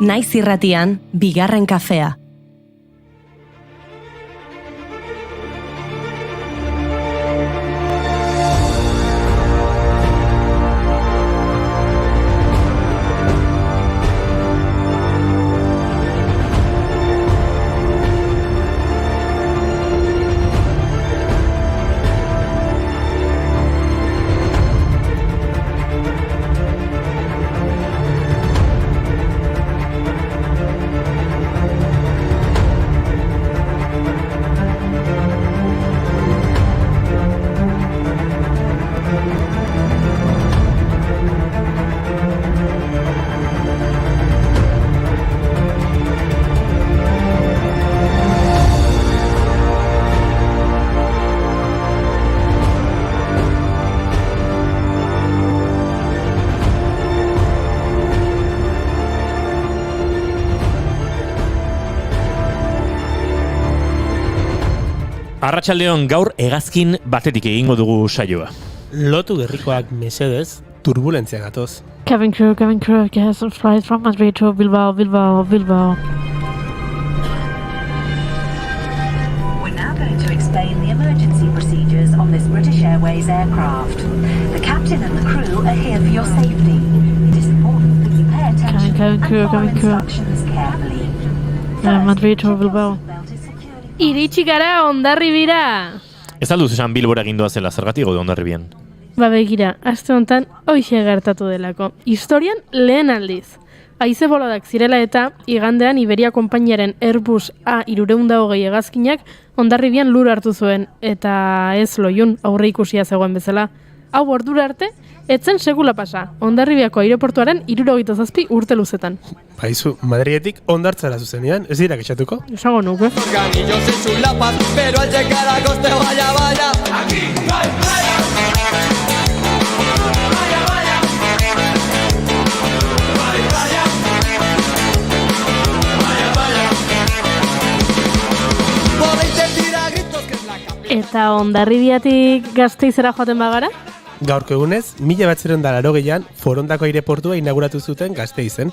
Naiz irratian, bigarren kafea. Arratsaldeon, gaur hegazkin batetik egingo dugu saioa. Lotu gerrikoak mesedez, turbulentzia gatoz. Cabin crew, yes, flight from Madrid to Bilbao. We're now going to explain the emergency procedures on this British Airways aircraft. The captain and the crew are here for your safety. It is important that you pay attention Cabin crew. and follow instructions carefully. Madrid to Bilbao. Iritsi gara Hondarribira. Ez alduz esan Bilbora egindoa zela, zergatik gaude Hondarribian. Begira, aste honetan hoxe gertatu delako. Historian lehen aldiz. Haize boladak zirela eta igandean Iberia konpainiaren Airbus A320 hegazkinak Hondarribian lur hartu zuen. Eta ez loiun aurre ikusia zegoen bezala. Hau ordura arte, etzen sekula pasa. Hondarribiako aireportuaren 77 urte luzetan. Baizu, Madridetik hondartzara zuzenean, ez dira kexatuko? Esango nuke. Organillos en sus lapas, pero al llegar a coste vaya, vaya. Aquí no hay playa. Vaya, vaya. Vaya, vaya. Vaya, vaya. Podéis decir a gritos que es la capital. Eta Hondarribiatik Gasteizera joaten bagara? Gaurko egunez, 1980an Forondako aireportua inauguratu zuten Gasteizen.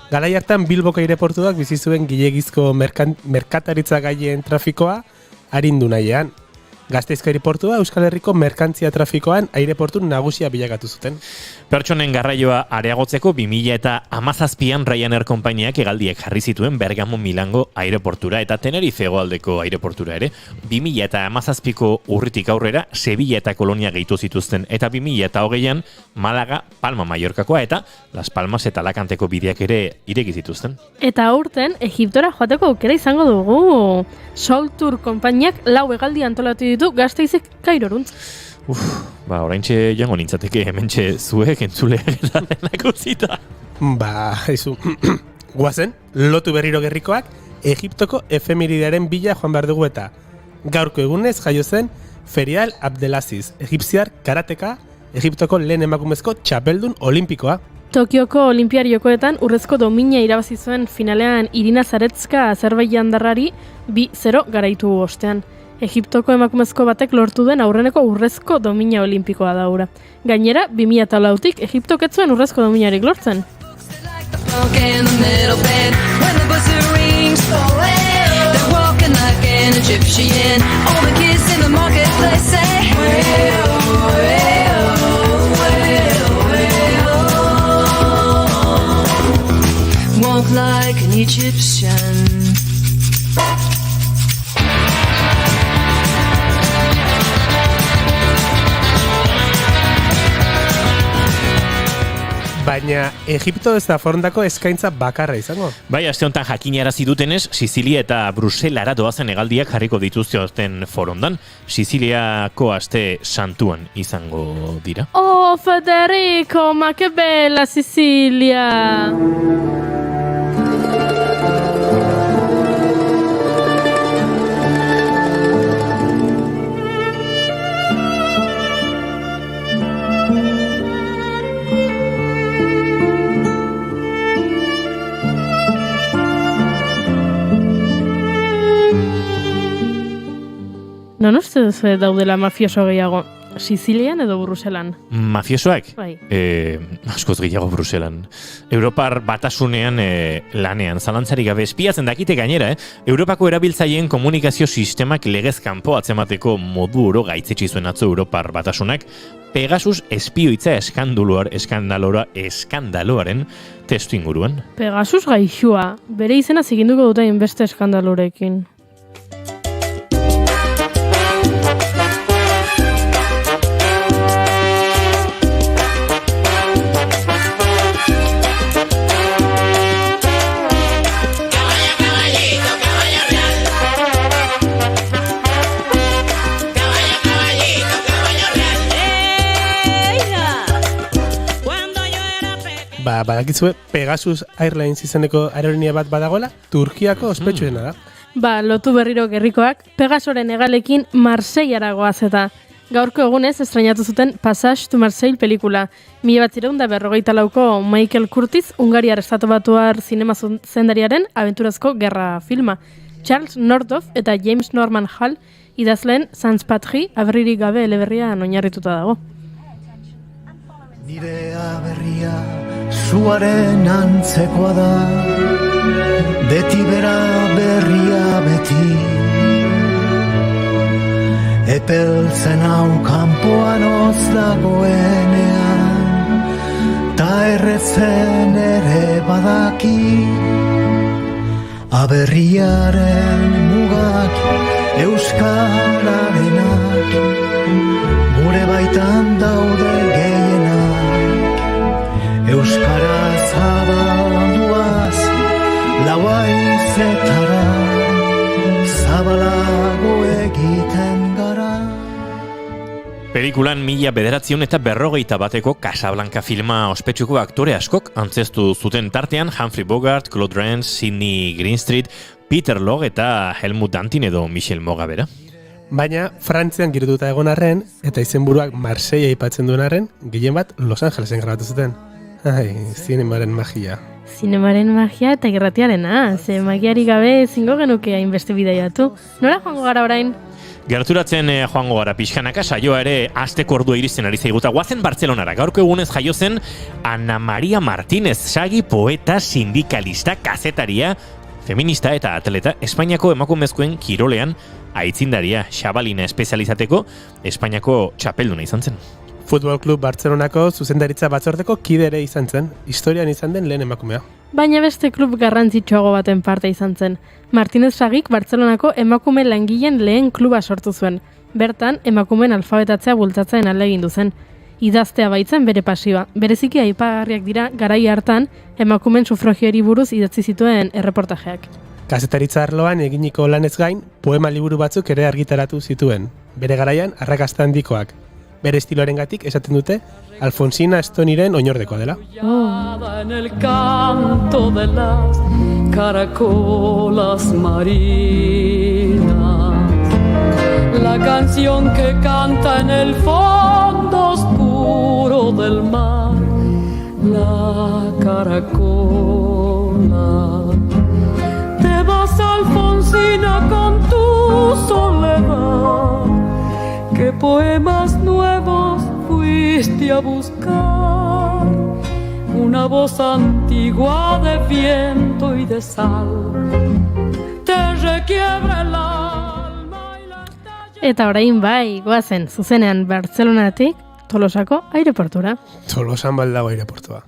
Garai hartan Bilboko aireportuak bizi zuen gilegizko merkataritza gaien trafikoa arindu nahian. Gasteizko aireportua Euskal Herriko merkantzia trafikoan aireportu nagusia bilakatu zuten. Pertsonen garraioa areagotzeko 2017an Ryanair konpainiak hegaldiak jarri zituen Bergamo Milango aireportura eta Tenerife hegoaldeko aireportura ere. 2017ko urritik aurrera Sevilla eta Kolonia gehitu zituzten eta 2020an Malaga, Palma Mallorcakoa eta Las Palmas eta Alacanteko bideak ere ireki zituzten. Eta aurten Egiptora joateko aukera izango dugu. Sol Tour konpainiak 4 hegaldi antolatu ditu Gasteizek Kairoruntz. Oraintxe jango nintzateke hementxe zuek entzule eta denak utzita. Haizu, guazen, lotu berriro gerrikoak, Egiptoko efemeridearen bila joan behar dugu eta gaurko egunez jaio zen Ferial Abdelaziz, egipziar karateka, Egiptoko lehen emakumezko txapeldun olimpikoa. Tokioko olimpiariokoetan urrezko domina irabazi zuen finalean Irina Zaretzka Azerbaijandarrari 2-0 garaitu ostean. Egiptoko emakumezko batek lortu den aurreneko urrezko domina olimpikoa da hura. Gainera, 2004tik Egiptok ez zuen urrezko dominarik lortzen. Walk like an Egyptian. Baina Egipto ez da Forondako eskaintza bakarra izango. Bai, aste honetan jakinarazi dutenez, Sizilia eta Bruselara doazen hegaldiak jarriko dituzten Forondan. Siziliako aste santuan izango dira. Oh, Federico, ma che bella Sicilia! Non uste duzu daudela mafioso gehiago? Sizilian edo Bruselan? Mafiosoak? Bai. Askoz gehiago Bruselan. Europar batasunean lanean, zalantzarik gabe espiatzen dakite gainera, Europako erabiltzaileen komunikazio sistemak legez kanpo atzemateko modu oro gaitzetsi zuen atzo Europar batasunak, Pegasus espioitza eskandaloaren testu inguruan. Pegasus gaixua, bere izena ziginduko dute inbeste eskandalorekin. Badakizue Pegasus Airlines izeneko aerolinia bat badagoela, Turkiako ospetsuena da. Lotu berriro gerrikoak, Pegasoren hegalekin Marseillara goaz eta gaurko egunez estrainatu zuten Passage to Marseille pelikula. 1954ko Michael Curtiz, Hungariar estatubatuar zinema zuzendariaren abenturazko gerra filma. Charles Nordhoff eta James Norman Hall idazleen Sans Patrie aberririk gabe eleberrian oinarrituta dago. Nirea berria zuaren antzekoa da, beti bera berria beti. Epeltzen hau kanpoan oz dagoenean, ta erretzen ere badaki. Aberriaren mugak euskararenak, gure baitan daude gehienak. Euskara zabalduaz lauaizetara, zabalago egiten gara. Pelikulan 1951 Casablanca filma ospetsuko aktore askok antzestu zuten tartean Humphrey Bogart, Claude Rains, Sidney Greenstreet, Peter Lorre eta Helmut Dantin edo Michel Moga bera. Baina Frantzian girotuta egon arren eta izenburuak Marseille aipatzen duen arren, gehien bat Los Angelesen grabatu zuten. Ai, zinemaren magia. Zinemaren magia eta irratiarena, ze magiari gabe ezingo genuke hainbeste bidaiatu. Nora joango gara orain? Gerturatzen joango gara pixkanaka, saioa ere asteko ordua iristen ari zaiguta. Guazen Bartzelonara, gaurko egunez jaio zen Ana Maria Martínez, sagi, poeta, sindikalista, kazetaria, feminista eta atleta, Espainiako emakumezkoen kirolean aitzindaria, xabalina espezializateko, Espainiako txapelduna izan zen. Futbol Klub Bartzelonako zuzendaritza batzordeko kide ere izan zen, historian izan den lehen emakumea. Baina beste klub garrantzitsuago baten parte izan zen. Martínez Sagik Bartzelonako emakume langileen lehen kluba sortu zuen. Bertan, emakumeen alfabetatzea bultzatzen ahalegindu zen. Idaztea baitzen bere pasioa. Bereziki aipagarriak dira garai hartan emakumeen sufragiori buruz idatzi zituen erreportajeak. Kazetaritza arloan eginiko lanez gain, poema liburu batzuk ere argitaratu zituen. Bere garaian arrakasta handikoak. Bere estiloarengatik esaten dute Alfonsina Estoniren oinordekoa dela. En el canto de las caracolas marinas, la canción que canta en el fondo oscuro del mar, la caracola. Te vas, Alfonsina, con tu soledad, ¿qué poemas nuevos fuiste a buscar? Una voz antigua de viento y de sal te requiebra el alma y la talla. Eta orain bai, goazen, zuzenean Bartzelonatik Tolosako aireportura. Tolosan baldago aireportua.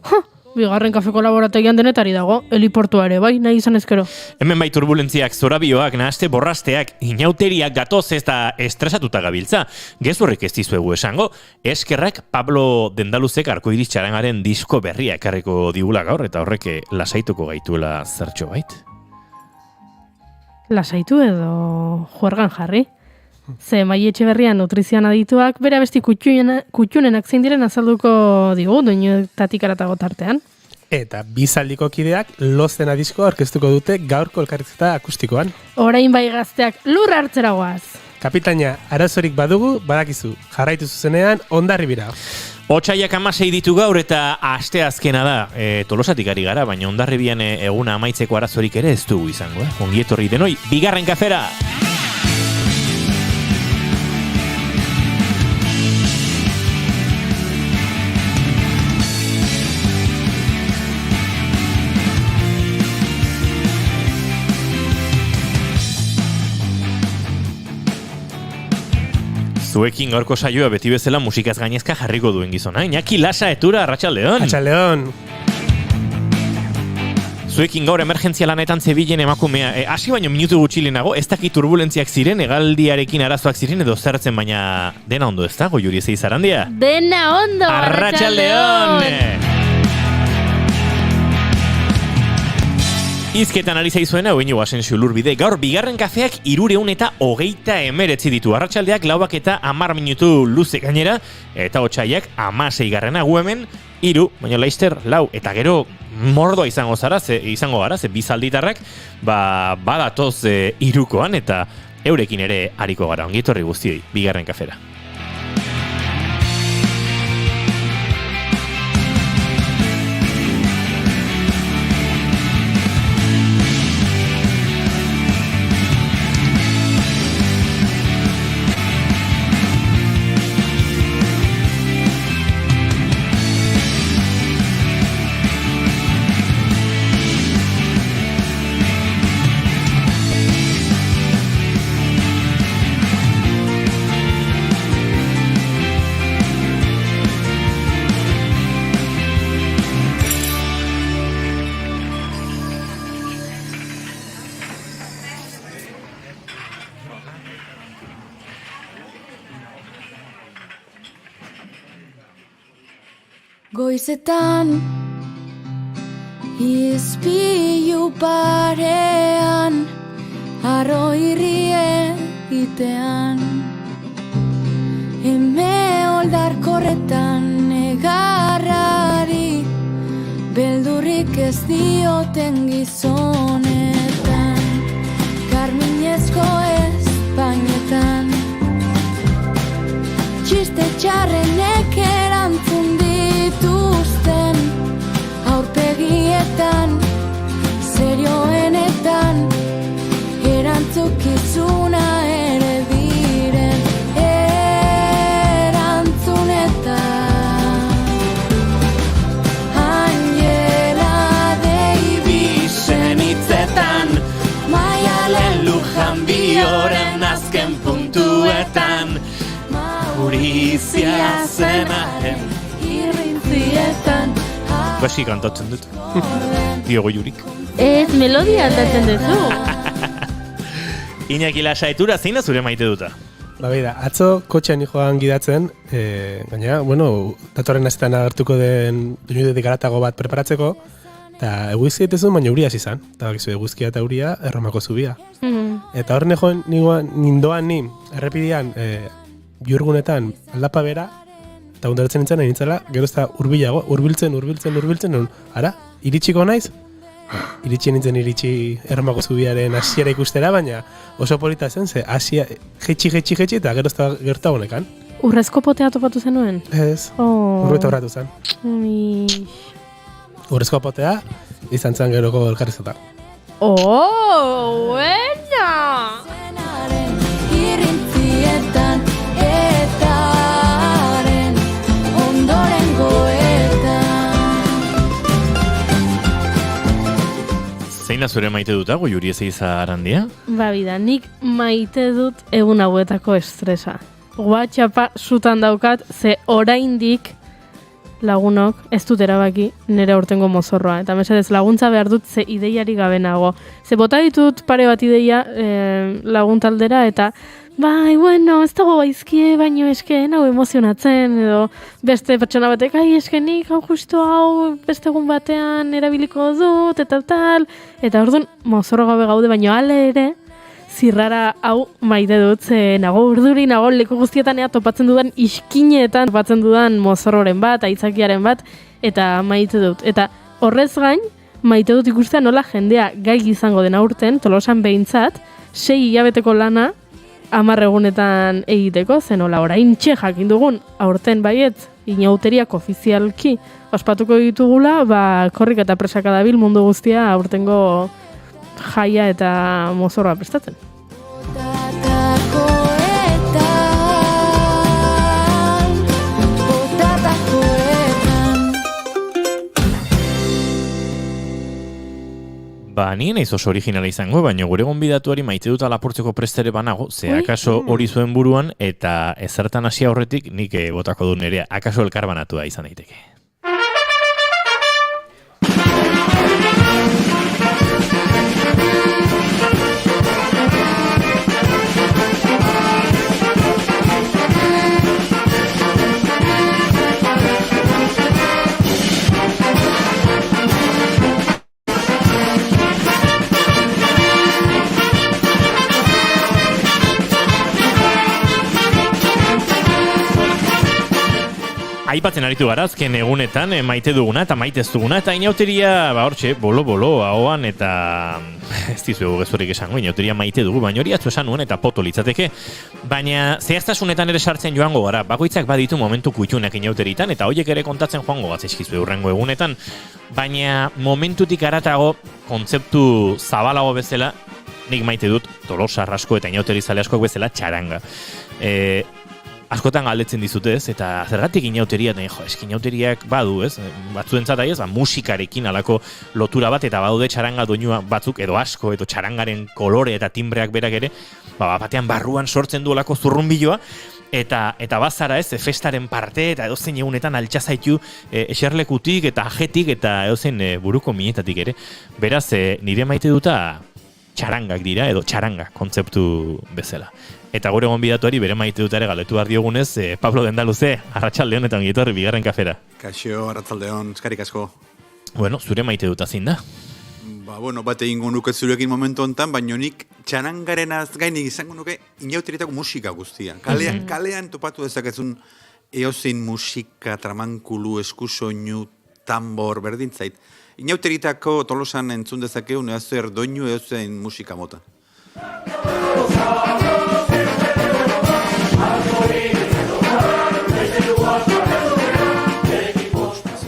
Bigarren kafeko laborategian denetari dago, heliportua ere bai, nahi izan ezkero. Hemen bai turbulentziak, zorabioak, nahaste borrasteak, inauteriak gatoz ez da estresatuta gabiltza. Gezurrik ez dizuegu esango, eskerrak Pablo Dendaluzek arkoiris txarangaren disko berria ekarriko digula gaur, eta horrek lasaituko gaituela zertxo bait. Lasaitu edo juergan jarri. Ze Maietxe Berrian nutrizioan adituak bere abesti kutxunenak zein diren azalduko digu, doinuetatik aratago tartean. Eta bizaldiko kideak lozen diskoa aurkeztuko dute gaurko elkarrizketa akustikoan. Orain bai gazteak lur hartzera goaz. Kapitaina, arazorik badugu, badakizu, jarraitu zuzenean Hondarribira. Otsaiak 16 ditu gaur eta asteazkena da. Tolosatik ari gara, baina Hondarribian eguna amaitzeko arazorik ere ez dugu izango. Ongietorri denoi, bigarren kafera! Zuekin gaurko saioa beti bezala musikaz gainezka jarriko duen gizona. Iñaki Lasa Etura, arratsaldeon. Arratsaldeon. Zuekin gaur emergentzia lanetan zebilen emakumea. Hasi baino minutu gutxi lehenago, ez dakit turbulentziak ziren, hegaldiarekin arazoak ziren edo zertzen, baina dena ondo ez da, Goiuri Zeizarandia? Dena ondo, arratsaldeon. Izketan ari zaizuena, oin guazen xulurbide. Gaur, bigarren kafeak 329 ditu. Arratsaldeak 4 eta 10 minutu luze gainera, eta otsaiak 16 gu hemen, 3, baina Leister 4, eta gero mordoa izango gara, ze bizalditarrak, badatoz 3koan, eta eurekin ere ariko gara. Ongitorri guztioi, bigarren kafera. Goizetan izpilu parean arro irrie itean eme oldarkorretan negarrari beldurrik ez dioten gizonetan karminezko espainetan txiste txarrenek erantzun dituzten aurpegietan serioenetan erantzukizuna ere diren erantzunetan Angela Davisen hitzetan Maialen Lujan bioren azken puntuetan Urizia zenaren irrintzietan Basi kantatzen dut. Dio Goiurik. Ez, melodia aldatzen duzu. Iñaki Lasa Etura, zein da zure maite duta? Begira, atzo kotxean joan gidatzen, gaina, datorren astean agertuko den doinudetik garatago bat preparatzeko, eta eguzkia dituzun, baina euria izan. Eta bakizu, eguzkia eta euria erromako zubia. Eta horren joan nindoan ni, errepidean, biurgunetan aldapa bera, eta ondaratzen nintzela, gero ez da hurbiltzen, ara, iritsiko naiz? Iritsi erromako zubiaren hasiera ikustera, baina oso polita zen, ze hasia jetxi, eta gero ez da gerta honekan. Urrezko potea topatu zenuen? Ez, urrueta horratu zen. Urrezko potea, izan zen geroko elkarrizketan. Oh, buena! irrintzietan etaren ondorengoetan. Zein da zure maite duta, Goiuri Zeizarandia? Bida, nik maite dut egun hauetako estresa. WhatsAppa sutan daukat, ze oraindik lagunok ez dut erabaki nire aurtengo mozorroa. Eta mesedez laguntza behar dut ze ideiari gabe nago. Ze bota ditut pare bat ideia laguntaldera eta bai, bueno, ez dago gaizkie, baino esken hau emozionatzen, edo beste pertsona batek, eskenik hau justu hau beste egun batean erabiliko dut, eta tal. Eta orduan mozorro gabe gaude, baino ale ere, zirrara hau maite dut, ze nago urduri, nago leku guztietan topatzen dudan iskineetan, topatzen dudan mozorroren bat, aitzakiaren bat, eta maite dut. Eta horrez gain, maite dut ikustea nola jendea gai izango den aurten, Tolosan behintzat, 6 hilabeteko lana, 10 egunetan egiteko, zen nola oraintxe jakin dugun, aurten baiet, inauteriak ofizialki ospatuko ditugula, korrik eta presaka dabil mundu guztia aurtengo jaia eta mozorroa prestatzen. Ba, nien naiz oso originala izango, baina gure gonbidatuari maite dut lapurtzeko prestere banago, ze akaso hori zuen buruan, eta ezertan hasi aurretik nik botako du nerea, akaso elkarbanatua izan daiteke. Aipatzen aritu gara azken egunetan maite duguna eta maite ez duguna, eta inauteria, hortxe, bolo, ahoan, eta ez dizuegu gezurik esango, inauteria maite dugu, baina hori atzu esan nuen eta poto litzateke. Baina zehaztasunetan ere sartzen joango gara, bakoitzak baditu momentu kutxunak inauteritan, eta horiek ere kontatzen joango gatzeskizue hurrengo egunetan, baina momentutik aratago, kontzeptu zabalago bezala, nik maite dut Tolosa asko eta inauteri zale askoak bezala txaranga. Askotan galdetzen dizute, ez? Eta zergatik inauteria, eski inauteriak badu, ez? Batzuentzat aiez, musikarekin alako lotura bat, eta badude txaranga doinua batzuk, edo asko, edo txarangaren kolore eta timbreak berak ere, batean barruan sortzen duelako zurrunbiloa, eta bazara, ez? Festaren parte, eta edozein egunetan altxazaitu eserlekutik, eta ajetik, eta edozein buruko minetatik ere. Beraz, nire maite duta txarangak dira, edo txaranga kontzeptu bezala. Eta gure gonbidatuari bere maite dutare galetu behar diogunez, Pablo Dendaluze, arratsaldeon eta ongitorri bigarren kafera. Kaixo, arratsaldeon, eskarik asko. Bueno, zure maite duta zein da? Bat egingo nuke zurekin momentu hontan, baina nik txarangaren gainik izango nuke inauterietako musika guztia. Kalean topatu dezakezun eozein musika, tramankulu, eskusoinu, tambor, berdin zait. Inauteritako Tolosan entzun dezakeun eozer doinu eozein musika mota.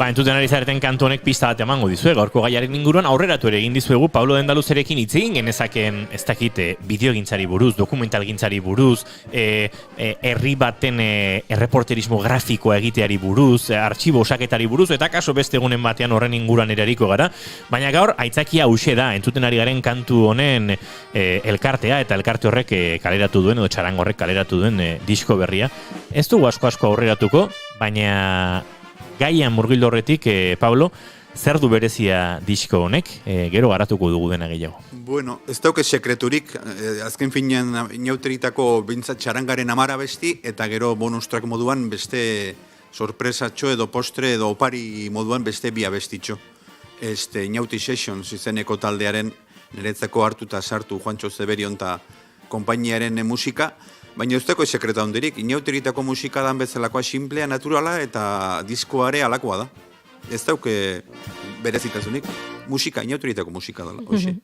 Entzuten ari zareten kantu honek pista bat emango dizue, gaurko gaiaren inguruan aurreratu ere egin dizuegu Pablo Dendaluzerekin hitz egin genezaken ez dakit bideogintzari buruz, dokumentalgintzari buruz, herri baten erreporterismo grafikoa egiteari buruz, artxibo osaketari buruz, eta kaso beste egunen batean horren inguruan erariko gara. Baina gaur, aitzakia hauxe da, entzuten ari garen kantu honen elkartea, eta elkarte horrek kaleratu duen, edo txarang horrek kaleratu duen disko berria. Ez dugu asko aurreratuko, baina gaian murgildo horretik, Pablo, zer du berezia disko honek, gero garatuko dugu dena gehiago. Bueno, ez dauke sekreturik, azken finean inauteritako bintzat txarangaren 10 abesti, eta gero bonus track moduan beste sorpresatxo edo postre edo opari moduan beste 2 abestitxo. Inauti Sessions izeneko taldearen niretzako hartuta sartu Juancho Zeberion eta konpainiaren musika, baina ez dago sekreta hondirik, inauteritako musika dan bezalakoa simplea, naturala eta diskoare alakoa da. Ez dauke berezitasunik, musika, inauteritako musika dela, hoxe.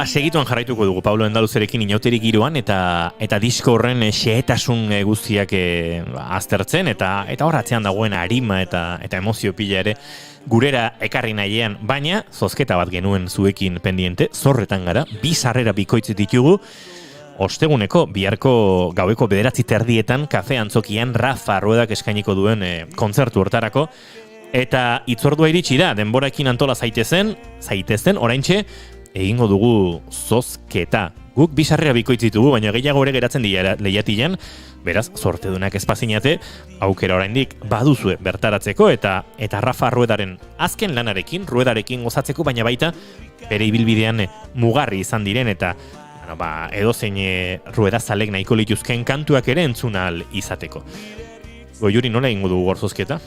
Segituan jarraituko dugu Pablo Dendaluzerekin inauterik giroan eta disko horren xehetasun guztiak aztertzen eta horratzean dagoen arima eta emozio pila ere gurera ekarri nahiean, baina zozketa bat genuen zuekin pendiente, zorretan gara, 2 sarrera bikoitz ditugu, osteguneko, biharko gaueko 9:30 kafe antzokian Rafa Ruedak eskainiko duen kontzertu hortarako, eta itzordua iritsi da, denboraekin antola zaitezen, oraintxe, egingo dugu zozketa. Guk 2 sarrera bikoitz ditugu, baina gehiago ere geratzen dira lehiatilan, beraz, zortedunak espazinate, aukera oraindik baduzue bertaratzeko, eta Rafa Ruedaren azken lanarekin, Ruedarekin gozatzeko, baina baita bere ibilbidean mugarri izan diren, eta edozein Ruedazalek nahiko lituzken kantuak ere entzun ahal izateko. Goiuri, nola egingo dugu gorzozketa?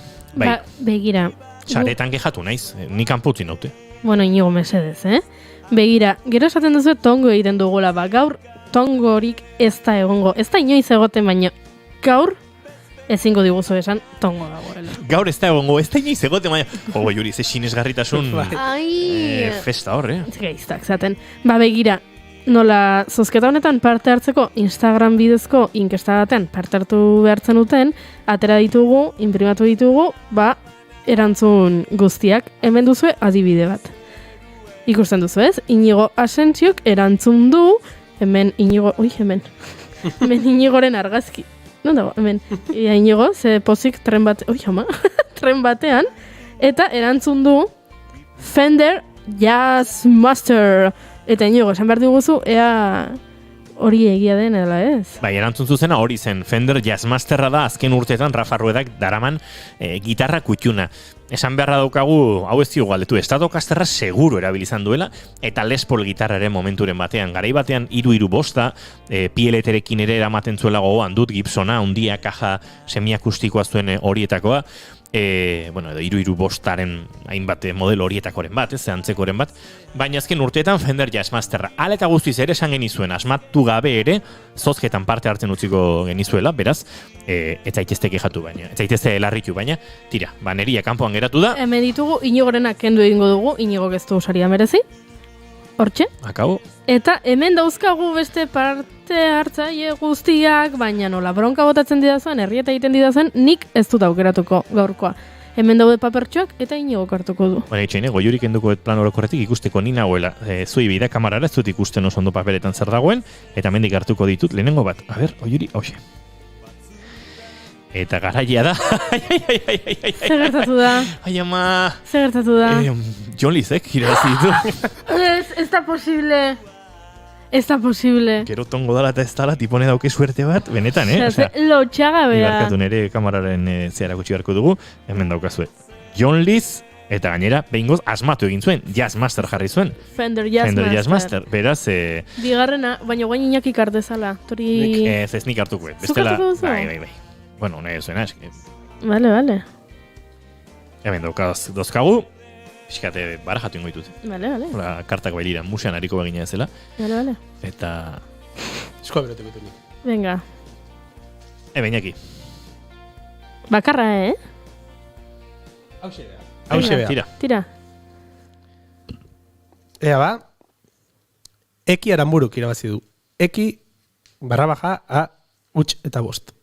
Begira. Saretan kejatu naiz, nik kanputzi naute. Bueno, inigo mesedez, Begira, gero esaten duzu tongo egiten dugula, gaur tongorik ez da egongo. Ez da inoiz egoten, baina gaur ezingo diguzu esan tongo dagoela. Gaur ez da egongo, ez da inoiz egoten, baina Juri, ze sinesgarritasun festa hor, Gaiztak zaten. Begira, nola zozketa honetan parte hartzeko Instagram bidezko inkesta baten parte hartu behartzen duten, atera ditugu, imprimatu ditugu, erantzun guztiak. Hemen duzue adibide bat. Ikusten duzu ez? Inigo Asentziok erantzun du, hemen Inigoren argazki. non dago, hemen, Inigo, ze pozik tren batean, eta erantzun du Fender Jazzmaster, eta Inigo, esan behar diguzu, ea hori egia den edala ez. Bai, erantzun zuzena hori zen. Fender Jazzmasterra da azken urteetan Rafa Ruedak daraman gitarra kutxuna. Esan beharra daukagu, hau ez diogu galdetu, Stratocasterra seguru erabilizan duela, eta Les Paul gitarraren momenturen batean. Garai batean 3-5 PLT-rekin ere eramaten zuela gogoan dut Gibsona, hundia kaja semiakustikoa zuen horietakoa. Edo 3-5aren hainbat modelo horietakoren bat, antzekoren bat, baina azken urteetan Fender Jazzmasterra. Hala eta guztiz ere esan genizuen, asmatu gabe ere, zozketan parte hartzen utziko genizuela, beraz, ez zaitezte kejatu baina, ez zaitezte larritu baina, tira, neria kanpoan geratu da. Hemen ditugu, Inigorena kendu egingo dugu, Inigo ez du saria merezi, hortxe. Akabo. Eta hemen dauzkagu beste parte hartzaile guztiak, baina nola bronka botatzen didazuen, herrieta egiten didazuen, nik ez dut aukeratuko gaurkoa. Hemen daude papertxoak eta Inigo hartuko du. Baina itxaine, goiurik enduko plan orokorretik ikusteko ni nagoela. Zui bida kamarara ez dut ikusten oso ondo paperetan zer dagoen, eta mendik hartuko ditut lehenengo bat. A ber, goiuri, hauxe. Eta garaia da. Zer gertatu da? Ai, ama. Zer gertatu da? John Lizek irabazi ditu. Ez da posible. Ez da posible. Gero tongo dala eta ez dala, tipone dauke suerte bat, benetan, Osea, lotxagabea. Ibarkatu nere kamararen zehara gutxi beharko dugu, hemen daukazue. John Liz, eta gainera, behingoz, asmatu egin zuen, Jazzmaster jarri zuen. Fender Jazzmaster. Beraz, bigarrena, baina guain Iñaki kartezala. Tori... Ez nik hartuko. Zuk hartuko duzu? Bai. Bueno, nahi zuena, eski. Vale. Hemen dauzkagu, pixkate barajatu ingo ditut. Vale. Hola, kartak bailira, musean hariko bagina ezela. Vale. Eta... Eskoa berote betu nik. Venga. Iñaki. Bakarra, Hauxe beha. Tira. Ea ba, Eki Aranburuk irabazi du. Eki _a huts eta bost.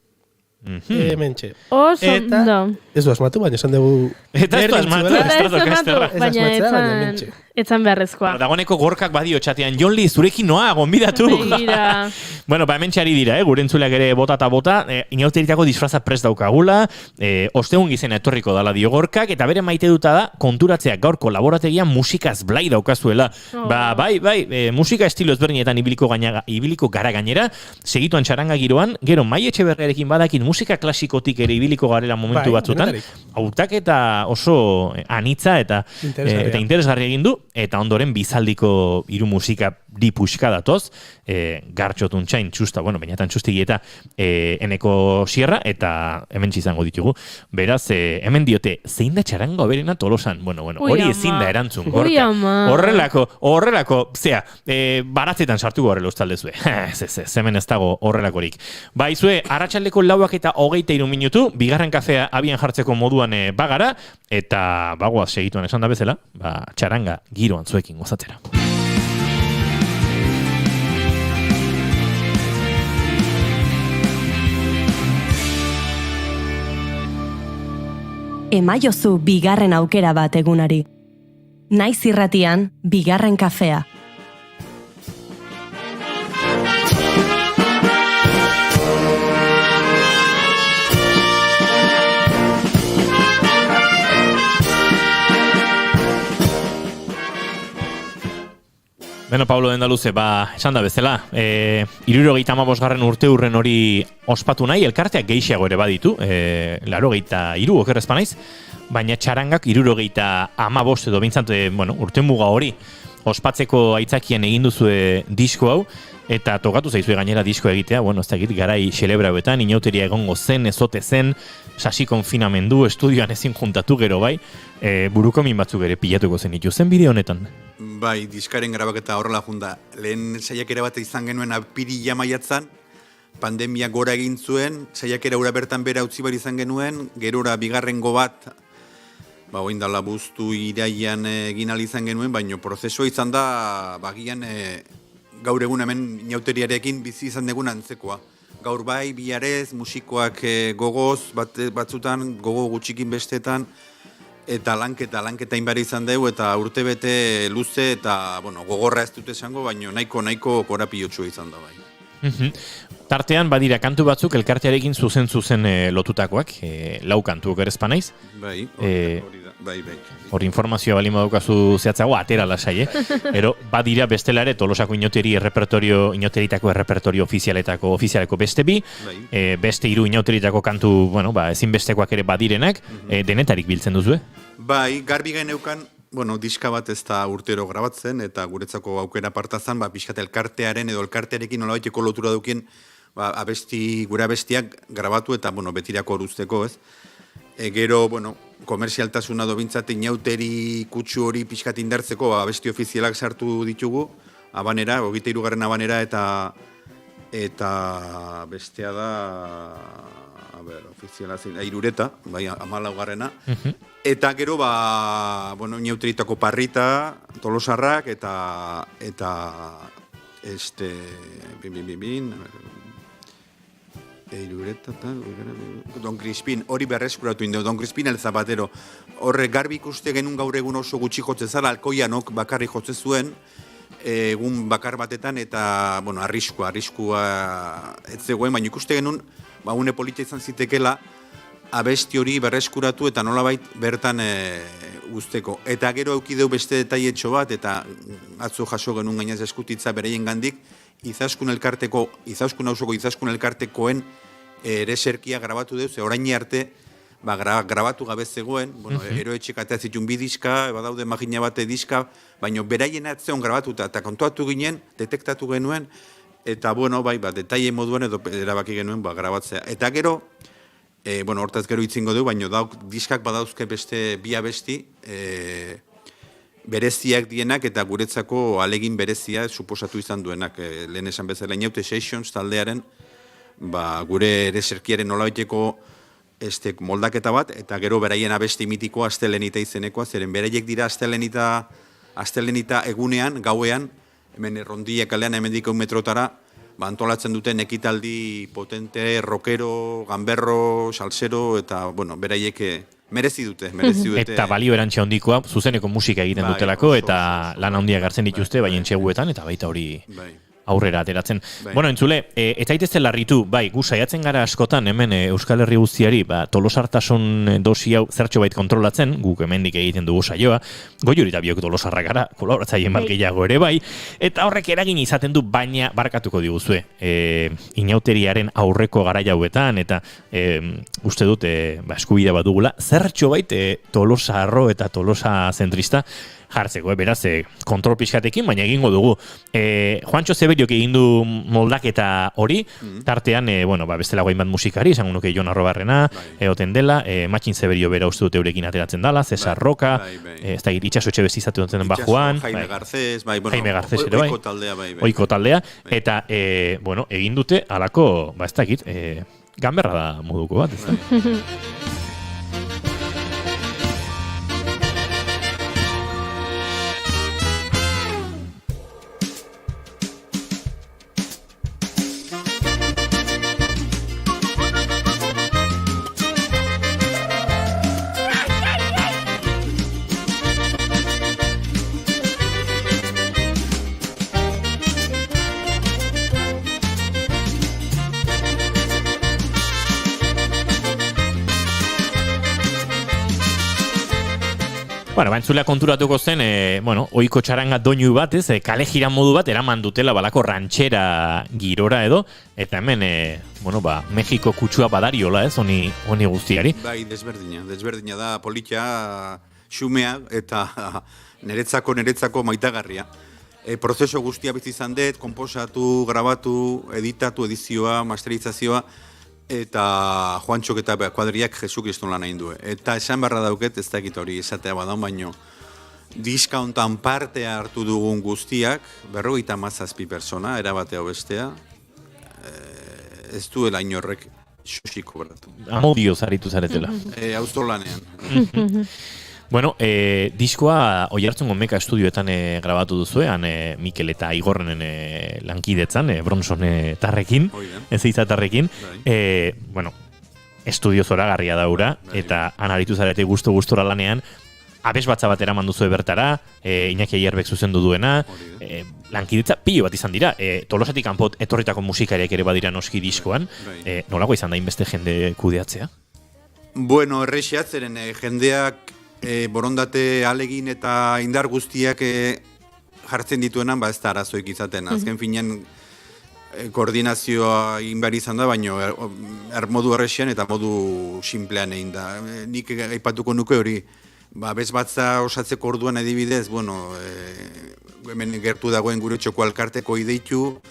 Hementxe. Oso ondo. Ez du asmatu, baina esan dugu... Eta ez du asmatu, Stratocasterra. Baina etzan beharrezkoa. Dagoeneko gorkak badio txatean, Jon Lee, zurekin noa, gonbidatu. Begira. Bueno, hementxe ari dira, gure entzuleak ere bota, inauteritako disfraza prest daukagula, ostegun gizena etorriko dala dio gorkak, eta bere maite duta da, konturatzeak gaurko laborategian musikaz blai daukazuela. Bai, musika estilo ezberdinetan ibiliko gara gainera, segituan txaranga giroan, gero Mai Etxeberriarekin badakin musika klasikotik ere ibiliko garela momentu batzutan, hautaketa oso anitza eta interesgarri egin du, eta ondoren bizaldiko hiru musika dipuxka datoz, gartxotun txain txusta, bainatan txustigi eta eneko sierra, eta hemen izango ditugu. Beraz, hemen diote, zein da txaranga berena Tolosan? Hori ezin da erantzun, gorka. Horrelako, baratzetan sartuko horrela ustalde zue. Ez, hemen ez dago horrelakorik. Baizue, arratsaldeko 4:23 minutu, bigarren kafea abian jartzeko moduan bagara, eta bagoaz segituan esan da bezala, txaranga giroan zuekin gozatzera. Emaiozu bigarren aukera bat egunari. Naiz irratian, bigarren kafea. Beno, Pablo Dendaluze, esan da bezala, 75. urte urren hori ospatu nahi, elkarteak gehiago ere baditu, 83 okerrezpa naiz, baina txarangak 75 edo bintzat, urte muga hori ospatzeko aitzakian egin duzue disko hau, eta tokatu zaizue gainera disko egitea, ez da egit garai xelebrauetan, inauteria egongo zen, ezote zen, sasi konfinamendu, estudioan ezin juntatu gero bai, buruko min batzuk ere pilatuko zen ditu. Zen bideo honetan? Bai, diskaren grabaketa horrela junda. Lehen saiakera bat izan genuen apirila maiatzan, pandemia gora egin zuen, saiakera ura bertan bera utzi bar izan genuen, gerora bigarrengo bat, oin dala buztu iraian egin izan genuen, baina prozesua izan da, bagian gaur egun hemen inauteriarekin bizi izan degun antzekoa. Gaur bai, biharez, musikoak gogoz, batzutan, gogo gutxikin bestetan, eta lanketa inbara izan dugu, eta urtebete luze, eta gogorra ez dute esango, baina nahiko korapiotxua izan da bai. Tartean badira kantu batzuk elkartearekin zuzen lotutakoak, 4 kantu okerespa naiz. Bai, bai. Hor informazioa balin badukazu zehatzago, atera lasai, Ero, badira bestela ere Tolosako inoteritako errepertorio ofizialeko beste bi, beste 3 inoteritako kantu, bueno, ezinbestekoak ere badirenak, denetarik biltzen duzue? Bai, garbi geneukan, diska bat ez da urtero grabatzen, eta guretzako aukera partazan, pixkat elkartearen edo elkartearekin nolabaiteko lotura dukien, gure abestiak grabatu eta, betirako horuzteko, ez? Gero, komerzialtasuna dobintzat inauteri kutsu hori pixkat indartzeko abesti ofizialak sartu ditugu, abanera, 23. abanera, eta bestea da, ofiziala zein, Irureta, 14. Eta gero, inauteritako Parrita, Tolosarrak, eta Irureta, Don Crispin, hori berreskuratu indeu, Don Crispin el Zapatero. Horre garbi ikuste genuen gaur egun oso gutxi jotze zara, Alkoianok bakarri jotze zuen, egun bakar batetan, eta, arriskua ez zegoen, baina ikuste genuen, une politia izan zitekela, abesti hori berreskuratu eta nolabait bertan guzteko. Eta gero eukideu beste detaietxo bat, eta atzo jaso genuen gainaz eskutitza bereien gandik, Izaskun hausoko Izaskun elkartekoen ereserkia grabatu deu, ze orain arte grabatu gabe zegoen, eroetxek atea zitun 2 diska, badaude magina bate diska, baina beraien atzeon grabatuta, eta kontuatu ginen, detektatu genuen, eta detaile moduan edo erabaki genuen grabatzea. Eta gero, hortaz gero itzingo du, baina diskak badauzke beste 2 abesti, bereziak dienak eta guretzako alegin berezia suposatu izan duenak. Lehen esan bezala Inaute Sessions taldearen gure ereserkiaren nolabaiteko moldaketa bat, eta gero beraien abesti mitikoa Astelenita izenekoa, zeren beraiek dira Astelenita egunean, gauean, hemen Errondia kalean hemendik 1 metrotara, antolatzen duten ekitaldi potente, rockero, gamberro, salsero, eta beraiek merezi dute. Eta balio erantxe handikoa, zuzeneko musika egiten dutelako, eta lan handiak hartzen dituzte, baien txeguetan, eta baita hori aurrera ateratzen. Entzule, eta aitezte larritu, gu saiatzen gara askotan, hemen Euskal Herri guztiari, tolosartasun dosi hau zertxo bait kontrolatzen, guk hemendik egiten dugu saioa, Goiuri eta biok tolosarra bat kolaboratzaile bat gehiago ere eta horrek eragin izaten du, baina barkatuko diguzue, inauteriaren aurreko garai hauetan, eta uste dut, eskubidea bat dugula, zertxo bait tolosarro eta tolosa zentrista jartzeko, beraz, kontrol pixkatekin, baina egingo dugu. Juancho Zeberiok egin du moldaketa hori, tartean, bestela guain bat musikari, esango nuke Jon Arrobarrena, egoten dela, Matxin Zeberio bera uste dute eurekin ateratzen dela, Cesar Roca, ez da, Itxaso Etxebezi izatu duten Bajuan, Jaime Garcés, ere oiko taldea, eta, egin dute, alako, ez dakit, ganberra da moduko bat, ez da. Entzulea konturatuko zen, oiko txaranga doinu bat, kale jiran modu bat, eraman dutela balako rantxera girora edo, eta hemen, Mexiko kutsua badariola, honi guztiari. Bai, desberdina da, politia, xumea, eta niretzako maitagarria. Prozeso guztia bizi izan dut, konposatu, grabatu, editatu, edizioa, masterizazioa, eta Juantxok eta kuadriak Jesu Kriston lan egin du. Eta esan barra dauket, ez dakit hori esatea badan, baino diska hontan parte hartu dugun guztiak, 57 persona, erabatea bestea, ez duela inorrek xosiko beratu. Amodio zaritu zaretela. Auzolanean. Diskoa Oiartzungo Meka estudioetan grabatu duzuean, Mikel eta Igorrenen lankidetzan, Bronson tarrekin, ez izatarrekin. Estudio zoragarria daura, eta anaritu zarete gustora lanean, abesbatza bat eraman duzu bertara, Iñaki Aierbek zuzendu duena, lankidetza pilo bat izan dira, Tolosatik kanpo etorritako musikariak ere badira noski diskoan, nolako izan da inbeste jende kudeatzea? Bueno, errexeat, zeren jendeak borondate alegin eta indar guztiak jartzen dituenan, ez da arazoik izaten. Azken finean koordinazioa egin behar izan da, baina modu errexean eta modu simplean egin da. Nik aipatuko nuke hori, abesbatza osatzeko orduan adibidez, hemen gertu dagoen gure txoko alkarteko ideitu,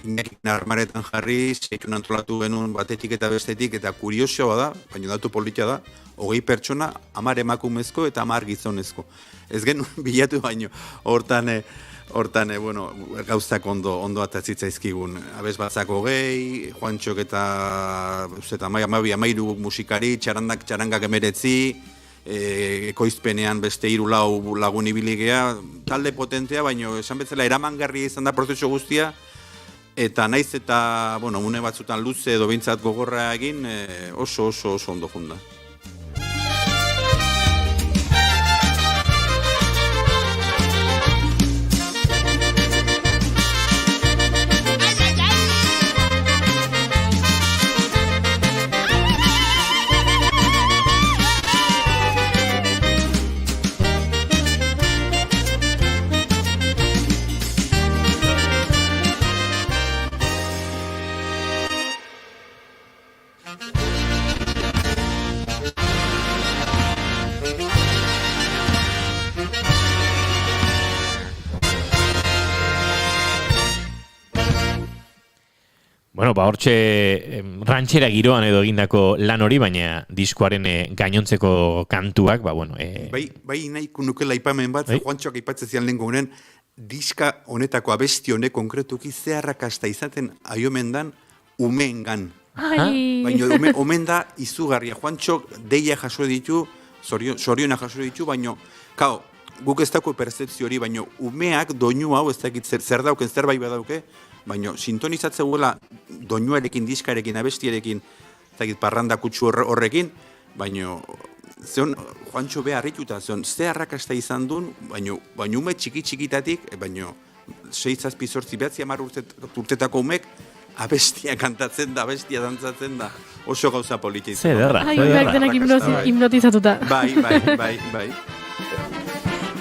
Iñakin armaretan jarri, zeitun antolatu genuen batetik eta bestetik, eta kuriosoa da, baina datu politia da, 20 pertsona, 10 emakumezko eta 10 gizonezko. Ez genuen bilatu baino, hortan, gauzak ondo atzitzaizkigun. Abesbatzak 20, Juantxok eta amairu musikari, txarangak 19, ekoizpenean beste 3-4 lagun ibiligea, talde potentea, baina esan bezala eramangarri izan da prozesu guztia, eta naiz eta, une batzutan luze edo behintzat gogorra egin, oso ondo junda. Hortxe rantxera giroan edo egindako lan hori, baina diskoaren gainontzeko kantuak, Bai, nahiko nukela aipamen bat, Juantxoak aipatzen zian lehen gogunen, diska honetako abesti honek konkretuki zeharrakasta izaten aiomendan umeengan. Baina omen da izugarria. Juantxok deia jaso ditu, zoriona jaso ditu, baina, guk ez dako percepzio hori, baina umeak doinu hau ez dakit zer dauken, zerbait badauke, baina sintonizatze guela doinuarekin, diskarekin, abestiarekin, ez dakit parranda kutsu horrekin, baina Juantxo beha harrituta, ze arrakasta izan duen, baina ume txikitatik, baina 6-7-8 urtetako umek, abestia kantatzen da, abestia dantzatzen da, oso gauza politia izan. Zederra. Umeak denak hipnotizatuta. Bai.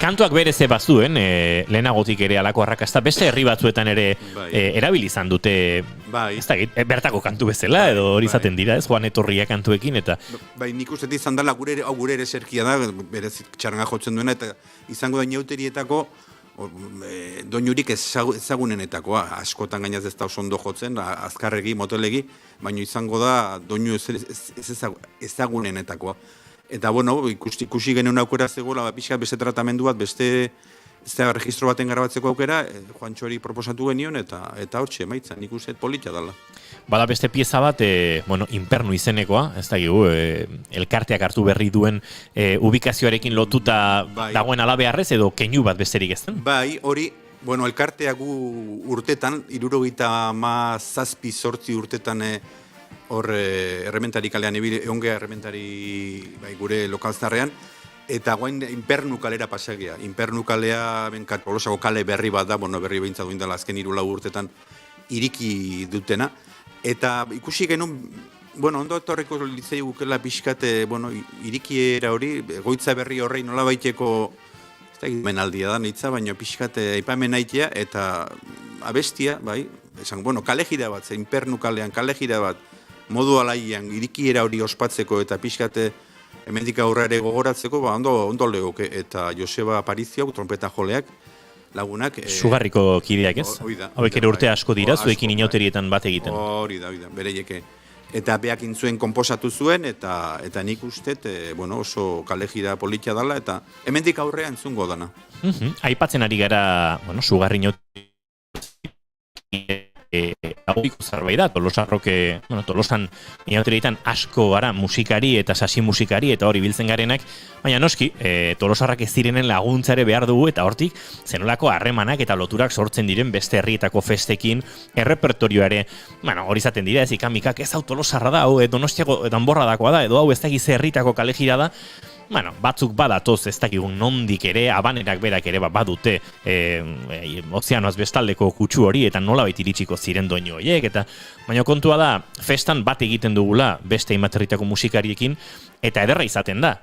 Kantuak bere ze bazuen, lehenagotik ere alako arrakasta, beste herri batzuetan ere erabili izan dute, ez dakit, bertako kantu bezala, edo hori izaten dira, ez, Joan Etorria kantuekin, eta... Bai, nik uste izan dela, gure ere zerkia da, berez txaranga jotzen duena, eta izango da inauterietako, doinurik ezagunenetakoa, askotan gainaz ez da oso ondo jotzen, azkarregi, motelegi, baina izango da doinu ezagunenetakoa. Eta, ikusi genuen aukera zegoela, pixka beste tratamendu bat, beste registro baten grabatzeko aukera, Juantxori proposatu genion, eta hortxe, maitza, nik uste polita dela. Bada beste pieza bat, Inpernu izenekoa, ez da gigu, elkarteak hartu berri duen ubikazioarekin lotuta dagoen alabearrez, edo keinu bat besterik ez den? Bai, hori, elkarteak urtetan, 77-8 urtetan, hor errementari kalean egongea errementari gure lokalzarrean, eta guain Inpernu kalera pasagia. Inpernu kalea, Tolosako kale berri bat da, berri behintzat duindala azken 3-4 urtetan iriki dutena, eta ikusi genuen, ondo etorreko litzei gukela pixkate, irikiera hori, goitza berri horrei nola baiteko, ez da menaldia da nitza, baina pixkate aipamen aitea, eta abestia, esan, kalejira bat, Inpernu kalean kalejira bat, modu alaian irikiera hori ospatzeko eta pixkate hemendik aurra ere gogoratzeko, ondo legoke. Eta Joseba Aparicio, trompeta joleak, lagunak... Sugarriko kideak ez? Hauek ere urte asko dira, zuekin inauterietan bat egiten. Hori da, bereieke. Eta beak intzuen konposatu zuen, eta nik ustet, oso kalejira politia dela, eta hemendik aurrea entzungo dana. Aipatzen ari gara, sugarri inauterietan, Aguriko zerbait da, Tolosan inauterietan asko gara musikari eta sasi musikari eta hori biltzen garenak, baina noski, Tolosarrak ez direnen laguntzare behar dugu eta hortik zenolako harremanak eta loturak sortzen diren beste herrietako festekin, errepertorioare, hori izaten dira, ez ikamikak, ez hau Tolosarra da, hau Donostiako danborradakoa da, edo hau ez dakiz herritako kalejira da, bueno, batzuk badatoz ez dakigun nondik ere, Habanerak berak ere badute ozeanoaz bestaldeko kutsu hori, eta nolabait iritsiko ziren doinu horiek, eta baina kontua da, festan bat egiten dugula beste imaterritako musikariekin, eta ederra izaten da.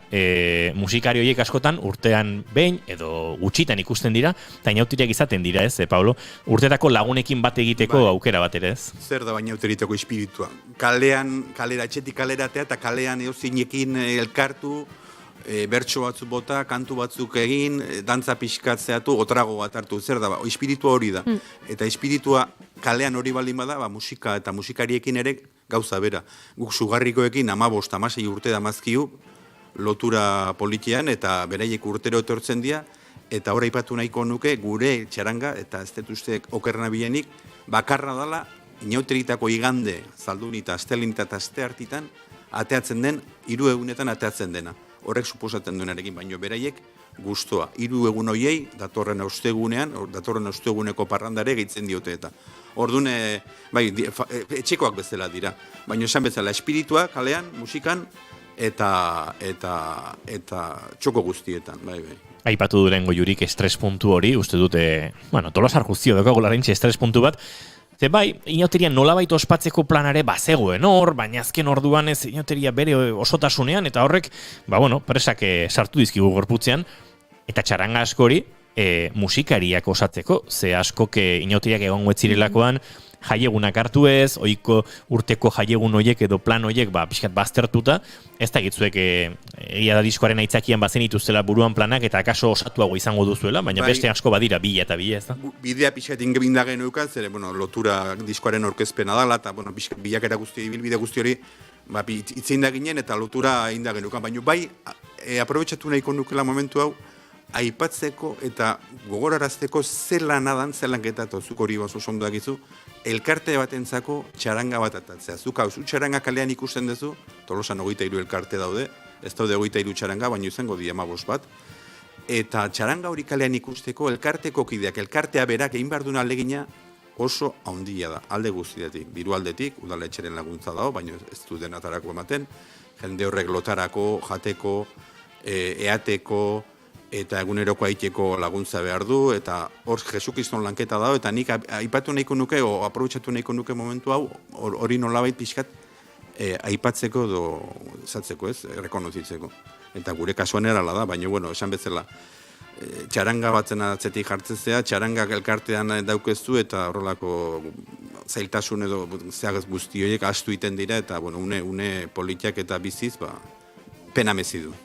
Musikari horiek askotan urtean behin edo gutxitan ikusten dira, eta inautiriak izaten dira, ez, Pablo? Urtetako lagunekin bat egiteko aukera bat ere, ez? Zer da baina inauteritako espiritua? Kalera, etxetik kaleratea, eta kalean eozinekin elkartu, bertso batzuk bota, kantu batzuk egin, dantza pixkatzeatu, otrago bat hartu, zer da, espiritua hori da. Eta espiritua kalean hori baldin bada, musika eta musikariekin ere gauza bera. Guk sugarrikoekin 15-16 urte damazkiu, lotura politian, eta beraiek urtero etortzen dira, eta hor aipatu nahiko nuke gure txaranga, eta ez dut uste okerrena bilenik, bakarra dala, inauteritako igande, zaldun eta astelin eta aste hartitan, ateatzen den, 3 egunetan ateatzen dena. Horrek suposatzen duenarekin, baino beraiek guztua. 3 egun hoiei, datorren osteguneko parrandare gehitzen diote eta. Orduan, bai, etxekoak bezala dira. Baina esan bezala, espiritua, kalean, musikan, eta txoko guztietan, bai. Aipatu durengo jurik estres puntu hori, uste dute, Tolosar guztio dago larentxe estres puntu bat, ze bai, inauterian nolabait ospatzeko planare bazegoen hor, baina azken orduan ez inauteria bere osotasunean, eta horrek, presak sartu dizkigu gorputzean, eta txaranga askori musikariak osatzeko, ze askok inauteriak egongo etzirelakoan, jaiegunak hartu ez, ohiko urteko jaiegun hoiek edo plan hoiek pixkat baztertuta, ez da gitzuek egia da diskoaren aitzakian bazen ituztela buruan planak eta akaso osatuago izango duzuela, baina beste asko badira bila eta bila, ez da? Bidea pixkat ingebindagen eukan, zere, lotura diskoaren aurkezpena dala, eta bilakera guzti, bilbide guzti hori, itzein da ginen eta lotura indagen eukan, baina bai, aprobetxatu nahiko nukela momentu hau, aipatzeko eta gogorarazteko zelan lanketa, eta zuk hori bazo sondoak izu, elkarte batentzako txaranga bat atatzea. Zuk hau, txaranga kalean ikusten duzu, Tolosan 23 elkarte daude, ez daude 23 txaranga, baina izango di 15 bat, eta txaranga hori kalean ikusteko elkarteko kideak, elkartea berak egin behar duna alegina oso handia da, alde guztiatik, diru aldetik, udaletxeren laguntza dago, baina ez du denatarako ematen, jende horrek lotarako, jateko, eateko, eta eguneroko aiteko laguntza behar du, eta hor Jesukriston lanketa dago, eta nik aipatu nahiko nuke, o aprobetxatu nahiko nuke momentu hau, hori nolabait pixkat aipatzeko edo zatzeko, ez, rekonozitzeko. Eta gure kasuan erala da, baina, esan bezala, txaranga batzen atzetik jartzezea, txaranga elkartean daukeztu, eta horrelako zailtasun edo zeagaz guzti horiek astu iten dira, eta, une politiak eta biziz, pena mezi du.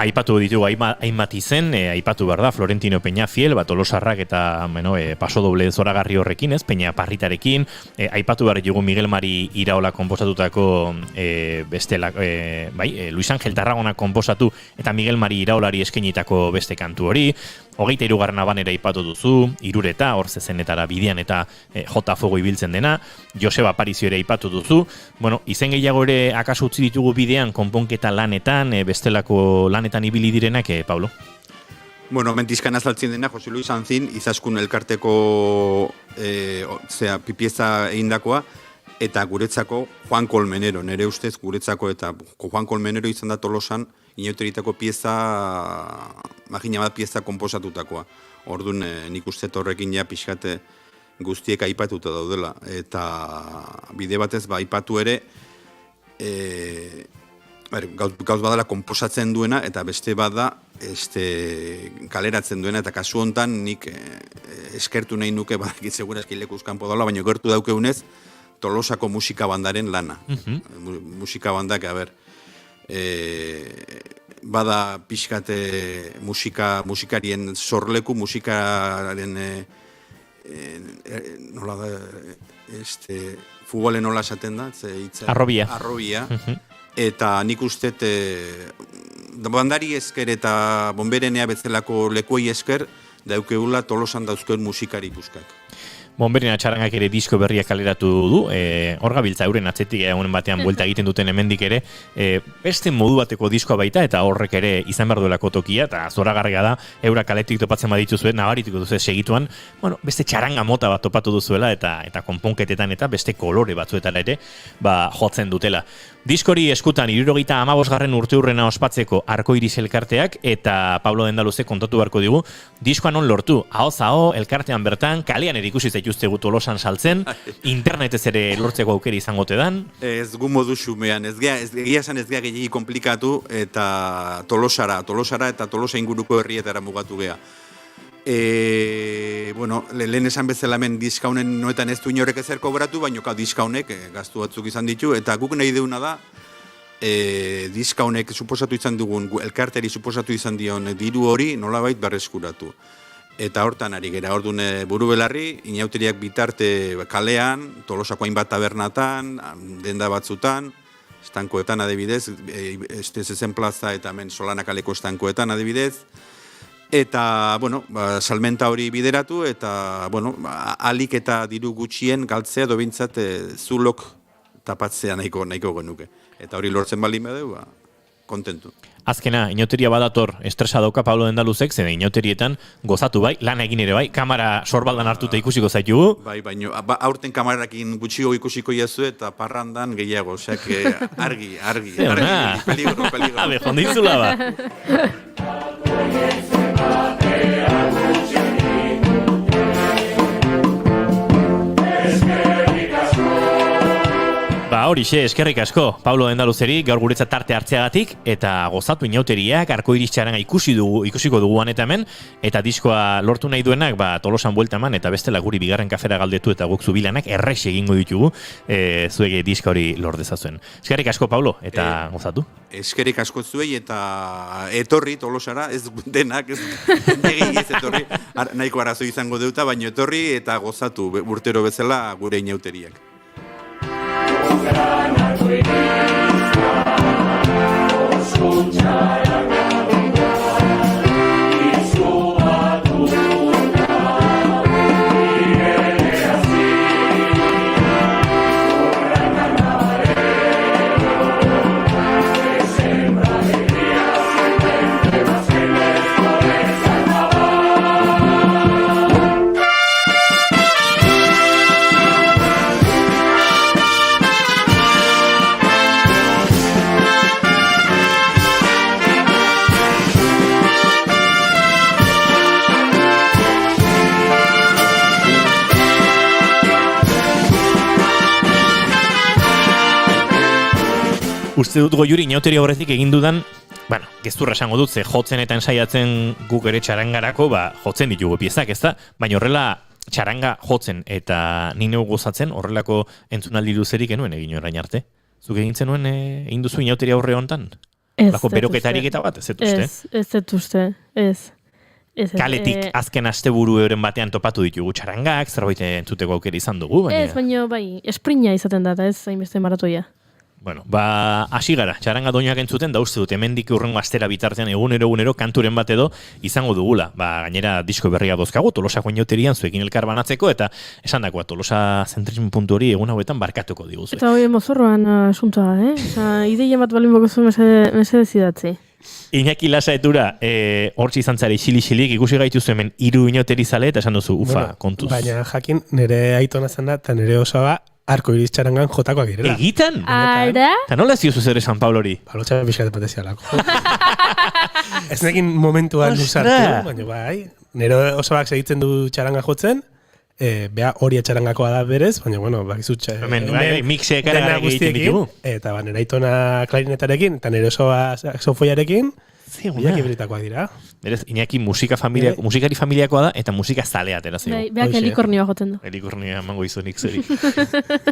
Aipatu ditugu hainbat izen, aipatu behar da, Florentino Peñafiel, Tolosarrak eta paso doble zoragarri horrekin, ez, Peña Parritarekin, aipatu behar ditugu Miguel Mari Iraola konposatutako Luis Ángel Tarragona konposatu eta Miguel Mari Iraolari eskainitako beste kantu hori, 23. Habanera aipatu duzu, Irureta, hor zezenetara bidean eta jota fogo ibiltzen dena, Joseba Aparizio ere aipatu duzu, izen gehiago ere akaso utzi ditugu bidean konponketa lanetan, bestelako lanetan ibili direnak, Pablo? Mentizkan azaltzen dena, Jose Luis Anzin, izaskun elkarteko pieza egindakoa, eta guretzako Juan Colmenero, nire ustez guretzako, eta Juan Colmenero izan da Tolosan, inauteritako pieza, magina bat pieza konposatutakoa. Orduan, nik uste horrekin ja pixkate guztiek aipatuta daudela. Eta bide batez, aipatu ere, gauz badala konposatzen duena, eta beste bada kaleratzen duena, eta kasu hontan nik eskertu nahi nuke, badakit segura eskilekuz kanpo daula, baina gertu daukeunez, Tolosako musika bandaren lana. Musika bandak, bada pixkate musikarien sorleku, musikaren nola da, futbolen nola esaten da, arrobia. Eta nik uste bandari esker eta bomberenea betzelako lekuei esker daukeula Tolosan dauzkoen musikari buskak. Bonberina txarangak ere disko berriak kaleratu du, hor gabiltza euren atzetik egunen batean buelta egiten duten hemendik ere, beste modu bateko diskoa baita, eta horrek ere izan behar duelako tokia, eta zoragarria da, eura kaletik topatzen badituzue, nabarituko duzu segituan, bueno, beste txaranga mota bat topatu duzuela, eta konponketetan eta beste kolore batzuetara ere, jotzen dutela. Diskori eskutan 75. urteurrena ospatzeko Arkoiris elkarteak eta Pablo Dendaluze kontatu beharko digu diskoa non lortu. Ahoz aho elkartean bertan kalean ere ikusi zaituztegu Tolosan saltzen, internetez ere lortzeko aukera izango tedan. Ez gu modu xumean, egia esan ez gea gehiagi komplikatu eta Tolosara eta Tolosa inguruko herrietara mugatu gea. Bueno, lehen esan bezala hemen diskaunen noetan ez du inorek ezer kobratu, baina diskaunek gaztu batzuk izan ditu, eta guk nahi deuna da diskaunek suposatu izan dugun, elkarteri suposatu izan dion diru hori nolabait berreskuratu. Eta hortan ari gera, orduan buru belarri, inauteriak bitarte kalean, Tolosako hainbat tabernatan, denda batzutan, estankoetan adibidez, Estezezen plaza eta hemen Solanakaleko estankoetan adibidez, eta, bueno, salmenta hori bideratu, eta, bueno, alik eta diru gutxien galtzea dobintzat zulok tapatzea nahiko genuke. Eta hori lortzen baldin badeu, kontentu. Azkena, inauteria badator estresa dauka Pablo Dendaluzek, zen inauterietan gozatu bai, lan egin ere bai, kamera sorbaldan hartuta ikusiko zaitugu. Bai, baina aurten kamerarekin gutxiko ikusiko jazu eta parrandan gehiago, oseak argi, peligro. Habe, jondintzula ba. Horixe, eskerrik asko, Pablo Dendaluzeri, gaur guretzat tarte hartzeagatik, eta gozatu inauteriak, Arkoiris txaranga ikusiko duguan eta hemen, eta diskoa lortu nahi duenak, Tolosan buelta eman, eta bestela guri bigarren kafera galdetu, eta guk zubilanak errex egingo ditugu, zuege diska hori lor dezazuen. Eskerrik asko, Pablo, eta gozatu. Eskerrik asko zuei, eta etorri Tolosara, ez denak, ez etorri, nahiko arazo izango deuta, baina etorri eta gozatu urtero bezala gure inauteriak. Uste dut Goiuri inauteria horretik egin dudan, gezurra esango dut, ze jotzen eta ensaiatzen guk ere txarangarako, jotzen ditugu piezak, ezta? Baina horrela txaranga jotzen eta nino gozatzen horrelako entzunaldi luzerik enuen egin orain arte. Zuk egin zenuen egin duzu inauteria horre hontan? Lako beroketarik eta bat, ez zetuzte? Ez zetuzte, ez. Kaletik azken asteburu euren batean topatu ditugu txarangak, zerbait entzuteko aukera izan dugu, baina... Ez, baina esprina izaten data, ez hainbeste maratoia. Bueno, hasi gara, txaranga doinak entzuten, da uste dut, hemendik urrengo astera bitartean egunero kanturen bat edo izango dugula. Gainera disko berria dozkagu, Tolosako inauterian zuekin elkar banatzeko, eta esan dakoa, Tolosa zentrismo puntu hori egun hauetan barkatuko diguzu. Eta hori mozorroan asuntoa, ideia bat balin bokozu mesede zidatzi. Iñaki Lasaetura, hortzi izan zara xili-xilik, ikusi gaituzu hemen 3 inauteri zale, eta esan duzu, kontuz. Baina jakin, nire aitona zen da, eta nire osoa Arkoiris txarangan jotakoak girela. Egitan? Ara? Eta nola ziozu zer esan Pablo hori? Pablo txabe pixkate potenzialako. Ez nekin momentuan usartu, baina bai. Nire osoak segitzen du txaranga jotzen, bea hori txarangakoa da berez, baina bueno, bakizu mixeek ara egiten ditugu. Eta nire aitona klarinetarekin, eta nire osoa saxofoiarekin, Iñaki beritakoak dira. Berez, Iñaki musikari familiakoa da, eta musika zalea atera zego. Beak helikornioa joten du. Helikornioa emango izunik zeri.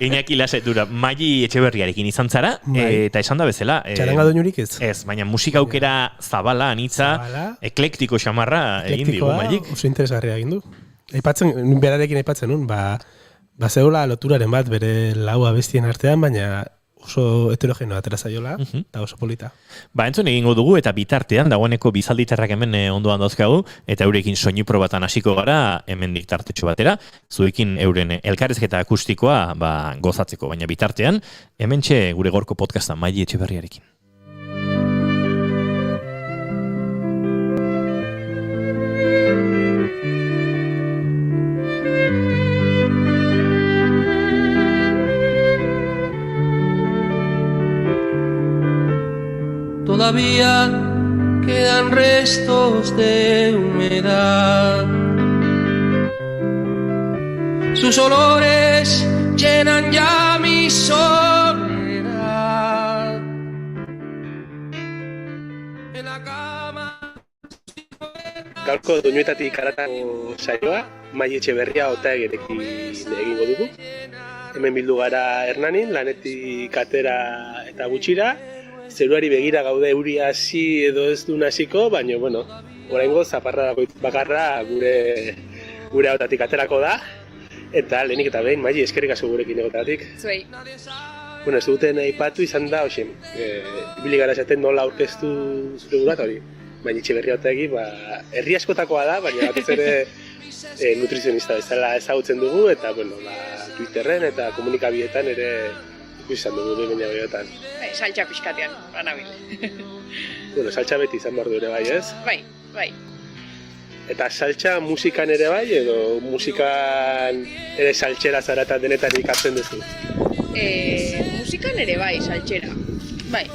Iñaki Lasaetura, Maili Etxeberriarekin izan zara, eta esan da bezala. Txaranga doinurik ez? Ez, baina musika aukera zabala, anitza, eklektiko xamarra egin digu, Mailik. Oso interesgarria egin du. Berarekin aipatzen nun, zegoela loturaren bat bere lau abestien artean, baina oso heterogenoa atera zaiola, eta oso polita. Entzun egingo dugu, eta bitartean, dagoeneko bizalditarrak hemen ondoan dauzkagu, eta eurekin soinu probatan hasiko gara, hemen diktartetxo batera, zuekin euren elkarrezketa akustikoa gozatzeko, baina bitartean, hementxe gure gorko podcasta Maili Etxeberriarekin. Todavía quedan restos de humedad. Sus olores llenan ya mi soledad. En la cama. Gaurko doinuetatik haratako saioa, Maili Etxeberria Otaegerekin egingo dugu. Hemen bildu gara Hernanin, lanetik atera eta gutxira. Zeruari begira gaude euri hasi edo ez duen hasiko, baina, oraingo zaparra bakarra gure ahotatik aterako da. Eta lehenik eta behin, Maili, eskerrik asko gurekin egotatik. Zuei. Ez duten aipatu izan da, hoxe, ibili gara esaten nola aurkeztu zure buruat hori. Maili Etxeberria Otaegi, herri askotakoa da, baina batez ere nutrizionista bezala ezagutzen dugu, eta, Twitterren eta komunikabietan ere izan dugu behin gehiagotan. Saltxa pixkatean, anabil. Saltxa beti izan behar du ere bai, ez? Bai. Eta saltxa musikan ere bai, edo musikan ere saltxera zara eta denetan ikatzen duzu? Musikan ere bai, saltxera. Bai.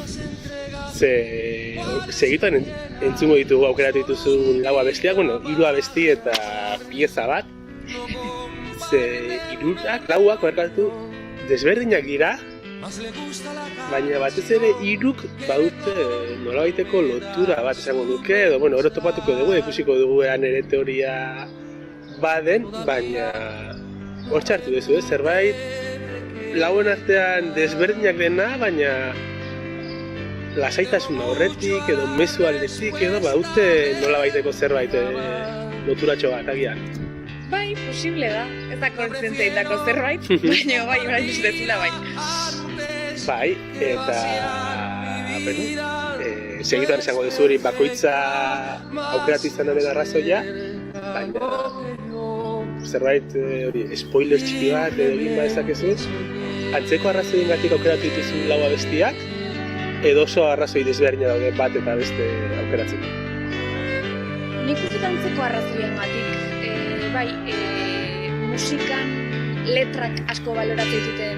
Segitan entzungo ditugu aukeratu dituzu lau abestiak, 3 abesti eta pieza bat. Hirurak, lauak, berkatu, desberdinak dira, baina batez ere 3 badute nolabaiteko lotura bat esango duke, edo ero topatuko dugu, ikusiko dugu ere teoria baden, baina hor txartu duzu, zerbait lauen artean desberdinak dena, baina lasaitasuna horretik, edo mezu aldetik, edo badute nolabaiteko zerbait loturatxo bat agian. Bai, posible da, ez da kontzienteitako zerbait, baina bai, ez dezula bai. Bai, eta segituan esango duzu hori bakoitza aukeratu izan den arrazoia, baina zerbait spoilers txiki bat egin badezakezu, antzeko arrazoiengatik aukeratu dituzu 4 abestiak, edo oso arrazoi desberdina daude bat eta beste aukeratzeko. Nik uste antzeko arrazoiengatik, musikan letrak asko baloratzen duten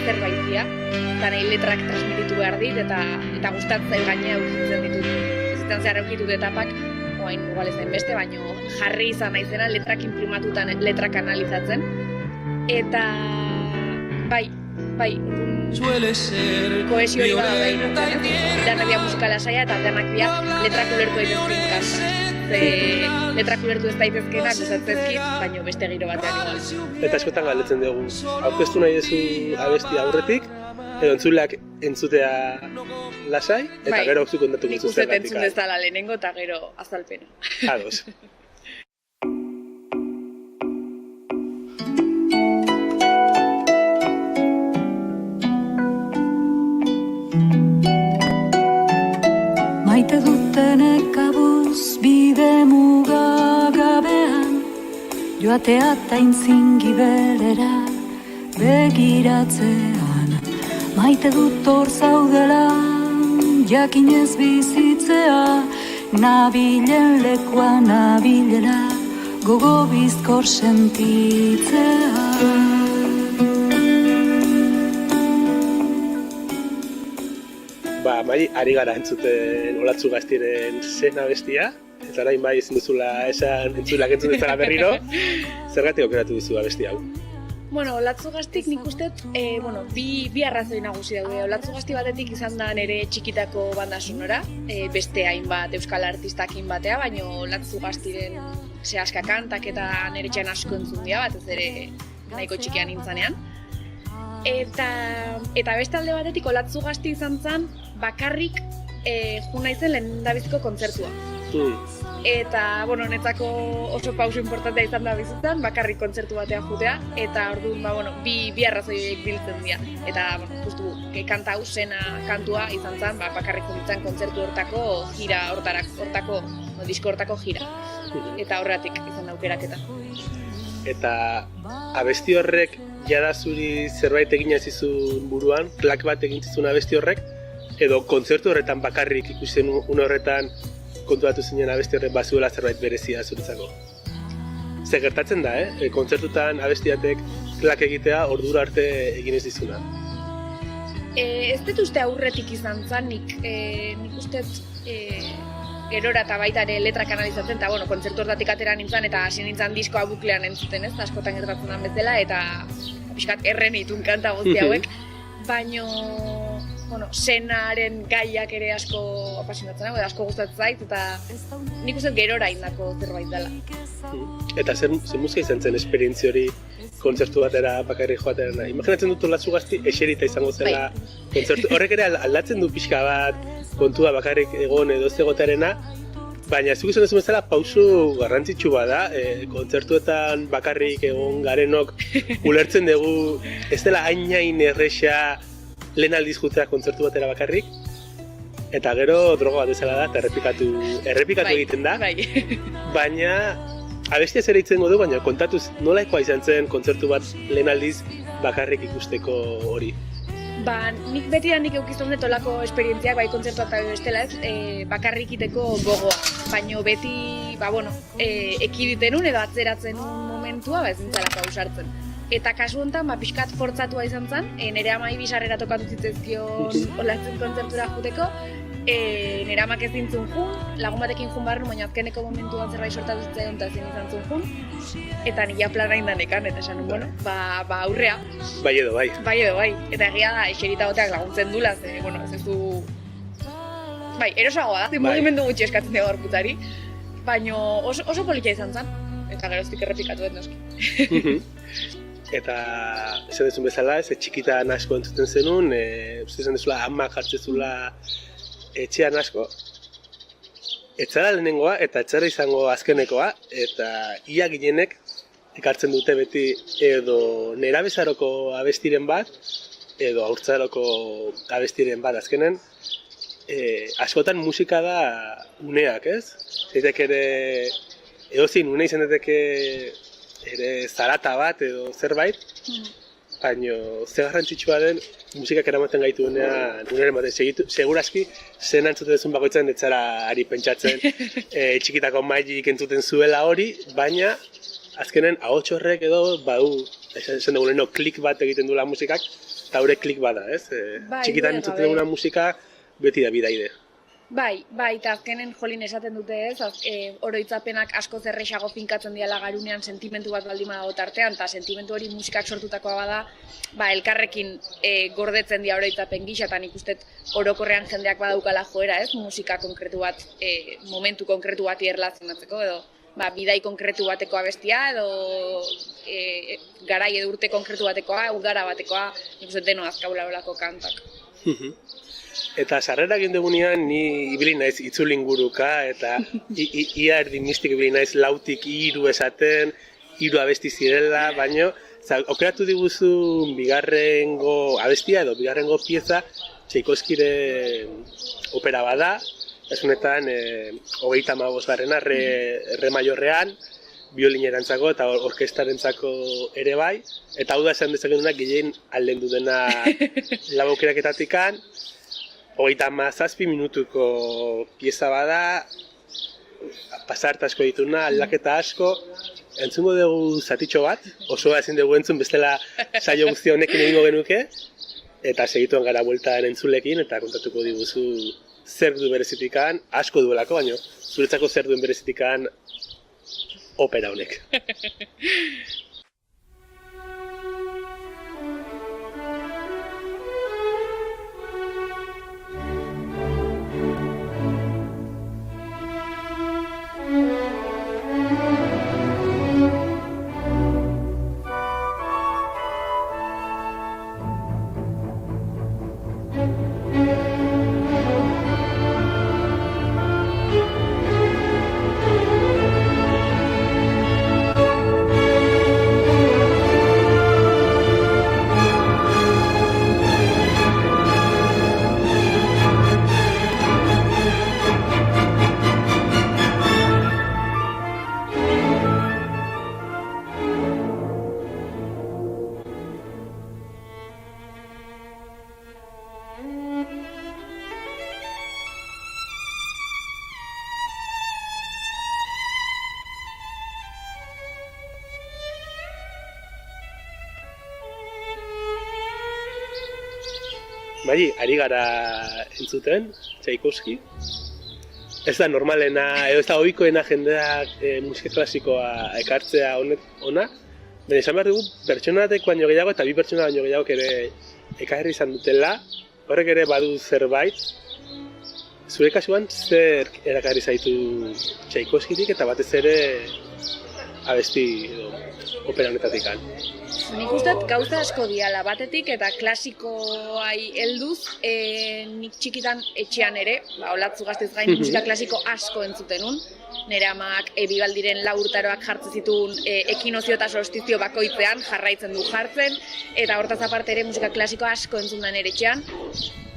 zerbaitia, eta nahi letrak transmititu behar dit, eta gustatzen gainea aurkitzen ditut. Zitan zehar aurkitut etapak, oain igual ez den beste, baino jarri izan naizena letrak imprimatutan letrak analizatzen. Eta bai, kohesio hori bada behin, danak dira musikala saia eta danak dira letrak ulertu daitezken kasa. Letrak ulertu ez daitezkenak usatzezkit, baina beste giro batean igual. Eta askotan galdetzen dugu, aurkeztu nahi duzu abesti aurretik, edo entzuleak entzutea lasai, eta gero zuk kontatu nik uste entzun dezala lehenengo eta gero azalpena. Ados. Maite dutenek abuz bide mugagabean, joatea ta intzingi belera begiratzean. Maite dut hor zaudela, jakinez bizitzea, nabilen lekua nabilela, gogo bizkor sentitzea. Bai, ari gara entzuten Olatzu Gaztiren zen abestia, eta orain bai ezin duzula esan entzulak entzun dezala berriro, zergatik aukeratu duzu abesti hau? Olatzu Gaztik nik uste, bi arrazoi nagusi daude. Olatzu Gazti batetik izan da nire txikitako banda sonora, beste hainbat euskal artistakin batea, baina Olatzu Gaztiren zehaska kantak eta nire txan asko entzun dira, batez ere nahiko txikian nintzanean. Eta beste alde batetik Olatzu Gazti izan zen bakarrik jo naizen lehendabiziko kontzertua. Eta, bueno, netzako oso pauso importantea izan da bizitzan, bakarrik kontzertu batean jutea, eta orduan, bi arrazoiek biltzen dira. Eta, justu, kanta hau zena kantua izan zen, bakarrik kontzertu kontzertu hortako gira hortako, disko hortako gira. Eta horretik izan da aukeraketa. Eta abesti horrek, jada zuri zerbait egin zizun buruan, klak bat egin zizun abesti horrek, edo kontzertu horretan bakarrik ikusten un horretan kontuatu zinen abesti horrek bazuela zerbait berezia zuritzako. Ze gertatzen da, kontzertutan abestiatek klak egitea ordura arte egin ez dizuna. Ez dut uste aurretik izan zen, nik uste gerora eta baita ere letrak analizatzen, eta kontzertu hortatik atera nintzen, eta hasi nintzen diskoa buklean entzuten ez, askotan gertatzen den bezala, eta pixkat erren itun kanta guzti hauek, baino senaren gaiak ere asko apasionatzen hau, asko gustatzen zait, eta nik uste gerora indako zerbait dela. Eta zer musika izan zen esperientzia hori kontzertu batera bakarrik joaterena? Imaginatzen dut Latzu Gazti eserita izango zela kontzertu. Horrek ere aldatzen du pixka bat kontua bakarrik egon edo ez egotearena, baina zuk izan duzun bezala pausu garrantzitsu bada, kontzertuetan bakarrik egon garenok ulertzen dugu ez dela hain erresa lehen aldiz jutea kontzertu batera bakarrik, eta gero droga bat ezala da, eta errepikatu egiten da, baina abestia zer eitzen du, baina kontatuz nolaikoa izan zen kontzertu bat lehen aldiz bakarrik ikusteko hori? Nik betidanik eukizun dut olako esperientziak, bai kontzertua eta bestela ez, bakarrik iteko gogoa, baina beti, ekiditen edo atzeratzen momentua, ez nintzalako ausartzen. Eta kasu honetan, pixkat fortzatua izan zen, nire amai bizarrera tokatu zitzezkion olatzen kontzertura juteko, nire amak ez dintzun jun, lagun batekin jun barru, baina azkeneko momentuan zerbait sortatu zitzaion eta ezin izan zun jun, eta nila plana indanekan, eta esan aurrea. Bai edo bai. Bai edo bai, eta egia da, eserita goteak laguntzen dula, ez du... Bai, erosagoa da, mugimendu gutxi eskatzen dugu gorputzari, baina oso politia izan zen, eta geroztik errepikatu dut noski. Eta esan dezun bezala, txikitan asko entzuten zenun, esan dezula ama jartzezula etxean asko. Etzara lehenengoa eta etzara izango azkenekoa, eta ia ginenek ekartzen dute beti edo nerabezaroko abestiren bat, edo haurtzaroko abestiren bat azkenen. Askotan musika da uneak, ez? Zeitek ere, edozin une izan daiteke ere zarata bat edo zerbait, baina ze garrantzitsua den musikak eramaten gaitu uneren baten segurazki zen antzuten duzun bakoitzen etzara ari pentsatzen txikitako mailik entzuten zuela hori, baina azkenen ahots horrek edo badu, esan dugu leheno klik bat egiten duela musikak, eta hori klik bada, ez? Txikitan entzuten duguna musika beti da bidaide. Bai, eta azkenen jolin esaten dute ez, oroitzapenak asko zerrexago finkatzen diala garunean sentimentu bat baldin badago tartean, eta sentimentu hori musikak sortutakoa bada, elkarrekin gordetzen dira oroitzapen gisa, eta nik uste orokorrean jendeak badaukala joera ez, musika konkretu bat, momentu konkretu bati erlazionatzeko, edo bidai konkretu bateko abestia, edo garai edo urte konkretu batekoa, udara batekoa, nik uste deno azkaula olako kantak. Eta sarrera egin dugunean ni ibili naiz itzulinguruka eta ia erdi mistik ibili naiz lautik 3 esaten, 3 abesti zirela, baino aukeratu diguzu bigarrengo abestia edo bigarrengo pieza Tchaikovskyren opera bada, esunetan 35garrena re majorrean, biolinerantzako eta orkestarentzako ere bai, eta hau da esan dezakenunak gehien aldendu dena lau aukeraketatikan. 37 minutuko pieza bada, pasarte asko dituna, aldaketa asko, entzungo dugu zatitxo bat, oso ezin dugu entzun bestela saio guzti honekin egingo genuke, eta segituen gara bueltan entzulekin, eta kontatuko diguzu zer du berezitikan, asko duelako, baina zuretzako zer duen berezitikan opera honek. Bai, ari gara entzuten, Tchaikovsky. Ez da normalena, edo ez da ohikoena jendeak musika klasikoa ekartzea ona. Baina esan behar dugu, pertsona batek baino gehiago eta bi pertsona baino gehiago ere ekarri izan dutela, horrek ere badu zerbait. Zure kasuan, zer erakarri zaitu Tchaikovskytik eta batez ere abesti edo opera honetatik kan? Nik uste gauza asko diala batetik eta klasikoai helduz, nik txikitan etxean ere, Olatzu Gaztez gain musika klasiko asko entzuten nun. Nere amak Bibaldiren 4 urtaroak jartzen zituen ekinozio eta solstizio bakoitzean, jarraitzen du jartzen, eta hortaz aparte ere musika klasiko asko entzun da nere etxean.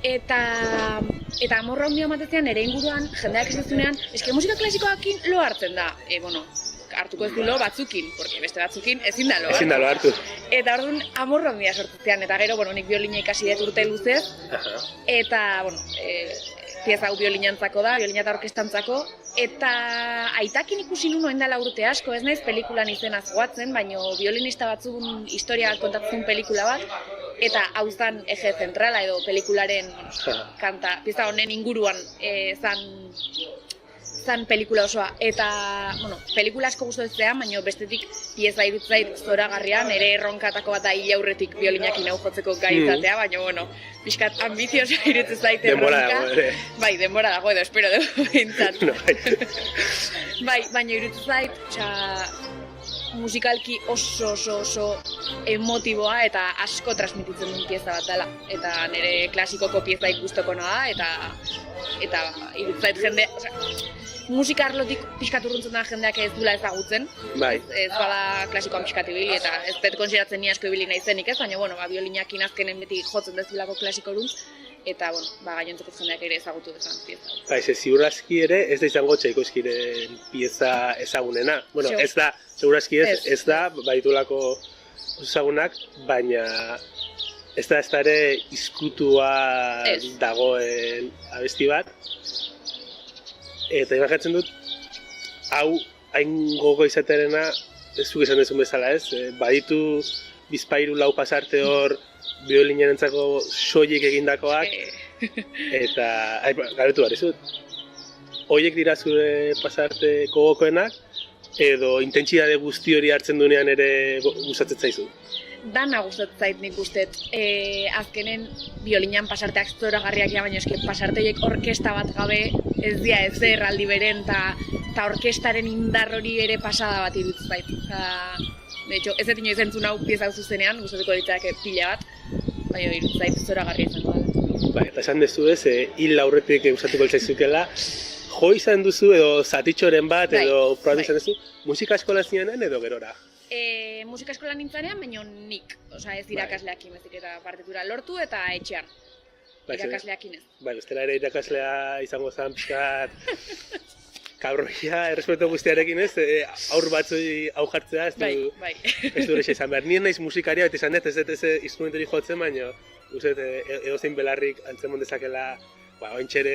Eta amorra hundia matezean nere inguruan jendeak esazunean, eske musika klasikoakin lo hartzen da. Hartuko ez du lo batzukin, porque beste batzukin ezin da lo hartu. Ezin da lo hartu. Eta orduan amorra hundia sortzean, eta gero, nik biolina ikasi dut urte luzez, eta, pieza hau biolinantzako da, biolina eta orkestantzako, eta aitakin ikusi nuen oindala urte asko, ez naiz pelikulan izenaz goatzen, baino violinista batzun historia kontatzen pelikula bat, eta hau zan eje zentrala edo pelikularen kanta, pieza honen inguruan zan pelikula osoa, eta, pelikula asko gustatzen, baina bestetik pieza irutzait zoragarria, nire erronkatako bat da hil aurretik biolinakin hau jotzeko gai izatea, baina, pixkat ambiziosa irutzen zait erronka. Bai, denbora dago edo, espero dugu bintzat. Baina irutzen zait, musikalki oso emotiboa eta asko transmititzen duen pieza bat dela. Eta nire klasikoko pieza ikustokona da, eta irutzen zait jende, musika arlotik pixkat urruntzen da jendeak ez duela ezagutzen. Bai. Ez bada klasikoan pixkat ibili, eta ez dut konsideratzen ni asko ibili naizenik ez, baina, biolinakin azkenen beti jotzen dezulako klasikorun, eta, gainontzeko jendeak ere ezagutu dezan pieza. Ez ziurrazki ere ez da izango Tchaikovskyren pieza ezagunena. Ez da, segurazki ez da, baitulako ezagunak, baina ez da ere izkutua dagoen abesti bat. Eta imaginatzen dut, hau hain gogo izaterena, ez zuk esan dezun bezala ez, baditu bizpairu 4 pasarte hor biolinarentzako soilik egindakoak, eta, garetu behar izut, horiek dira zure pasarte gogokoenak, edo intentsitate guzti hori hartzen duenean ere gustatzen zaizu? Dana gustatzen zait nik ustet. Azkenen biolinan pasarteak zoragarriak baina eske pasarteiek orkesta bat gabe ez dia ezer aldi beren eta orkestaren indar hori ere pasada bat iruditzen zait. De hecho, ez dut inoiz entzun hau pieza zuzenean, gustatuko ditzake pila bat, baina iruditzen zait zoragarria izango da. Eta esan dezu ez, hil aurretik gustatuko litzaizukela, jo izan duzu edo zatitxoren bat edo probatu izan duzu, musika eskolan zinenan edo gerora? Musika eskolan nintzanean, baina nik, ez irakasleakin, bezik eta partitura lortu eta etxean. Irakasleakin ez. Bestela ere irakaslea izango zen pixkat kabroia, errespetu guztiarekin ez, aur batzui hau jartzea, ez du izan behar. Nien naiz musikaria, beti izan dut, ez dut instrumentori jotzen, baina edozein belarrik antzemon dezakela, ointxere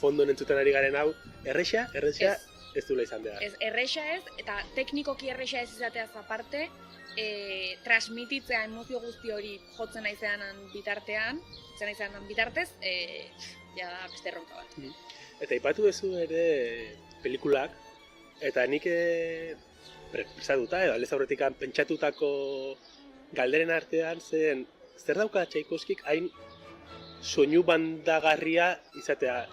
fondon entzuten ari garen hau, erresa ez duela izan behar. Erresa ez, eta teknikoki erresa ez izateaz aparte, transmititzea emozio guzti hori jotzen naizean bitartez, ja da beste erronka bat. Eta ipatu duzu ere pelikulak, eta nik prestatuta, edo aldez aurretik pentsatutako galderen artean zen, zer dauka Tchaikovskyk hain soinu bandagarria izatea?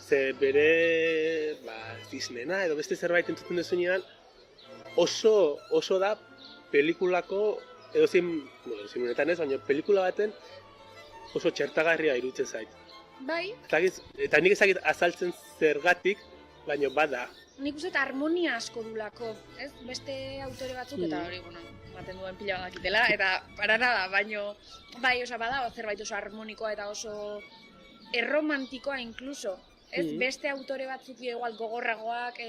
Ze bere Disneyna edo beste zerbait entzuten duzunean oso da pelikulako edo zein honetan ez, baina pelikula baten oso txertagarria iruditzen zait. Bai. Eta nik ezagit azaltzen zergatik, baina bada. Nik uste harmonia asko dulako, ez? Beste autore batzuk eta hori, ematen duen pila badakitela, eta para nada, baina bai, bada zerbait oso harmonikoa eta oso erromantikoa inkluso. Ez, beste autore batzuk igual gogorragoak,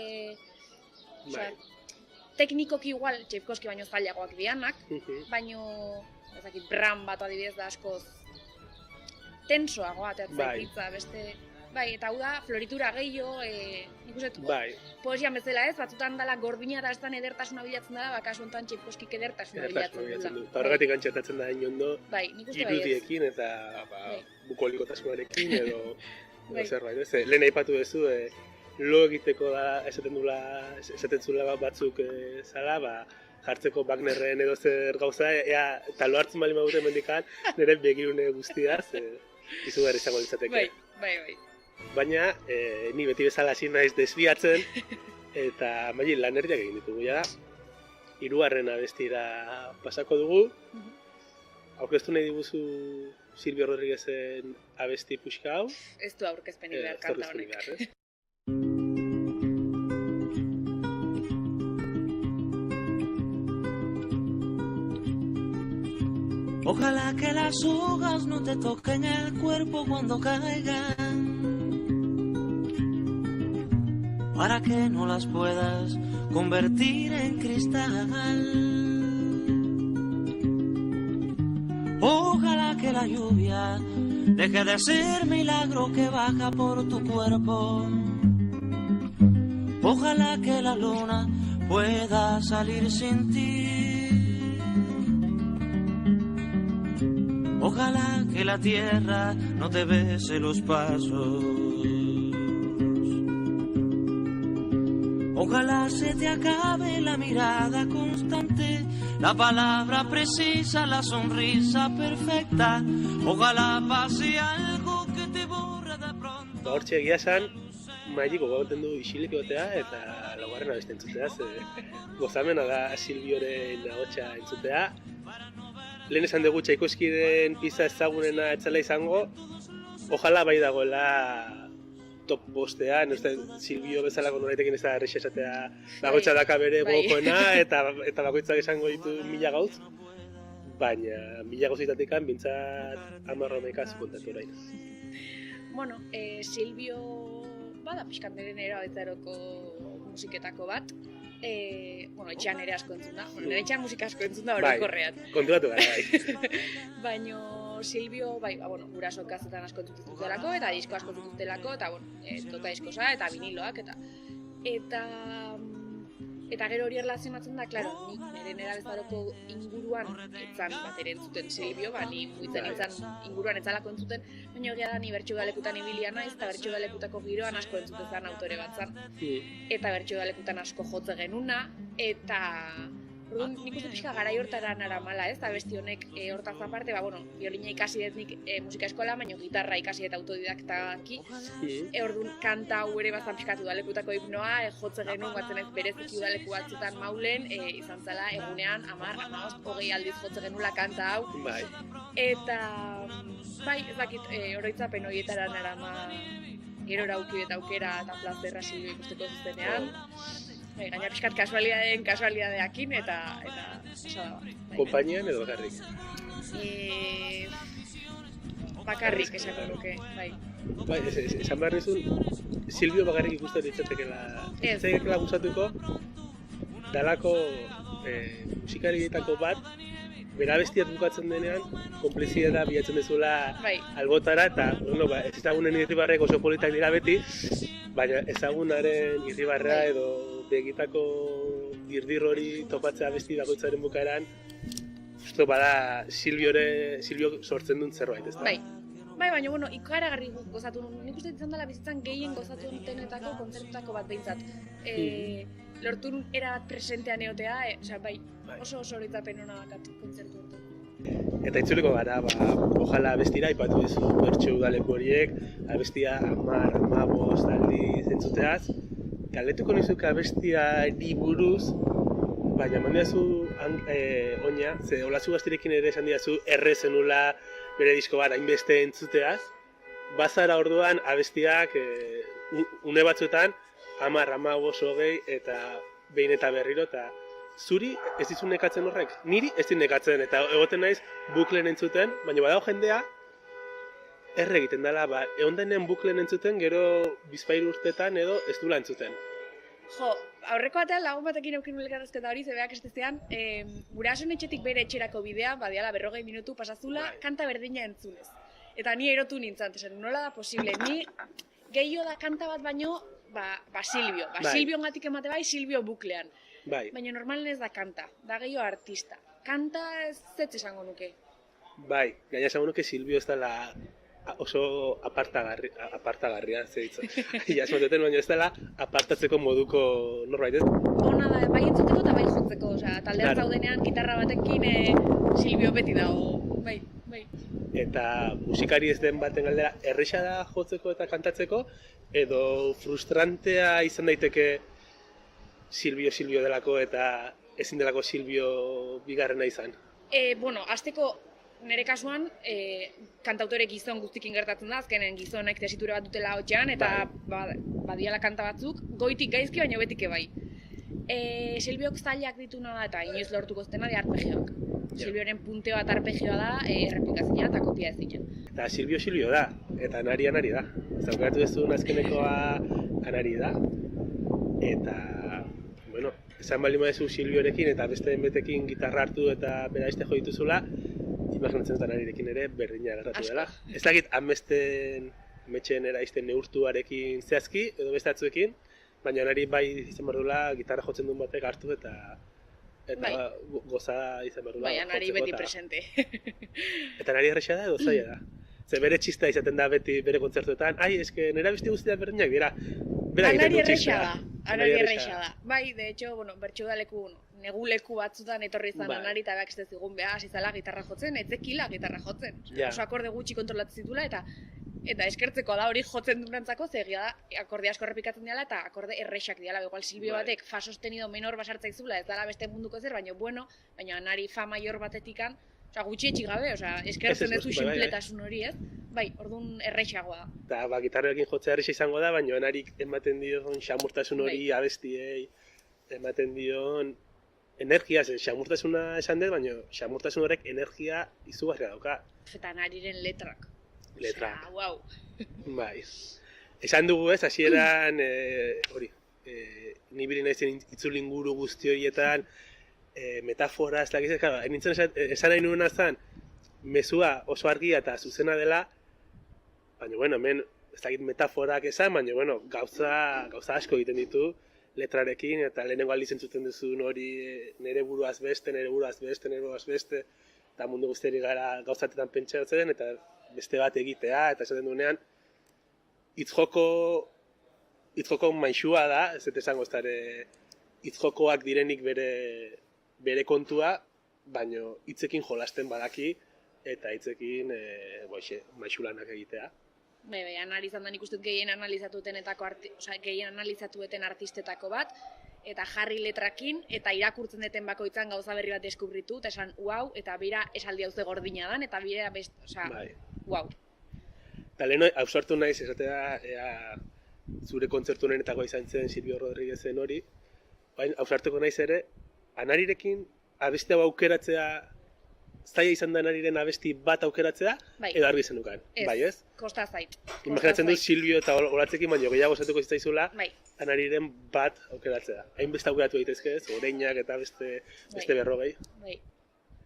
teknikoki igual, Tchaikovsky baino zailagoak dianak, baino, Bram bat adibidez da askoz tensoagoa, ateatzen zaititza, beste Bai, eta hau da, floritura gehiago, nik uste, Bai. poesian bezala ez, batzutan dela gordina eta estan edertasuna bilatzen dela, kasu honetan txepkoskik edertasuna bilatzen du. Eta horregatik antxetatzen da inondo bai, nik uste bai ez. irudiekin eta bukolikotasunarekin edo zerbait, ez? Lehen aipatu duzu, lo egiteko da esaten zula batzuk zala, jartzeko Wagnerren edo zer gauza, eta lo hartzen bali maguten mendikan, nire begirune guztiaz, izugarri izango litzateke. Bai. Baina, ni beti bezala hasi naiz desbiatzen, eta lan erdiak egin ditugu, ja. 3. abestira pasako dugu. Aurkeztu nahi diguzu Silvio Rodríguezen abesti puxka hau. Ez du aurkezpenik behar kanta honek. Ojalá que las hojas no te toquen el cuerpo cuando caigan, para que no las puedas convertir en cristal. Ojalá que la lluvia deje de ser milagro que baja por tu cuerpo. Ojalá que la luna pueda salir sin ti. Ojalá que la tierra no te bese los pasos. Ojalá se te acabe la mirada constante, la palabra precisa, la sonrisa perfecta. Ojalá pase algo que te borre de pronto. Hortxe egia esan, maili gogoten du isilik egotea eta laugarren abeste entzutea. Gozamena da Silvioren ahotsa entzutea. Lehen esan dugu Txaikovskiren pieza ezagunena etzela izango, ojalá bai dagoela top bostean, Silvio bezalako noraitekin ez da errexe esatea bakoitza daka bere gogokoena eta bakoitzak esango ditu 1000 gauz, baina 1000 gauzitatik bintzat 10 kontatu orain. Bueno, Silvio bada pixkat nire erabetzaroko musiketako bat, etxean ere asko entzun da. Nire etxean musika asko entzun da orokorrean. Konturatu gara, bai. Baina Silvio, guraso kazetan asko entzun dutelako, eta disko asko entzun dutelako, eta toka diskosa, eta viniloak, eta gero hori erlazionatzen da, klaro, nik nire nerabezaroko inguruan etzan bat ere entzuten Silvio, ni muitzen etzan inguruan etzalako entzuten, baina egia da ni bertsogalekutan ibilia naiz, eta bertsogalekutako giroan asko entzuten zan autore bat zan, eta bertsogalekutan asko jotze genuna, eta orduan nik uste pixka garai hortara naramala, ez, eta besti honek hortaz aparte, biolina ikasi dut nik musika eskola, baina gitarra ikasi eta autodidaktaki, orduan kanta hau ere bazan pixkatu udalekutako hipnoa, jotze genuen batzen ez bereziki udaleku batzutan maulen, izan zela egunean 10, 15, 20 aldiz jotze genuela kanta hau, eta ez dakit oroitzapen horietara narama gero rauki eta aukera eta plazerra Silvio ikusteko zuzenean. Gaina pixkat kasualidadeakin eta Konpainian edo bakarrik? Bakarrik esako nuke, bai. Esan behar nizun, Silvio bakarrik ikusten ditzatekela gustatuko, dalako musikarietako bat, bera bestiat bukatzen denean, konpliziera bilatzen dezula albotara, eta ez ezagunen irribarrek oso politak dira beti, baina ezagunaren irribarrea edo begitako dirdir hori topatzea besti bakoitzaren bukaeran, uste bada Silvio sortzen duen zerbait, ez da? Baina, ikaragarri gozatu nuen, nik uste izan dela bizitzan gehien gozatu dutenetako kontzertutako bat behintzat. Lortu nun erabat presentean egotea, oso horitzapen hona dakat kontzertu horretan. Eta itzuliko gara, ojalá abestira ipatu duzu bertso udaleku horiek, abestia 10, 15 aldiz entzuteaz. Galdetuko nizuke abestiari buruz, baina mandiazu oina, ze Olazu Gaztirekin ere esan diazu errezenula bere disko bat hainbeste entzuteaz. Bazara orduan abestiak une batzuetan 10, 15, 20 eta behin eta berriro, eta zuri ez dizun nekatzen horrek? Niri ez din nekatzen, eta egoten naiz buklen entzuten, baina badago jendea erre egiten dela, egon denen buklen entzuten, gero bizpairu urtetan edo ez dula entzuten. Aurreko batean lagun batekin eukin elkarrezketa hori, zebeak estezean, gurasoen etxetik bere etxerako bidea, badiala 40 minutu pasazula, kanta berdina entzunez. Eta ni erotu nintzen, nola da posible, ni Gehiago da kanta bat baino, Silvio. Silvio gatik emate bai, Silvio buklean. Bai. Baina normalen ez da kanta, da gehiago artista. Kanta ez esango nuke. Bai, gaina esango nuke Silvio ez dela oso apartagarria, zeitzo. Ja, esmotetan, baina ez dela apartatzeko moduko norbait, ez? Ona da, bai entzuteko eta bai jotzeko, taldean zaudenean gitarra batekin Silvio beti dago, bai. Eta musikari ez den baten galdera, erresa da jotzeko eta kantatzeko, edo frustrantea izan daiteke Silvio delako eta ezin delako Silvio bigarrena izan? Hasteko nire kasuan, kantautore gizon guztikin gertatzen da, azkenen gizonek tesiture bat dutela hotxean, eta badiala kanta batzuk, goitik gaizki baino betik bai. Silbiok zailak dituna da eta inoiz lortuko ztena di arpegioak. Silbioren punteo bat arpegioa da, errepikazina eta kopia ezina. Eta Silvio da, eta Anari da. Zaukeratu duzun azkenekoa Anari da. Eta, esan baldin badezu Silbiorekin eta beste betekin gitarra hartu eta bera jo dituzula, imaginatzen dut Anarirekin ere berdina gertatu dela. Ez dakit ametxen eraizten neurtuarekin zehazki, edo beste atzuekin, baina Anari bai izan behar duela gitarra jotzen duen batek hartu eta goza izan behar duela. Bai, Anari beti presente. Eta Anari erresa da edo zaila da? Ze bere txista izaten da beti bere kontzertuetan, eske nera besti guztiak berdinak dira. Anari erresa da. Bai, de hecho, bertxo da neguleku batzutan etorri izan Anari eta bak ez zigun behar izala gitarra jotzen, etzekila gitarra jotzen. Oso akorde gutxi kontrolatzen zitula eta eskertzeko da hori jotzen durantzako, zegia da akorde asko errepikatzen dela eta akorde erresak dela. Igual Silvio batek fa sostenido menor basartza izula, ez dela beste munduko zer, baina Anari fa maior batetikan, gutxi etxik gabe, eskertzen duzu sinpletasun hori, ez? Bai, orduan erresagoa da. Eta gitarrekin jotzea erresa izango da, baina Anarik ematen dion xamurtasun hori abestiei, ematen dion energia, xamurtasuna esan dut, baina xamurtasun horrek energia izugarria dauka. Eta Anariren letrak. Wow. Bai. Esan dugu ez, hasieran nibili naizen itzulinguru guzti horietan, metafora, ez dakiz, esan nahi nuena zen, mezua oso argia eta zuzena dela, baina, hemen, ez dakit metaforak esan, baina, gauza asko egiten ditu letrarekin, eta lehenengo aldiz entzuten duzun hori nire buruaz beste, eta mundu guztiari gara gauzatetan pentsatzen, eta beste bat egitea, eta esaten duenean, hitzjoko maixua da, ez dut esango ez dara, hitzjokoak direnik bere kontua, baina hitzekin jolasten badaki, eta hitzekin maixulanak egitea. Anari izan da nik uste gehien analizatueten artistetako bat, eta jarri letrakin, eta irakurtzen deten bakoitzan gauza berri bat deskubritu, eta esan, wow, eta bera esaldi hauze gordina dan, eta bera wow. Eta lehen hausartu naiz, esatea, zure kontzertu honenetakoa izan zen Silvio Rodriguezen hori, hausartuko naiz ere, Anarirekin abesti hau aukeratzea, zaila izan da Anariren abesti bat aukeratzea, edo argi zenukan, bai ez? Kosta zait. Imaginatzen dut Silvio eta horatzekin, baina gehiago esatuko zitzaizula, Anariren bat aukeratzea. Hainbeste aukeratu daitezke ez, oreinak eta beste berrogei.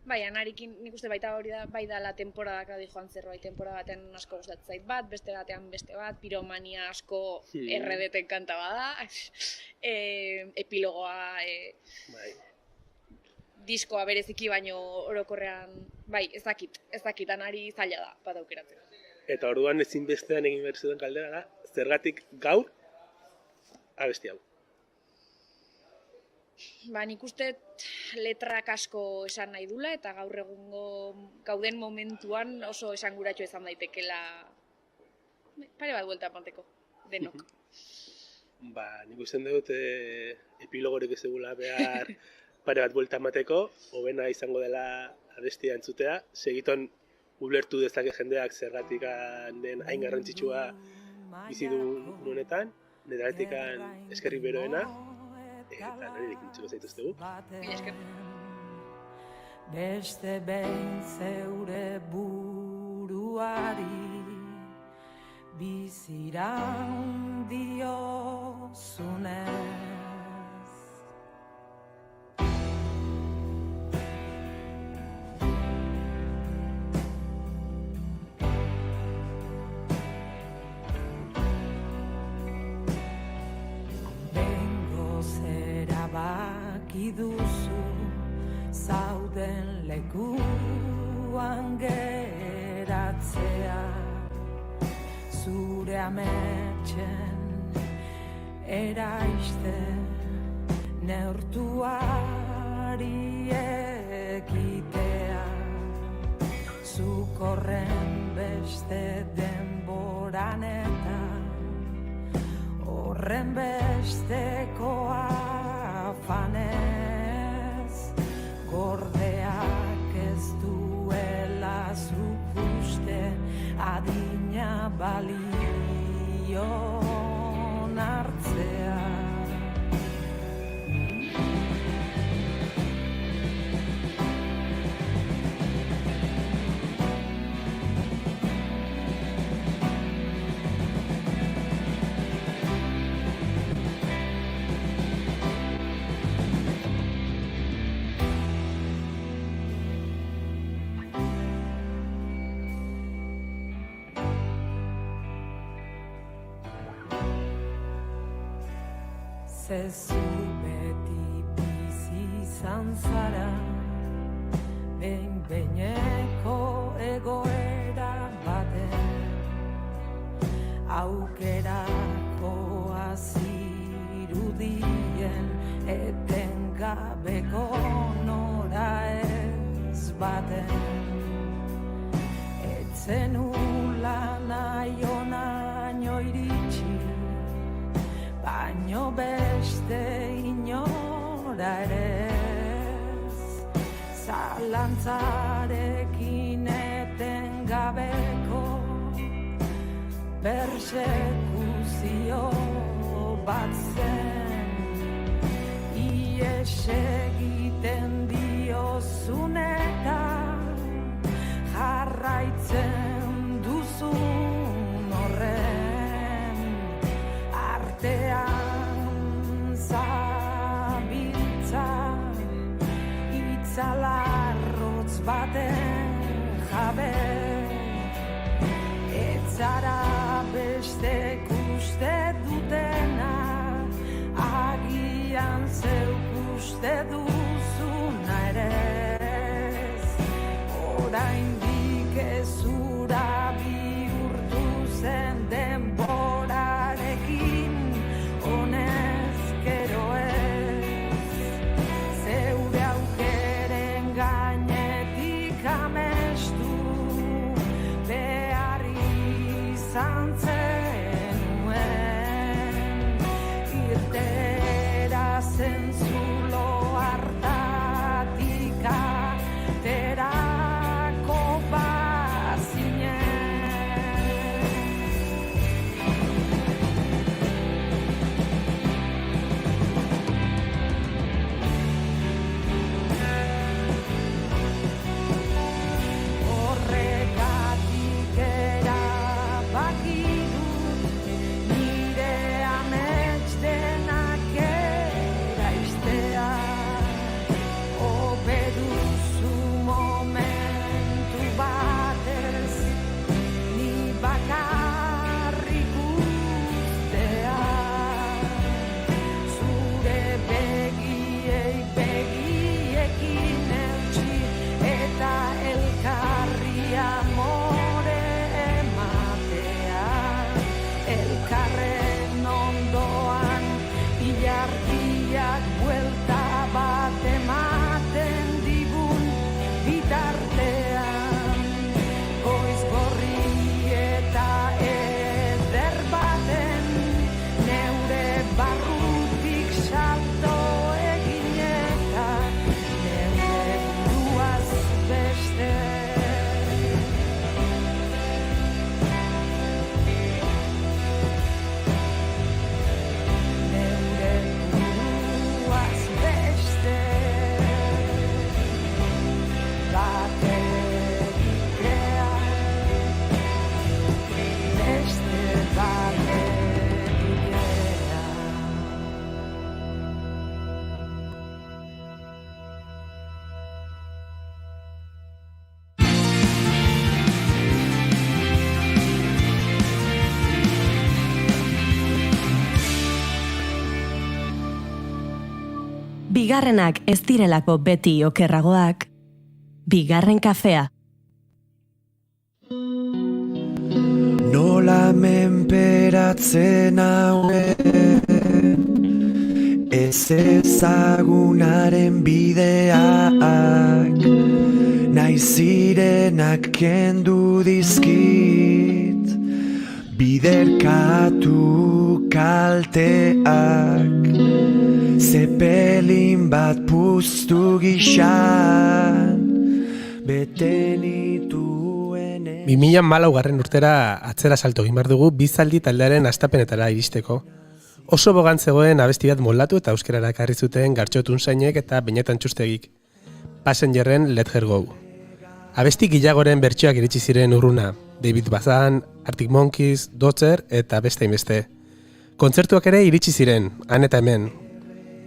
Bai, Anarikin nik uste baita hori da, bai dala temporadak adi joan zerbait, temporada batean asko gustatzen zait bat, beste batean beste bat, piromania asko erredeten kanta bada, epilogoa, diskoa bereziki baino orokorrean, bai, ez dakit Anari zaila da, bat aukeratzen. Eta orduan ezinbestean egin behar zuten kaldera da, zergatik gaur abesti hau. Nik uste letrak asko esan nahi dula eta gaur egungo gauden momentuan oso esanguratxo izan daitekela pare bat buelta apanteko, denok. Nik uste dut epilogorik ez egula behar pare bat buelta emateko, hobena izango dela abestia entzutea, segiton ulertu dezake jendeak zergatik den hain garrantzitsua bizi du honetan, neratik eskerrik beroena, eta Anarirekin itxuko zaituztegu. Beste behin zeure buruari biziran diozunez. Jaki duzu zauden lekuan geratzea, zure ametxen eraiste neurtuari ekitea, zuk horren beste denboran eta horren besteko afanez, gordeak ez duela zuk uste adina balion hartzea. Zezu beti bizi izan zara, behin-behineko egoera baten, aukerako azirudien etengabeko nora ez baten, etzen ula nahi onaino iritsi, baino beste inora ere ez, zalantzarekin etengabeko persekuzio bat zen, ies egiten diozun eta jarraitzen duzun horren artean zabiltza, itzalarrotz baten jabe, etzara bestek uste dutena, agian zeuk uste du bigarrenak ez direlako beti okerragoak, bigarren kafea. Nola menperatzen hauen ez ezagunaren bideak nahi zirenak kendu dizkit biderkatu kalteak zepelin bat puztu gixan bete nituen 2014 urtera atzera salto egin behar dugu bizaldi taldearen astapenetara iristeko. Oso bogan zegoen abesti bat moldatu eta euskerara ekarri zuten Gartxo Tunsainek eta Beñat Antxustegik. Passengerren Let Her Go. Abesti gehiagoren bertsioak iritsi ziren urruna. David Bazan, Arctic Monkeys, Dotzer eta beste inbeste. Kontzertuak ere iritsi ziren, han eta hemen.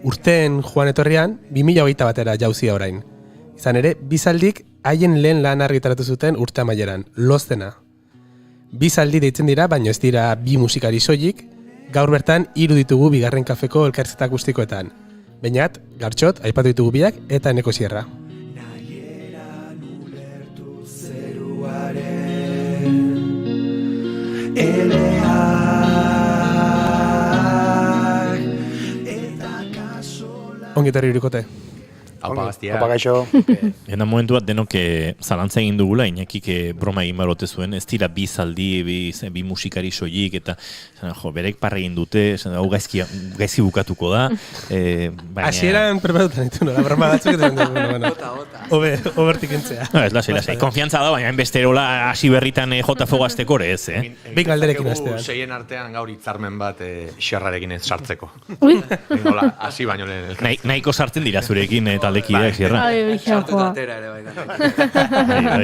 Urteen joan etorrian, 2021 batera jauzia orain. Izan ere, bizaldik haien lehen lan argitaratu zuten urte amaieran, Lozena. Bizaldi deitzen dira, baina ez dira bi musikari soilik, gaur bertan 3 ditugu bigarren kafeko elkarrizketa akustikoetan. Beñat, Gartxot, aipatu ditugu biak, eta Eneko Sierra. Ongi etorri Irukote. Aupa gaztia. Aupa gaixo. Eta momentu bat denok zalantza egin dugula, Iñakik broma egin barote zuen, ez dira bi zaldi, bi musikari soilik, eta berek parra egin dute, hau gaizki bukatuko da. Hasieran prepatutan ditu, nola, broma batzuk eta bueno. Obertik entzea. Ez lasai, konfiantza da, baina besterola hasi berritan jota fogazteko ere ez, Bik galderekin astean. Seien artean gaur hitzarmen bat xerrarekin ez sartzeko. Ui! Hasi baino lehen. Nahiko sartzen dira zurekin taldekideak, Sierra. Bai,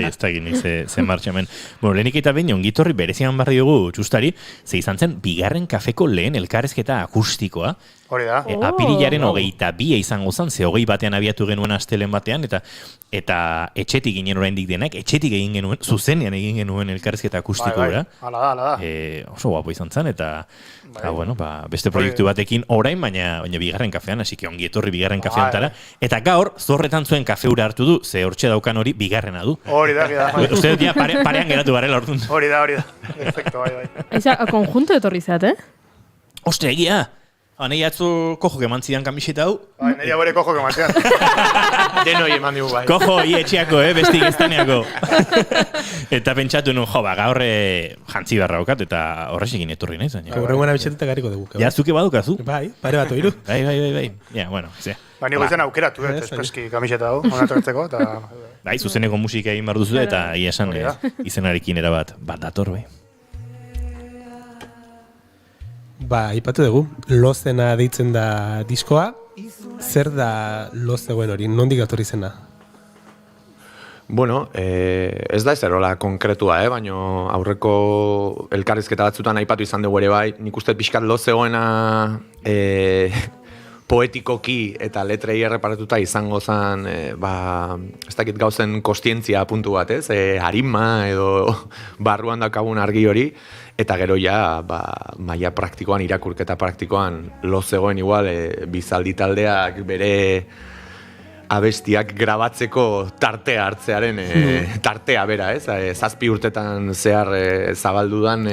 ez da egin ze martxamen. Bueno, lehenik eta behin ongitorri berezian barri dugu txustari, ze izan zen bigarren kafeko lehen elkarrezketa akustikoa. Hori da. Apirilaren 22 izango zen, ze 21 abiatu genuen astelen batean, eta etxetik ginen oraindik denak, etxetik egin genuen, zuzenean egin genuen elkarrezketa akustikoa. Hala da. Oso guapo izan zen, eta beste proiektu batekin orain, baina bigarren kafean, hasi que ongi etorri bigarren kafean tara. Eta gaur, zorretan zuen kafeura hartu du, ze hortxe daukan hori bigarrena du. Hori da. Uste dut parean geratu garela orduan. Hori da. Perfecto, bai. Eza, konjunto etorri zeat, Ostre, egia! Nei atzo kojok eman zidan kamiseta hau. Nei abore kojok eman zidan. Denoi eman digu bai. Kojo, etxeako, bestik estaneako. Eta pentsatu nuen, gaur jantzi barra okat, eta horrezekin etorri nahi zen. Horrengoan abitxetuta garriko dugu. Ja, zuke badukazu. Bai, pare bat oiru. Bai. Ja, bueno, ze. Niko izan aukeratu, espeski kamiseta hau, onatortzeko, eta... Bai, zuzeneko musika egin behar duzu, eta ia esan izenarekin erabat dator, bai. Ipatu dugu, Lozena deitzen da diskoa. Zer da Loz zegoen hori? Nondik gatorri zena? Bueno, ez da ezerola konkretua, baina aurreko elkarrizketa batzutan aipatu izan dugu ere bai. Nik uste pixkat Loz zegoena poetikoki eta letrei erreparatuta izango zen, ez dakit gauzen kostientzia puntu bat, ez? Arima edo barruan daukagun argi hori. Eta gero ja, maila praktikoan, irakurketa praktikoan, Loz zegoen igual, bizaldi taldeak bere abestiak grabatzeko tartea hartzearen, tartea bera, ez? 7 urtetan zehar zabaldudan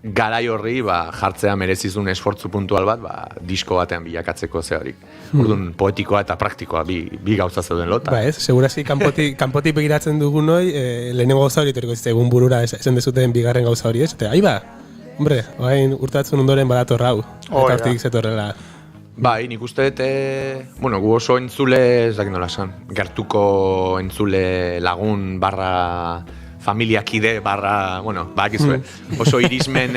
garai horri jartzea merezizun esfortzu puntual bat, disko batean bilakatzeko zehorik. Orduan, poetikoa eta praktikoa bi gauza zeuden lota. Ez, segurazki kanpotik begiratzen dugun hoi, lehenengo gauza hori etoriko egun burura esan dezuten bigarren gauza hori ez. Eta, hombre, urtatzen ondoren badator hau, eta hortik zetorrela. Bai, nik uste dut, gu oso entzule, ez dakit nola esan, gertuko entzule lagun barra familiakide barra, bakizue, oso irismen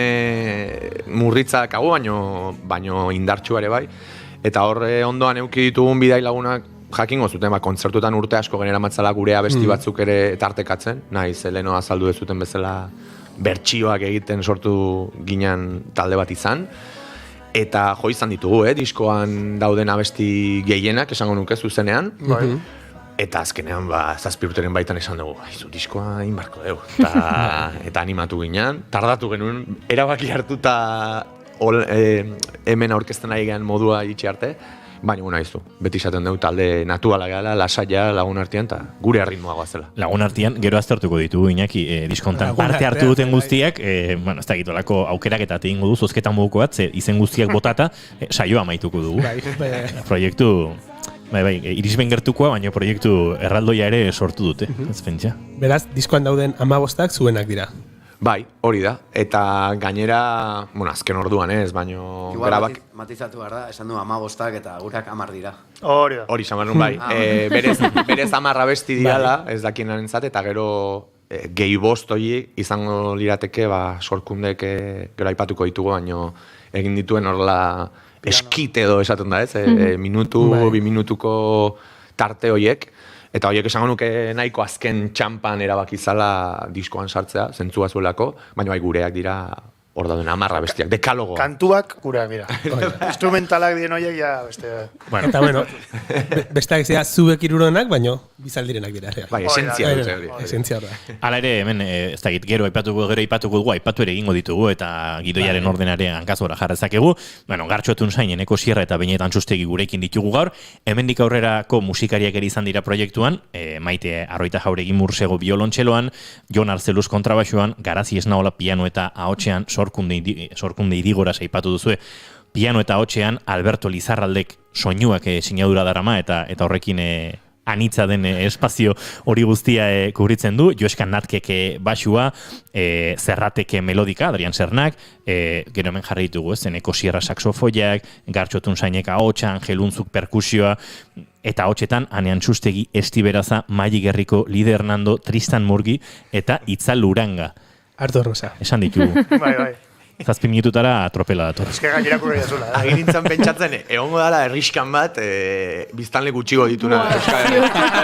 murritzak hau, baino indartxu ere bai. Eta horre ondoan euki ditugun bidai lagunak jakingo zuten, kontzertuetan urte asko genera matzala gure abesti batzuk ere tartekatzen, nahiz Eleno azaldu dezuten bezala bertsioak egiten sortu ginen talde bat izan. Eta jo izan ditugu, diskoan dauden abesti gehienak, esango nuke zuzenean. Eta azkenean, 7 urteren baitan esan dugu, diskoa inbarko dugu. Eta animatu ginen, tardatu genuen, erabaki hartuta hemen aurkezten ari gehan modua itxi arte. Baina, bueno, aizu, beti izaten dugu talde naturala gala, lasaia lagun artean, eta gure arritmoa goazela. Lagun artean, gero aztertuko ditugu, Iñaki, diskontan parte hartu duten guztiak, bueno, ez da gitolako aukerak eta egingo du, zozketan moduko bat, izen guztiak botata, saioa amaituko dugu. Proiektu, irisben gertukoa, baina proiektu erraldoia ere sortu dute, ez pentsa. Beraz, diskoan dauden 15 zuenak dira. Bai, hori da. Eta gainera, bueno, azken orduan ez, baino... Igual matizatu behar da, esan du 15 eta gurak 10 dira. Hori da. Hori, samarun bai. Berez 10 abesti dirala, ez dakienaren zate, eta gero gehi bost hori izango lirateke, sorkundek gero aipatuko ditugu, baino egin dituen horrela eskite edo esaten da, ez? Minutu, 2 minutuko tarte horiek. Eta horiek esango nuke nahiko azken txampan erabakizala diskoan sartzea, zentzua zuelako, baina bai gureak dira hor dauden 10 abestiak, dekalogo. Kantuak gureak dira. Instrumentalak dien horiek ja beste... Eta bueno, besteak zera zuek iruronak, baina bizaldirenak dira. Bai, esentzia dut hori. Esentzia da. Hala ere, hemen, ez da gero aipatuko dugu, aipatu ere egingo ditugu, eta gidoiaren ordenare hankazora jarrezakegu. Bueno, Gartxotun Sain, Eneko Sierra eta Beñetan Txustegi gurekin ditugu gaur. Hemendik aurrerako musikariak ere izan dira proiektuan, Maite Arroita Jauregi Mursego biolontxeloan, Jon Arzeluz kontrabaxuan, Garazi Esnaola piano eta ahotsean, sorkunde irigora aipatu duzue, piano eta ahotsean Alberto Lizarraldek soinuak sinadura darama eta horrekin anitza den espazio hori guztia kubritzen du, Joeskan Natkek baxua, Zerrateke melodika, Adrian Sernak, gero hemen jarri ditugu, Eneko Sierra saxofoiak, Gartxotun Sainek ahotsa, Angel Unzuk perkusioa, eta ahotsetan Anean Txustegi, Estiberaza, Maili Gerriko, Lide Hernando, Tristan Murgi eta Itzal Uranga. Arto Rosa. Esan ditugu. Bai. 7 minututara atropela dator. Ez que gainera kurri dazula. Agirintzan pentsatzen, egongo dala erriskan bat, biztanle gutxigo dituna.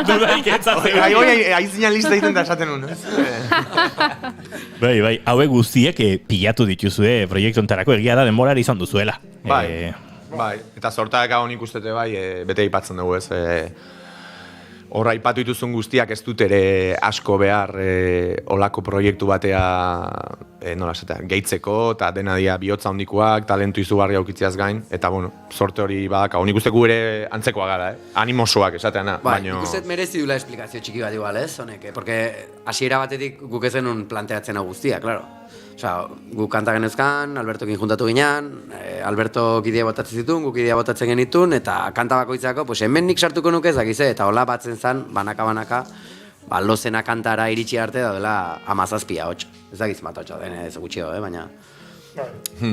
Dudaik etzatzen. Aizinan lista egiten da esaten un. Bai, hauek guztiek pilatu dituzue proiektu ontarako, egia da denborari izan duzuela. Bai, eta sortak hau nik ustete bai, bete aipatzen dugu ez. Horra aipatu dituzun guztiak ez dut ere asko behar olako proiektu batea gehitzeko, eta dena dia bihotza handikoak, talentu izugarria aukitzeaz gain, eta bueno, sorte hori badaka. Nik uste gu ere antzekoa gara, animosoak esateana. Nik uste merezi dula esplikazio txiki bat igual, ez, honek, porque hasiera batetik guk ezen un planteatzen hau guztia, klaro. Osea, guk kanta genezkan, Albertokin juntatu ginean, Alberto idea botatzen zituen, guk idea botatzen genitun, eta kanta bakoitzako, hemen nik sartuko nuke ezakize, eta hola batzen zen, banaka, lozena kantara iritsi arte daudela 17 ahots. Ez dakiz matotxa den, ez gutxio, baina...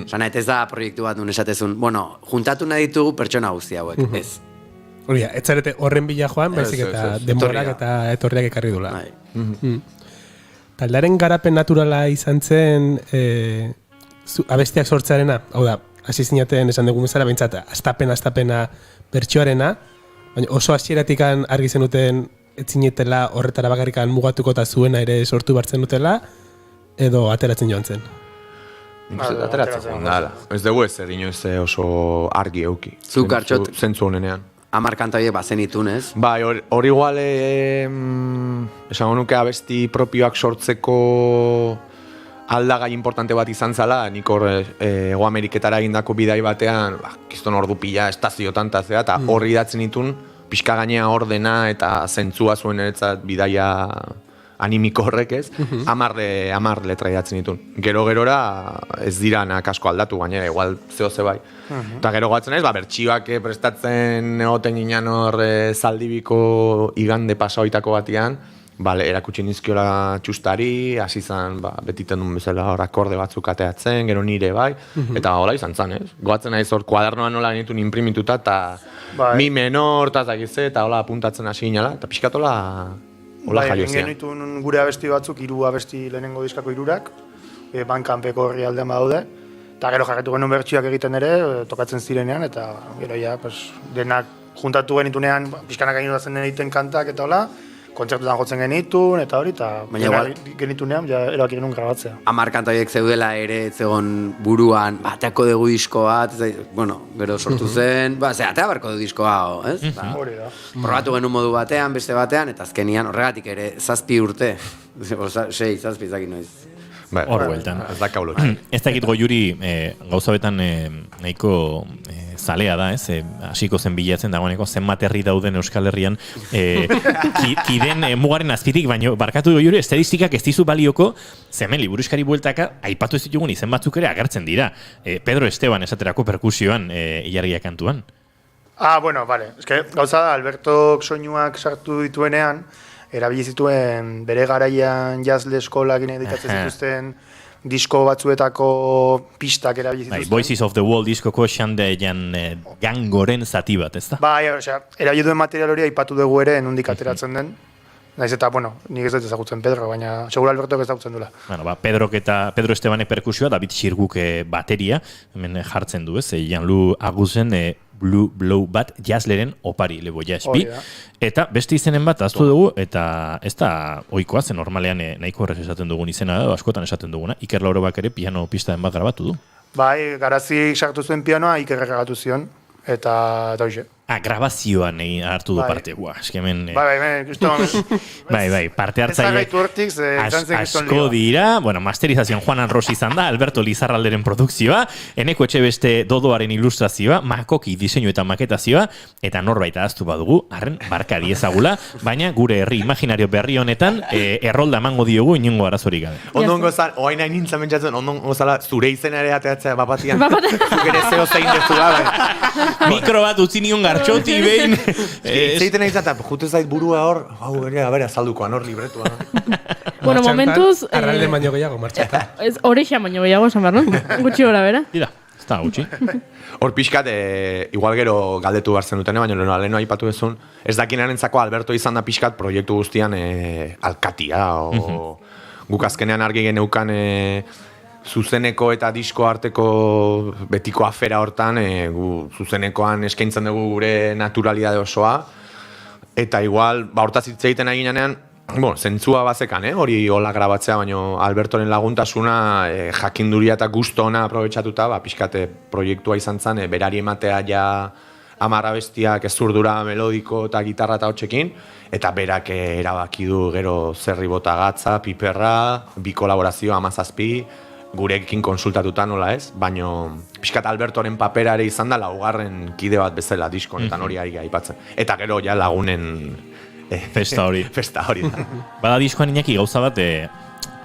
Osa, ez da proiektu bat nun esatezun, bueno, juntatu nahi ditugu pertsona guzti hauek, ez. Hori da, ez zarete horren bila joan, baizik eta denborak eta etorriak ekarri dula. Taldearen garapen naturala izan zen abestiak sortzearena, hau da, hasi zinaten esan dugu bezala, behintzat, astapena bertsioarena, baina oso hasieratik argi zenuten ez zinetela horretara bakarrikan mugatuko eta zuena ere sortu bartzen dutela, edo ateratzen joan zen? Ateratzen dala. Ez dugu ez inoiz oso argi euki. Zuk Gartxot, zentzu honenean. 10 kanta horiek bazen itun, ez? Bai, hori igual esango nuke abesti propioak sortzeko aldagai importante bat izan zala, nik hor Hego Ameriketara egindako bidai batean, kiston ordu pila estazio tantazea, eta horri idatzen itun, pixka gainea ordena eta zentzua zuen eretzat bidaia animiko horrek ez, 10 letra idatzen ditun. Gero-gerora ez diranak asko aldatu, gainera, igual zehose bai. Eta gero gatzen ez, bertsioak prestatzen egoten ginen hor Zaldibiko igande pasaoitako batian, erakutsi nizkiola Txustari, hasi zan, betiten duen bezala hor akorde batzuk ateatzen, gero nire bai, eta hola izan zan, ez? Goatzen naiz hor kuadernoan nola nituen imprimituta, eta mi menor, eta hola apuntatzen hasi ginela, eta pixkatola hola jaio zian. Egin genituen gure abesti batzuk, 3 abesti lehenengo diskako 3, bankanpeko horri aldean badaude, eta gero jarretu genuen bertsioak egiten ere, tokatzen zirenean, eta gero ja, denak juntatu genitunean, pixkanak egin egiten kantak eta hola, kontzertutan jotzen genitun, eta hori, eta genitunean, erabaki genuen grabatzea. 10 kanta horiek zeudela ere, zegoen buruan, ateako dugu disko bat, gero sortu zen, atea barko du diskoa, ez? Hori da. Probatu genuen modu batean, beste batean, eta azkenian horregatik ere 7 urte, 6, 7 ezakit noiz. Hor bueltan. Ez da kaulo. Ez dakit Goiuri gauza betan nahiko zalea da, ez? Hasiko zen bilatzen dagoeneko zenbat herri dauden Euskal Herrian kiden mugaren azpitik, baino barkatu dugu estadistikak ez dizu balioko, zemen liburuskari bueltaka aipatu ez ditugun izen batzuk ere agertzen dira. Pedro Esteban esaterako perkusioan ilargia kantuan. Bueno, vale. Ez que gauza da, Albertok soinuak sartu dituenean, erabili zituen bere garaian jazz eskolak editatzen zituzten disko batzuetako pistak erabili zituzten. Voices of the Wall diskoko xandeian gangoren zati bat, ez da? Erabili duen material hori aipatu dugu ere nondik ateratzen den. Naiz eta, nik ez dut ezagutzen Pedro, baina segura Albertok ezagutzen dula. Pedro Estebanek perkusioa, David Xirguk bateria, hemen jartzen du, ez? Jean-Louis Aguzen Blue Blow bat jazzleren opari lebo jaspi. Eta beste izenen bat aztu dugu, eta ez da oikoa, zen normalean nahiko horrez esaten dugun izena, askotan esaten duguna. Iker Laurobak ere piano pistaen bat grabatu du. Garazi sartu zuen pianoa, Iker grabatu zion, eta hoxe. Grabazioan hartu du parte. Eskemen... parte hartzaile asko dira. Masterizazioan Juan Anros izan da, Alberto Lizarralderen produkzioa, Eneko Etxebeste Dodoaren ilustrazioa, Makoki diseinu eta maketazioa, eta norbait ahaztu badugu, arren barka diezagula, baina gure herri imaginario berri honetan errolda emango diogu inongo arazorik gabe. Ondongo zan, oain hain nintzen mentzatzen, ondongo zala zure izena ere ateatzea bapatian. Zuk ere zeo zein dezula. Mikro bat utzi nion gartxoti behin. Zeiten egin zata, jute zait burua hor, azaldukoan hor libretua. Bueno, momentuz... Arralde baino gehiago, martxata. Horexa baino gehiago, esan behar, no? Gutxi gora, bera? Dira, ez da gutxi. Hor pixkat, igual gero galdetu behar zenuten, baina leheno aipatu ezun, ez dakinarentzako Alberto izan da pixkat proiektu guztian alkatia, guk azkenean argi geneukan zuzeneko eta disko arteko betiko afera hortan, zuzenekoan eskaintzen dugu gure naturalidade osoa, eta igual, hortaz hitz egiten eginean, zentzua bazekan, hori hola grabatzea, baina Albertoren laguntasuna jakinduria eta gusto ona aprobetxatuta, pixkate proiektua izan zen, berari ematea ja 10 abestiak ezurdura melodiko eta gitarra eta hotxekin, eta berak erabaki du gero zerri bota gatza, piperra, 2 kolaborazio, 17, gurekin konsultatuta nola ez, baina pixkat Albertoren papera ere izan da 2. kide bat bezala diskonetan hori ari aipatzen. Eta gero ja lagunen festa hori. Festa hori da. Bada diskoan Iñaki gauza bat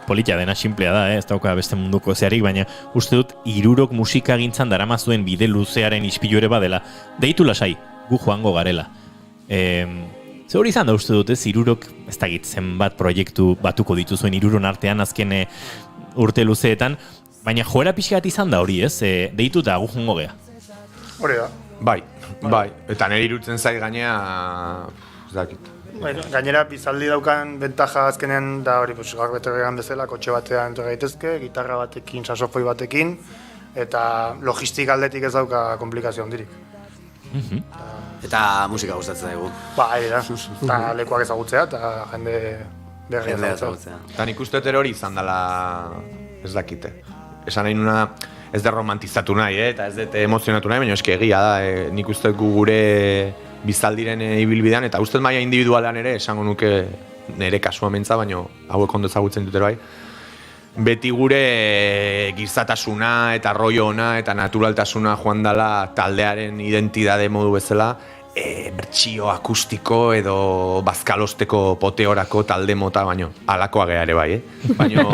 politia dena simplea da, ez dauka beste munduko zeharik, baina uste dut 3 musika gintzan darama zuen bide luzearen ispilu ere badela. Deitu lasai, gu joango garela. Ze hori izan da uste dut, 3 ez dakit zenbat proiektu batuko dituzuen 3 artean azken urte luzeetan, baina joera pixkat izan da hori, ez? Deitu eta gu joango gea. Hori da. Bai. Eta nire irutzen zai gainea, ez dakit. Gainera, bizaldi daukan bentaja azkenean da hori, gaur betegean bezala, kotxe batean entu gaitezke, gitarra batekin, sasofoi batekin, eta logistik aldetik ez dauka komplikazio handirik. Eta musika gustatzen dugu. Eta lekuak ezagutzea, eta jende berri ezagutzea. Eta nik uste hori izan dela, ez dakite. Esan nahi nuna, ez da romantizatu nahi, eta ez dut emozionatu nahi, baina eski egia da, nik uste gure bizaldiren ibilbidean, eta uste maila individualean ere, esango nuke nire kasua mentza, baina hauek ondo ezagutzen dut bai. Beti gure gizatasuna eta rollo ona eta naturaltasuna joan dela taldearen identidade modu bezala, bertsio akustiko edo bazkalosteko poteorako talde mota, baino alakoa gea ere bai, baino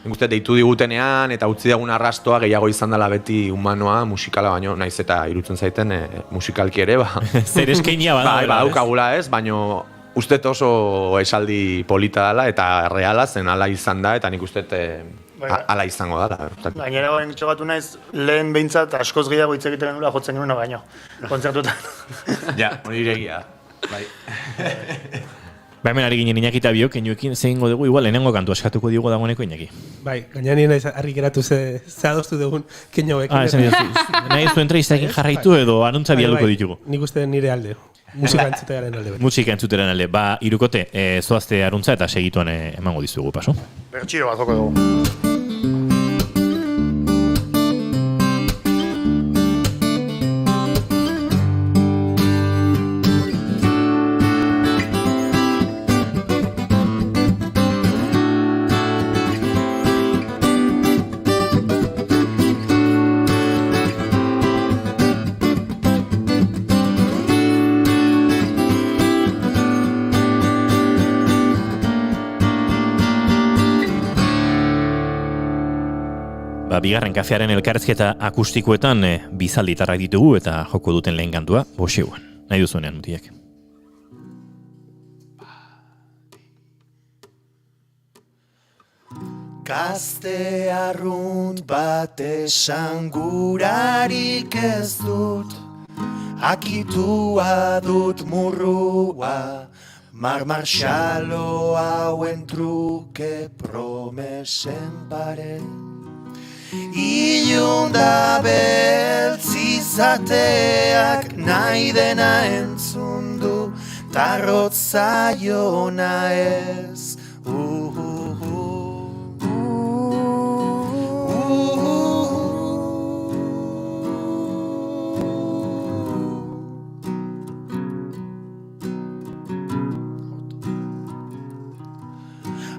nik deitu digutenean eta utzi dagun arrastoa gehiago izan dela beti humanoa, musikala, baino naiz eta irutzen zaiten musikalki ere, zer eskainia badaukagula ez, baino uste oso esaldi polita dela eta reala zen ala izan da, eta nik uste ala izango da. Gainera goen txogatu naiz, lehen behintzat askoz gehiago hitz egiten genula jotzen genuen baino, kontzertutan. Ja, hori iregia. Bai. Ba, hemen ari ginen Iñaki eta biok, enuekin zehingo dugu, igual lehenengo kantu askatuko digu dagoeneko Iñaki. Bai, gaina nien harri geratu ze adostu dugun kenioekin. Nahi zu entrevistakin jarraitu edo anuntza bialduko ditugu. Nik uste nire alde. Musika entzutearen alde. Musika entzutearen alde. Ba, irukote, zoazte aruntza eta segituan emango dizugu, paso. Bertxiro bat joko dugu. bigarren kafearen elkarrizketa akustikoetan bizalditarrak ditugu eta joko duten lehen kantua, Boxeuan. Nahi duzuenean, mutiak. Gazte arrunt bat esan gurarik ez dut, akitua dut murrua, marmarxalo hauen truke promesen pare. Ilunda beltz izateak nahi dena entzun du, tarrot zaiona ez.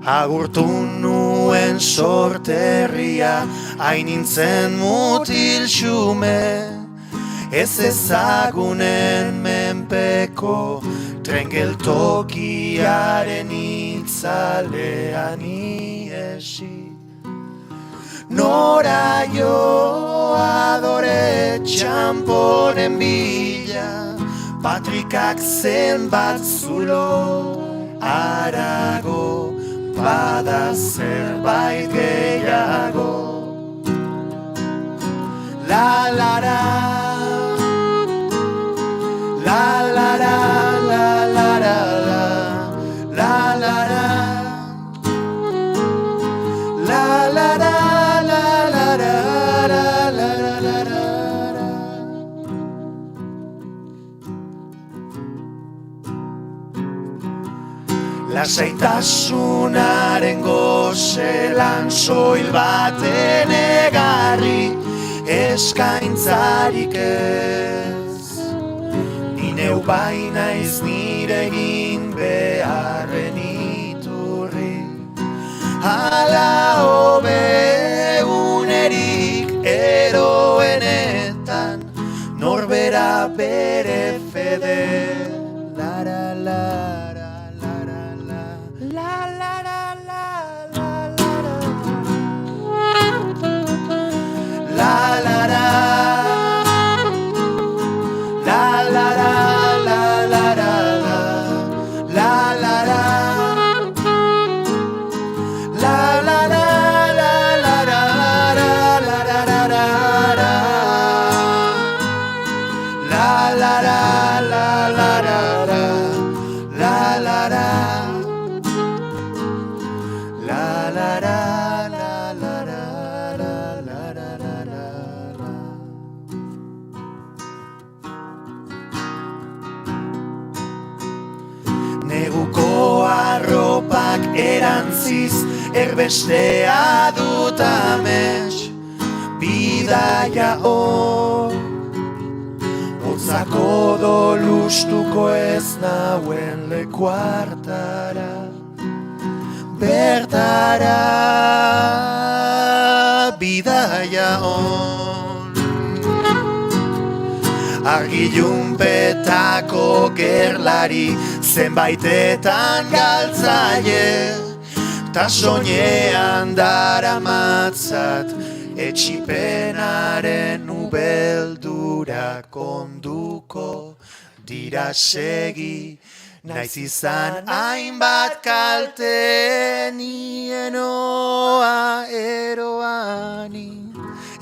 Agurtu nuen sorterria, hain nintzen mutil xume, ez ezagunen menpeko, tren geltokiaren itzalean iesi. Nora jo adore txamponen bila, patrikak zenbat zulo arago, bada zerbait gehiago. La la la, la la la, la la la, la la la, la la la, la la la, la la la. Lasaitasunaren gozelan soil baten egarri, eskaintzarik ez. Ni neu bainaiz nire egin beharren iturri. Hala hobe unerik eroenetan, norbera bere fede. Lara la. La la la, la la la, la la la, la la la, la la la, la la la, la la la, la la la, la la la, la la la. Neguko arropak erantziz, erbestea dut amets, bidaia hor. Hotzako dolustuko ez nauen leku hartara, bertara, bidaia hor. Argilunpetako gerlari, zenbaitetan galtzaile, ta soinean daramatzat, etxipenaren ubeldura konduko dira segi, naiz izan hainbat kalte nienoa eroani.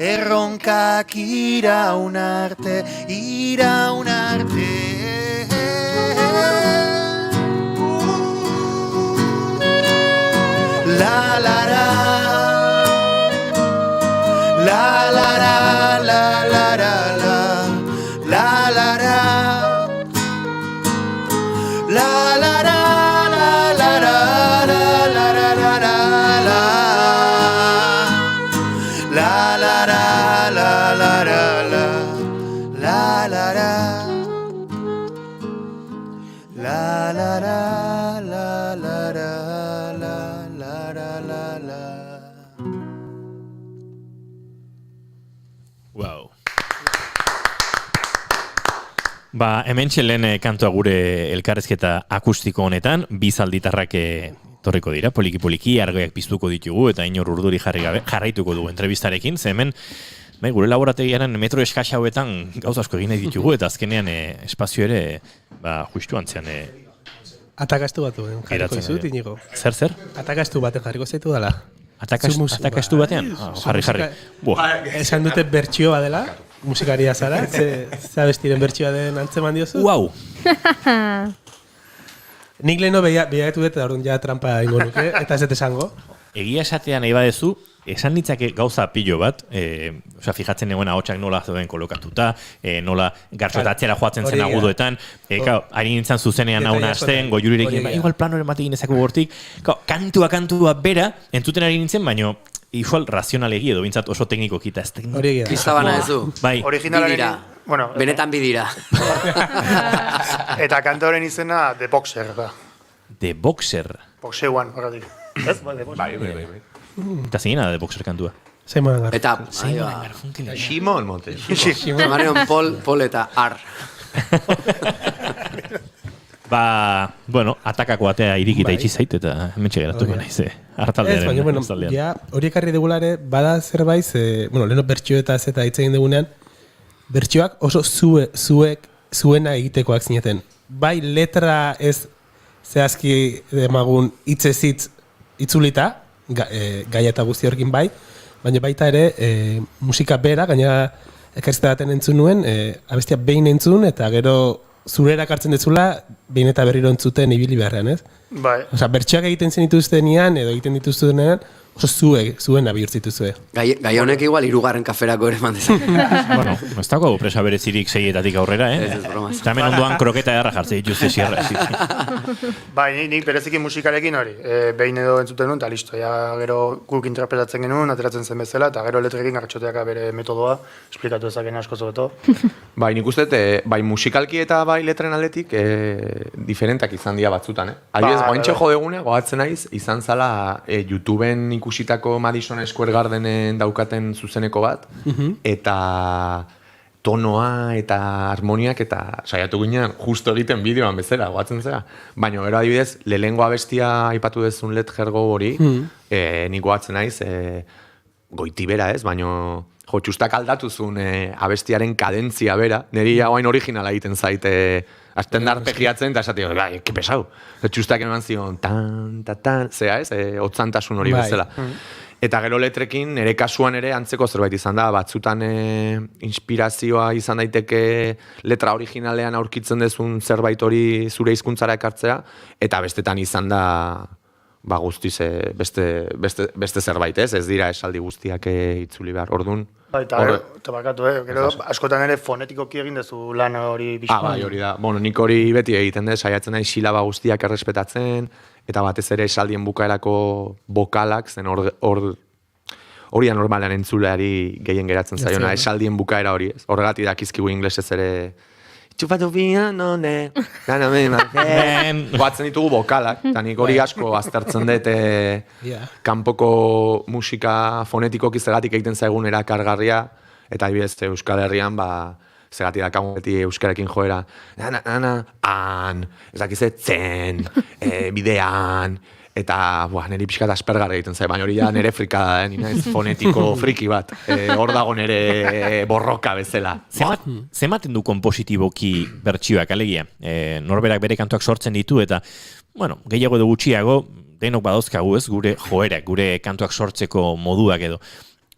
Erronkak iraun arte, iraun arte. La la la, la la la, la la la, la la la, la la la, la la la, la la la, la la la, la la la, la la la, la la la, la la la, la la la. Wow. Ba, hemen txelen kantua gure elkarrezketa akustiko honetan, bi zalditarrak torriko dira, poliki-poliki, argoiak piztuko ditugu, eta inor urduri jarraituko dugu entrevistarekin, ze hemen, gure laborategiaren metro eskasa hauetan gauza asko egin nahi ditugu, eta azkenean espazio ere, justu antzean. Atakastu batu, jarriko izut, Inigo. Zer? Atakastu baten jarriko zaitu dala. Atakastu batean? Jarri. Esan dute bertxio badela, musikaria zara, ze bestiren bertxioa den antzeman diozu? Uau! Nik leheno behiatu dut, orduan ja trampa ingo nuke, eta ez dut esango. Egia esatean nahi badezu, esan ditzake gauza pilo bat, fijatzen egoen ahotsak nola zeuden kolokatuta, nola gartxotatzera joatzen zen agudoetan, ari nintzen zuzenean hauna hasten, goiurirekin, igual planoren bat egin ezako gortik, kantua bera, entzuten ari nintzen, baino, igual razionalegi edo bintzat oso teknikoki eta ez teknikoki. Kristabana ez du. Bai. Bidira. Bueno, benetan bidira. Eta kantoren izena The Boxer da. The Boxer? Boxeuan, horretik. Ez? Bai. Eta zeina da The Boxer kantua? Simon Garfunkel. Eta Simon Monte. Marion Paul eta Ar. Atakako atea irikita itxi zait, eta hemen txegeratuko nahiz, hartaldearen zaldean. Ja, hori ekarri dugulare, bada zerbait, leheno bertxio eta zeta hitz egin dugunean, bertxioak oso zuena egitekoak zineten. Bai letra ez zehazki demagun hitzezitz itzulita, gaia eta guzti horrekin bai, baina baita ere musika bera, gaina ekarrizta baten entzun nuen, abestia behin entzun, eta gero zurera kartzen dezula, behin eta berriro entzuten ibili beharrean, ez? Bai. Osa, bertxoak egiten zen dituztenean, edo egiten dituztenean, oso zuena bihurtzituzue. Gai honek igual 3. kaferako ere mandezak. Bueno, ez dago presa berezirik 6etatik aurrera, Eta hemen ondoan kroketa edarra jartze dituzte sierra. Bai, nik bereziki musikarekin hori. Behin edo entzuten nuen, eta listo. Ja, gero guk interpretatzen genuen, ateratzen zen bezala, eta gero letrekin gartxoteaka bere metodoa, esplikatu ezaken asko zobeto. Bai, nik uste, bai musikalki eta bai letren aldetik diferentak izan dira batzutan, Adibidez, goaintxe jodegune, goatzen naiz, izan zala YouTubeen ikusitako Madison Square Gardenen daukaten zuzeneko bat, eta tonoa eta harmoniak eta saiatu ginean justo egiten bideoan bezala, goatzen zera. Baina, gero adibidez, lehengo abestia aipatu dezun Let Her Go hori, nik goatzen naiz, goitibera ez, baina txustak aldatuzun abestiaren kadentzia bera, niri hain originala egiten zaite, azten da arpegiatzen, eta esatio, bai, ke pesau. Txustak eman zion, tan, zera ez, otzantasun hori bezala. Eta gero letrekin, nire kasuan ere antzeko zerbait izan da, batzutan inspirazioa izan daiteke letra originalean aurkitzen dezun zerbait hori zure hizkuntzara ekartzea, eta bestetan izan da guztiz beste zerbait, ez dira esaldi guztiak itzuli behar, orduan. Eta bakatu, gero askotan ere fonetikoki egin dezu lan hori bizkoan. Bai, hori da. Bueno, nik hori beti egiten dut, saiatzen nahi silaba guztiak errespetatzen, eta batez ere esaldien bukaerako bokalak, zen hori da normalean entzuleari gehien geratzen zaiona, esaldien bukaera hori, ez? Horregatik dakizkigu inglesez ere txupatu bianone, goatzen ditugu bokalak, eta nik hori asko aztertzen dut kanpoko musika fonetikoki zergatik egiten zaigun erakargarria, eta adibidez Euskal Herrian, zergatik dakagun beti euskararekin joera, an, ezakizet zen, bidean, eta niri pixkat aspergarri egiten zai, baina hori da nire frikada, nina ez fonetiko friki bat, hor dago nire borroka bezala. Zematen du kompositiboki bertsioak, alegia, norberak bere kantuak sortzen ditu, eta, gehiago edo gutxiago, denok badauzkagu ez, gure joerak, gure kantuak sortzeko moduak edo.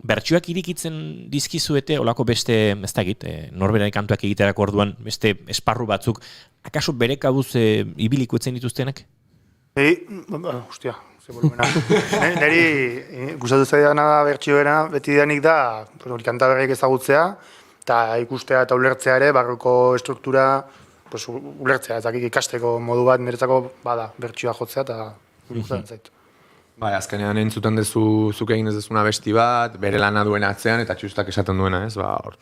Bertsioak irikitzen dizkizuete, olako beste, ez dakit, norberaren kantuak egiterako orduan, beste esparru batzuk, akaso bere kabuz ibiliko etzen dituztenak? Hostia, ze volumena. Neri gustatu zaidana da bertsioena, beti danik da, kanta berriak ezagutzea, eta ikustea eta ulertzea ere, barruko estruktura, ulertzea, ez dakik ikasteko modu bat niretzako bada bertsioa jotzea, eta gustatzen zait. Bai, azkenean entzuten dezu, zuk egin ez dezuna besti bat, bere lana duen atzean, eta txustak esaten duena, ez?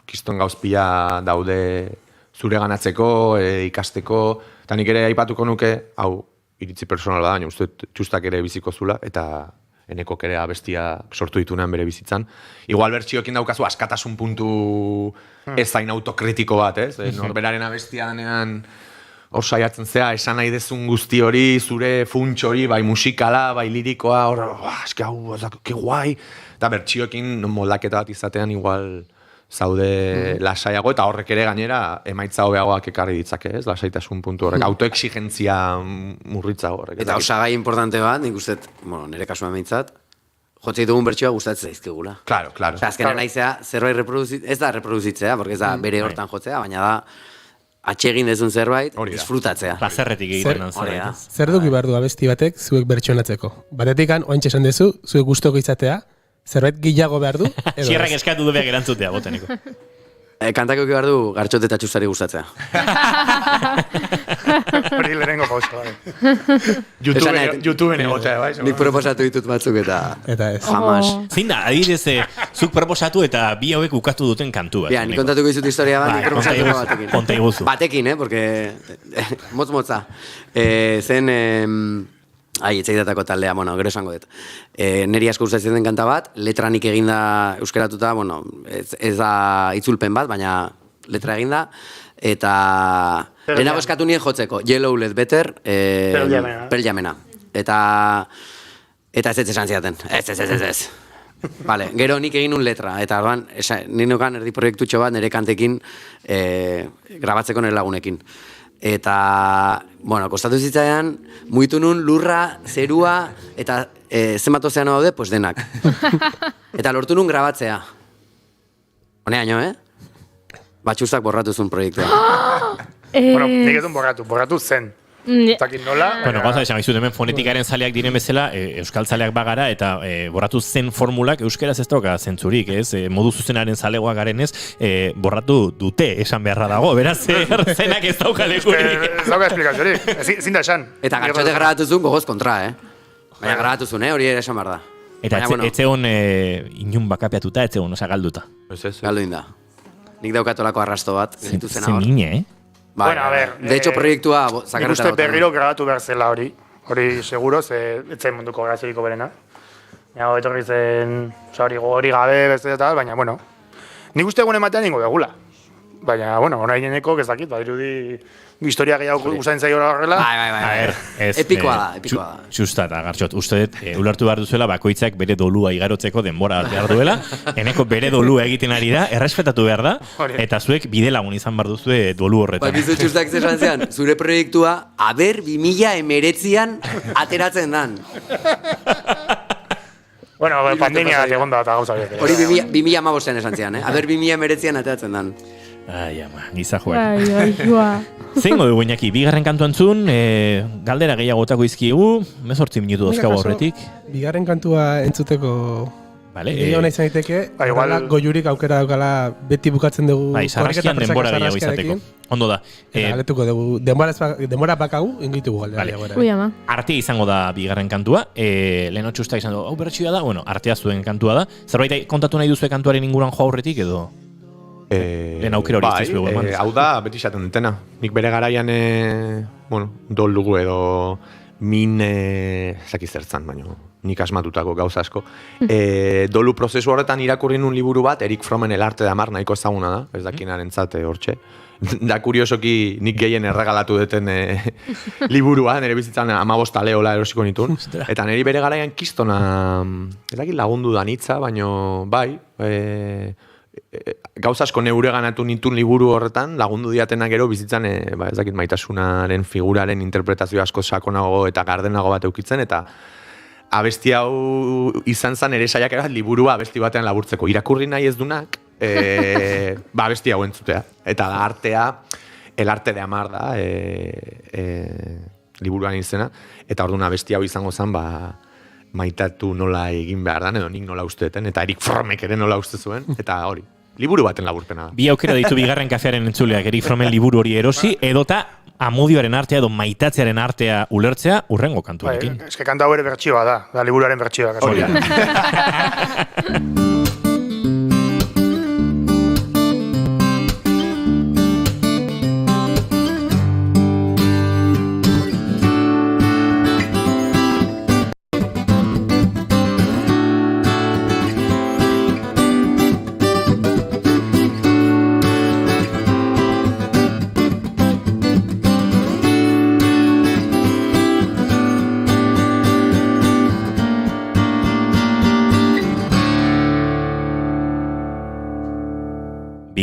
Kiston gauzpila daude zure ganatzeko, ikasteko, eta nik ere aipatuko nuke, hau, iritzi personal bada, baina uste txustak ere biziko zula, eta enekok ere abestia sortu ditunean bere bizitzan. Igual bertsioekin daukazu askatasun puntu ez zain autokritiko bat, ez? Norberaren abestia denean hor saiatzen zea, esan nahi dezun guzti hori, zure funts hori, bai musikala, bai lirikoa, hor, eski hau, que guai, eta bertxioekin moldaketa bat izatean igual zaude lasaiago, eta horrek ere gainera emaitza hobeagoak ekarri ditzake, ez? Lasaitasun puntu horrek, autoexigentzia murritza horrek. Eta osagai importante bat, nik uste, bueno, nire kasuan behintzat, jotzei dugun bertsioa gustatzen zaizkigula. Claro. Osea, azkenean naizea, zerbait ez da reproduzitzea, porque ez da bere hortan jotzea, baina da, atxegin dezun zerbait, disfrutatzea. Plazerretik egiten zerbait. Zer duki behar du abesti batek zuek bertsionatzeko? Batetikan, oantxe esan dezu, zuek gustoko izatea, zerbait gehiago behar du? Sierrak eskatu du behar erantzutea, boteniko. Kantako behar du gartxote eta txustari gustatzea. Hori lehenengo pausa, bai. YouTubeen egotea, bai. Nik proposatu ditut batzuk eta ez. Jamás. Zein da, adibidez, zuk proposatu eta bi hauek ukatu duten kantu bat. Bia, nik kontatuko izut historia bat, nik proposatu batekin. Konta iguzu. Batekin, porque motz-motza. Zen... etzaidatako taldea, bueno, gero esango dut. Neri asko gustatzen den kanta bat, letra nik eginda euskeratuta, bueno, ez da itzulpen bat, baina letra eginda, eta lehenago eskatu nien jotzeko, Yellow Let Better, Pearl Jamena. Eta ez esan zidaten, ez. Vale, gero nik egin un letra, eta orduan, ninokan erdi proiektutxo bat nire kantekin grabatzeko nire lagunekin. Eta, bueno, kostatu zitzaidan, muitu nun lurra, zerua, eta zenbat ozeano daude, pues denak. Eta lortu nun grabatzea. Honeaino, Batxustak borratu zuen proiektua. Bueno, nik edun borratu zen. Zakin nola? Bueno, gauza esan gizut, hemen fonetikaren zaleak diren bezala, euskal zaleak bagara, eta borratu zen formulak euskeraz ez dauka zentzurik, ez? Modu zuzenaren zalegoa garenez, borratu dute esan beharra dago, beraz, zenak ez dauka lekurik. Ez dauka esplikaziorik, ezin da esan. Eta gartxote grabatu zuen gogoz kontra, Baina grabatu zuen, hori ere esan behar da. Eta etzegon inun bakapiatuta, etzegon, osa galduta. Galdu inda. Nik daukatolako arrasto bat, genitu zena hor. Zemine, Bueno, a ver, de hecho, proiektua nik uste berriro grabatu behar zela hori. Hori seguro, etzen munduko grazeriko berena. Nago, etorri zen, hori gabe, beste eta tal, baina, bueno. Nik uste egun ematean ningo begula. Baina, bueno, hona ineneko, ez dakit, badirudi historia gehiago usain zaio horrela. Bai. Epikoa da. Justa eta gartxot, uste dut, ulertu behar duzuela, bakoitzak bere dolua igarotzeko denbora behar duela, eneko bere dolua egiten ari da, errespetatu behar da, eta zuek bide lagun izan behar duzue dolu horretan. Bakizu txustak zesan zean, zure proiektua, aber 2019an ateratzen dan. Bueno, pandemia egon da eta gauza bete. Hori 2015an esan zean, aber 2019an ateratzen dan. Ai, ama, giza joan. Zeingo dugu Iñaki, bigarren kantu antzun, galdera gehiagotako izkiegu, 18 minutu dozkago horretik. Bigarren kantua entzuteko gehiago nahi izan daiteke, goiurik aukera daukala beti bukatzen dugu. Bai, sarraskian denbora gehiago izateko. Ondo da. Galetuko dugu, denbora bakagu, ingitugu galdera gehiago. Artea izango da bigarren kantua, lehen otxusta izan du, hau bertxioa da, bueno, artea zuen kantua da. Zerbait kontatu nahi duzu kantuaren inguruan jo aurretik edo? Lehen aukera hori iztezu egu eman. Hau da, beti izaten dutena. Nik bere garaian, dol dugu edo zaki zertzan, baina nik asmatutako gauza asko. Dolu prozesu horretan irakurri nun liburu bat, Erik Frommen El arte de amar, nahiko ezaguna da, ez dakinaren zate hortxe. Da kuriosoki nik gehien erregalatu duten liburua, nire bizitzan 15 aleola erosiko nituen. Eta niri bere garaian kistona, ez dakit lagundu da nitza, baina bai, gauza asko neure ganatu nituen liburu horretan, lagundu diatena gero bizitzan, ez dakit maitasunaren figuraren interpretazio asko sakonago eta gardenago bat eukitzen, eta abesti hau izan zen ere saiakera bat liburua abesti batean laburtzeko. Irakurri nahi ez dunak, abesti hau entzutea. Eta da artea, El arte de amar da, liburuan izena, eta orduan abesti hau izango zen, maitatu nola egin behar dan, edo nik nola usteten, eta Erik Frommek ere nola uste zuen, eta hori, liburu baten laburpena da. Bi aukera ditu bigarren kafearen entzuleak, Erik Frommen liburu hori erosi, edota amodioaren artea edo maitatzearen artea ulertzea urrengo kantuarekin. Eske kanta hau ere bertsioa da liburuaren bertsioa. Hori da.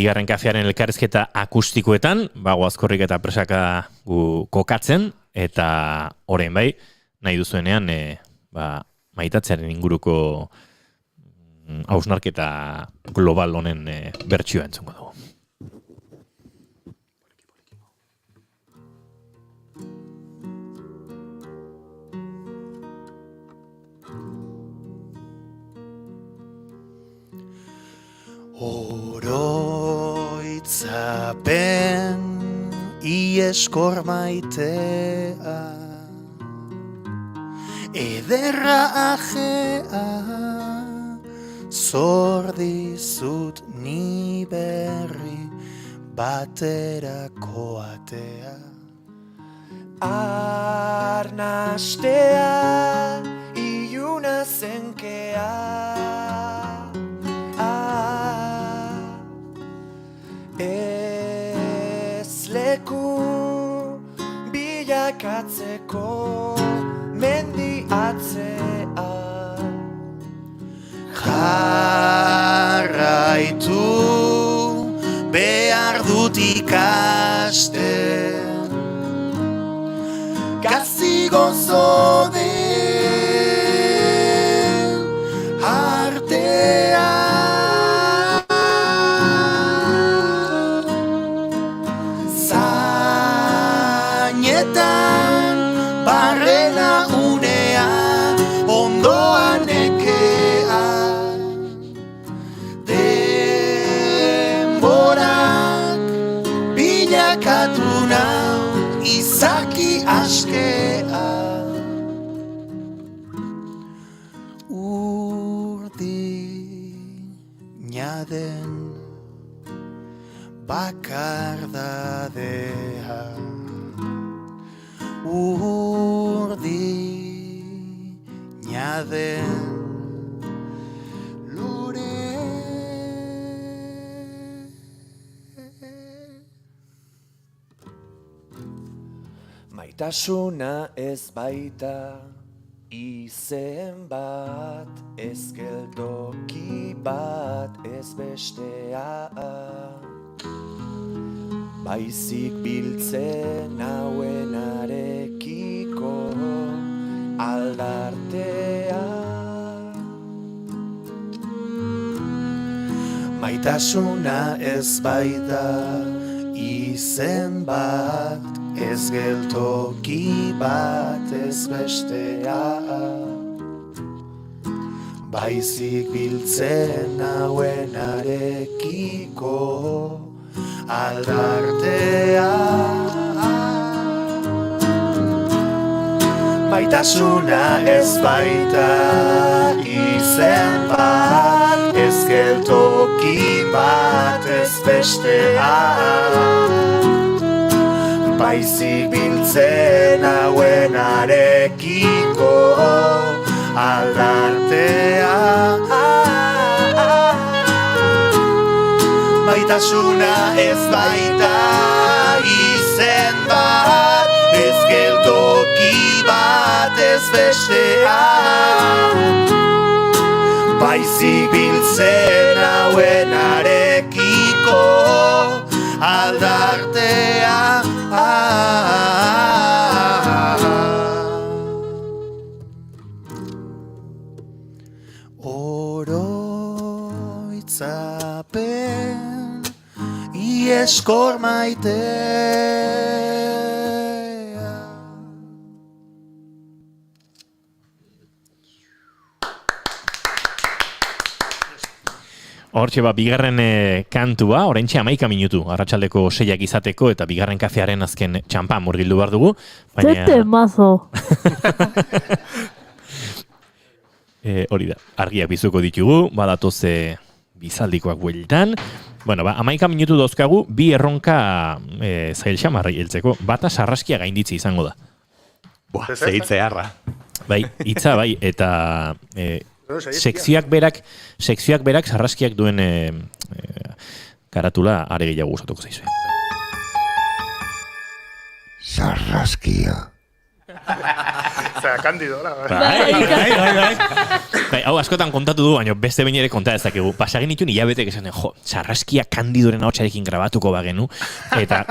bigarren kafearen elkarrizketa akustikoetan, Goazkorrik eta Presaka gu kokatzen, eta orain bai, nahi duzuenean, maitatzearen inguruko hausnarketa global honen bertsioa entzungo dugu. Oroitzapen ieskor maitea, ederra ajea, zor dizut ni berri baterako atea. Arnastea, iluna zenkea, ez leku bilakatzeko mendi atzea. Jarraitu behar dut ikasten, gazi gozo den artea. Zainetan barrena unea, ondoan ekea, denborak bilakatu nau izaki askea. Urdina den bakardadea, urdina den lure. Maitasuna ez baita izen bat, ez geltoki bat, ez bestea, baizik biltzen hauenarekiko aldartea. Maitasuna ez baita izen bat, ez geltoki bat, ez bestea, baizik biltzen hauenarekiko aldartea. Maitasuna ez baita izen bat, ez geltoki bat, ez bestea, baizik biltzen hauenarekiko aldartea. Maitasuna ez baita izen bat, ez geltoki bat, ez bestea, baizik biltzen hauenarekiko aldartea. Oroitzapen ieskor maitea. Hortxe bigarren kantua, oraintxe 11 minutu, arratsaldeko 6 izateko, eta bigarren kafearen azken txampa murgildu behar dugu. Tete mazo. Hori da, argiak bizuko ditugu, badatoz bizaldikoak bueltan. Bueno, 11 minutu dauzkagu, bi erronka zail xamarri heltzeko, bata sarraskia gainditzi izango da. Buah, zehitzearra. Bai, hitza bai, eta sekzioak berak sarraskiak duen karatula are gehiago gustatuko zaizue. Sarraskia. Osea, Kandido, la. Bai, hau askotan kontatu du, baina beste behin ere konta dezakegu. Pasagin ditun hilabetek esaten, Sarraskia Kandidoren ahotsarekin grabatuko bagenu, eta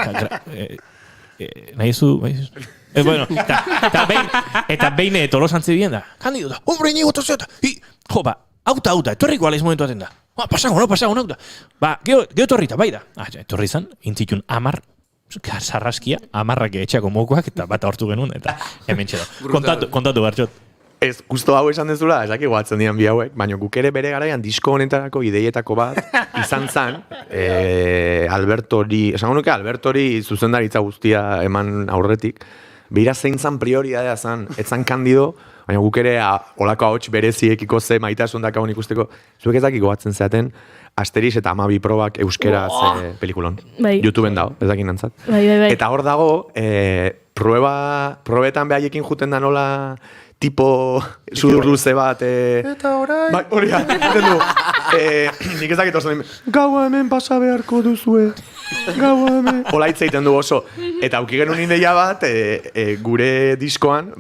nahi zu, bueno, eta behin tolosantze bien da. Kandido da, hombre, Iñigo Toseta. Auta, etorriko alaiz momentu aten da. Pasago, auta. Geho etorrita, bai da. Etorri izan, intzitun 10 sarraskia, 10 etxeako mokoak, eta bat hortu genuen, eta hemen txedo. Kontatu Gartxot. Ez, justo hau esan dezula, ez dakik guatzen dian bi hauek, baina guk ere bere garaian disko honetarako ideietako bat izan zan, Albertori zuzendaritza guztia eman aurretik, behira zein zan prioridadea zan, etzan Kandido, baina guk ere olako ahots bereziekiko ze maitasun dakagun ikusteko, zuek ez dakik goatzen zeaten, Asterix eta 12 probak euskeraz pelikulon. YouTubeen dago, ez dakin nantzat. Bai. Eta hor dago, probetan behaiekin juten da nola tipo sudur luze bat. Eta orain. Bai, hori da, nik ez dakit oso. Gaua hemen pasa beharko duzue. Gaua hemen. Ola hitz egiten du oso. Eta auki genuen ideia bat, gure diskoan,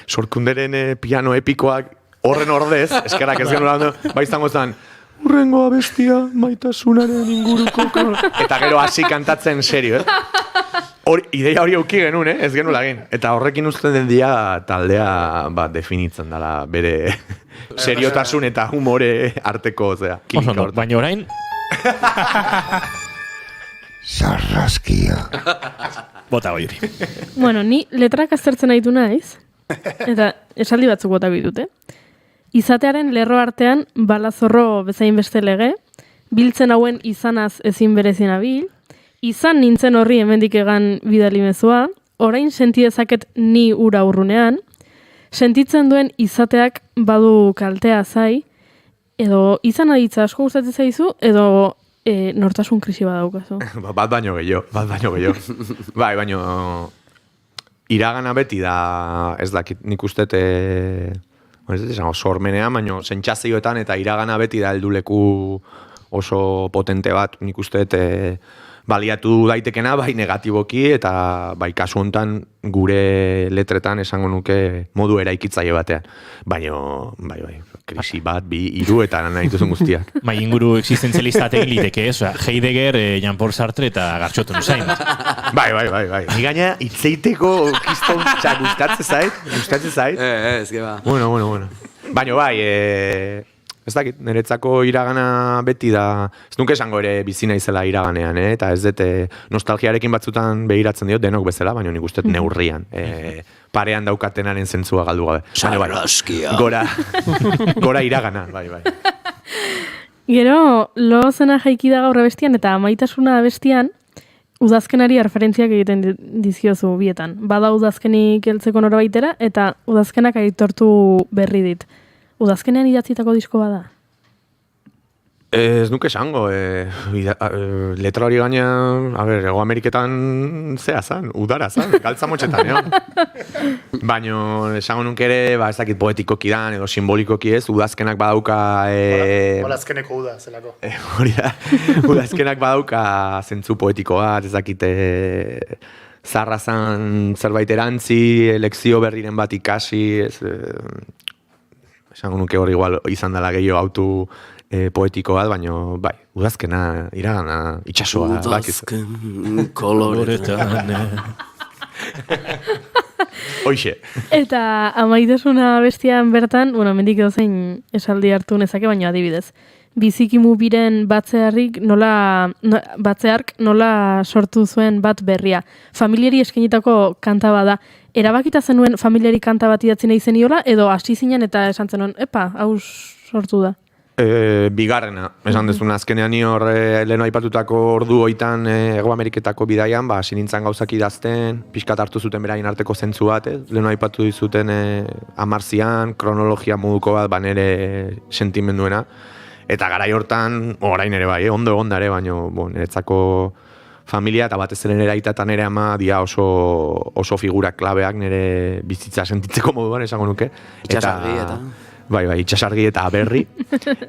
Sorkunderen piano epikoak horren ordez, eskerak ez genuen izango zen, urrengo abestia maitasunaren inguruko. Eta gero hasi kantatzen serio, ideia hori auki genuen, ez genuen lagin. Eta horrekin uzten den dia taldea definitzen dela bere seriotasun eta humore arteko, osea. Baina orain... Sarraskia. Bota hori. Bueno, ni letrak aztertzen nahitu naiz, eta esaldi batzuk bota bidute. Izatearen lerro artean balazorro bezain beste lege, biltzen hauen izanaz ezin berezien abil, izan nintzen horri hemendik egan bidali mezua, orain senti dezaket ni ura urrunean, sentitzen duen izateak badu kaltea zai, edo izan aditza asko gustatzen zaizu, edo nortasun krisi badaukazu. Bat baino gehiago. Bai, baino iragana beti da, ez dakit, nik ustet, sormenean, baino sentsazioetan eta iragana beti da helduleku oso potente bat, nik ustet, baliatu daitekena, bai negatiboki, eta bai kasu hontan gure letretan esango nuke modu eraikitzaile batean. Baina, bai, krisi bat, 2, 3 eta nahi duzun guztiak. Bai, inguru existentzialista egin liteke, Heidegger, Jean-Paul Sartre eta Gartxot Usain. Bai. Ni gaina, itzeiteko kiston gustatzen zait. Ez, geba. Bueno. Baina, bai, ez dakit, niretzako iragana beti da, ez nuke esango ere bizi naizela iraganean, eta ez dute nostalgiarekin batzutan behiratzen diot, denok bezala, baina nik uste neurrian, parean daukatenaren zentzua galdu gabe. Sarraskia. Gora iragana, bai. Gero, lo zena jaiki da gaur abestian, eta amaitasuna abestian, udazkenari referentziak egiten diziozu bietan. Bada udazkenik heltzeko norbaitera, eta udazkenak aitortu berri dit. Udazkenean idatzitako disko bada? Ez nuke esango, letra hori gaina, Ego Ameriketan zea zan, udara zan, galtza motxetan, baina esango nuke ere, ez dakit poetikoki dan, edo simbolikoki ez, udazkenak badauka... Udazkeneko uda, zelako. Hori da, udazkenak badauka zentzu poetiko bat, ez dakit zarra zan zerbait erantzi, elekzio berriren bat ikasi, esango nuke hori igual izan dela gehiago autu poetiko bat, baina bai, udazkena, iragana, itxasoa. Udazken koloretan. Hoixe. Eta amaitasuna bestian bertan, mendik edozein esaldi hartu nezake, baina adibidez. Bizikimu biren batzeark nola sortu zuen bat berria. Familiari eskenitako kanta bada. Erabakita zenuen familiari kanta bat idatzi nahi zeniola, edo hasi zinen eta esan zenuen, hau sortu da? Bigarrena, esan dezuna, azkenean ni horre leheno aipatutako ordu hoitan Ego Ameriketako bidaian, hasi nintzen gauzak idazten, pixkat hartu zuten beraien arteko zentzu bat, leheno aipatu dizuten amarzian, kronologia moduko bat, nere sentimenduena, eta garai hortan, orain ere bai, ondo egon dare, baina niretzako familia eta batez ere nire aita eta nire ama dia oso figura klabeak nire bizitza sentitzeko moduan esango nuke. Itxasargi eta... Bai, itxasargi eta berri.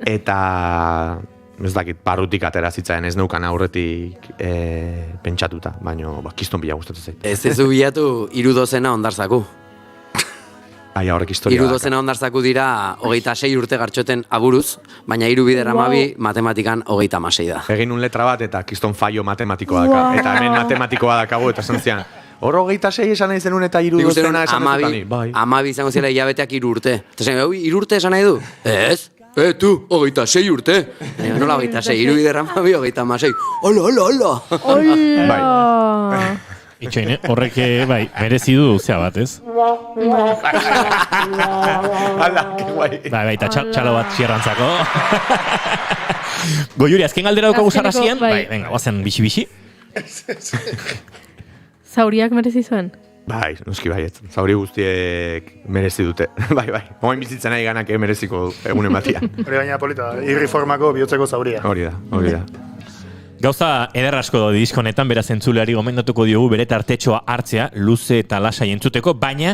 Eta ez dakit, barrutik atera zitzaen, ez neukan aurretik pentsatuta, baina kiston bila gustatzen zait. Ez zu bilatu 3 ondarzaku. Aia, horrek historia. 3 ondarzaku dira 26 urte gartxoten aburuz, baina 3 bider 12 matematikan 36 da. Egin un letra bat eta kiston fallo matematikoa daka. Eta hemen matematikoa dakagu eta zantzian. Hor 26 esan nahi zenun eta 3 dozena esan dezutani. Bai. 12 izango zela hilabeteak 3 urte. Eta zen, 3 urte esan nahi du? Ez? Tu, 26 urte. Nola 26, 3 bider 12, 36. Hola. Hola. Itxoin, horrek bai, merezi du zea bat, ez? Hala, que guai. Bai, eta txalo bat xierrantzako. Goiuri, azken galdera daukagu sarrazian? Bai, venga, guazen bixi-bixi. Zauriak merezi zuen? Bai, noski baiet. Zauri guztiek merezi dute. Bai. Moin bizitzen nahi ganak mereziko egunen batian. Hori baina polita, irri formako bihotzeko zauria. Hori da. Gauza eder asko daude diskonetan, beraz entzuleari gomendatuko diogu bere tartetxoa hartzea, luze eta lasai entzuteko, baina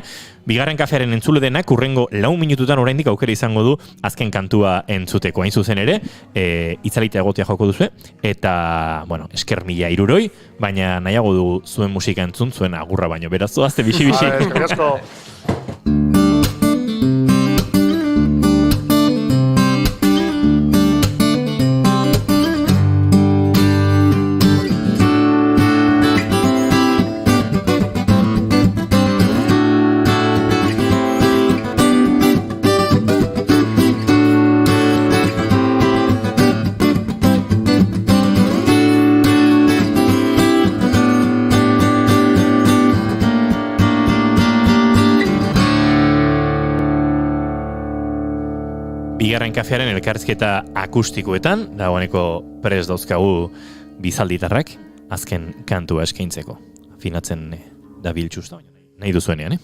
bigarren kafearen entzule denak urrengo 4 minututan oraindik aukera izango du azken kantua entzuteko. Hain zuzen ere, itzalita egotea joko duzu, eta, bueno, esker 1000, baina nahiago du zuen musika entzun, zuen agurra baino, beraz, zoazte bixi-bixi. Eskerrik asko. Bigarren kafearen elkarrizketa akustikoetan, dagoeneko prest dauzkagu bizalditarrak, azken kantua eskaintzeko. Afinatzen dabil txusta, nahi duzuenean,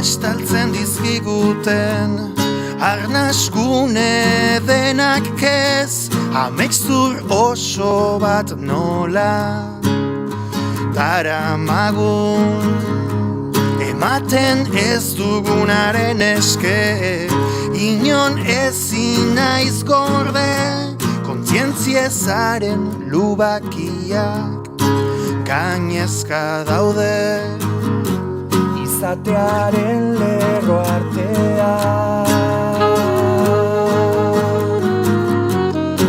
estaltzen dizkiguten arnasgune denak kez ametsur oso bat nola daramagun ematen ez dugunaren eske inon ezin naiz gorde kontzientziezaren lubakiak gainezka daude izatearen lerro artean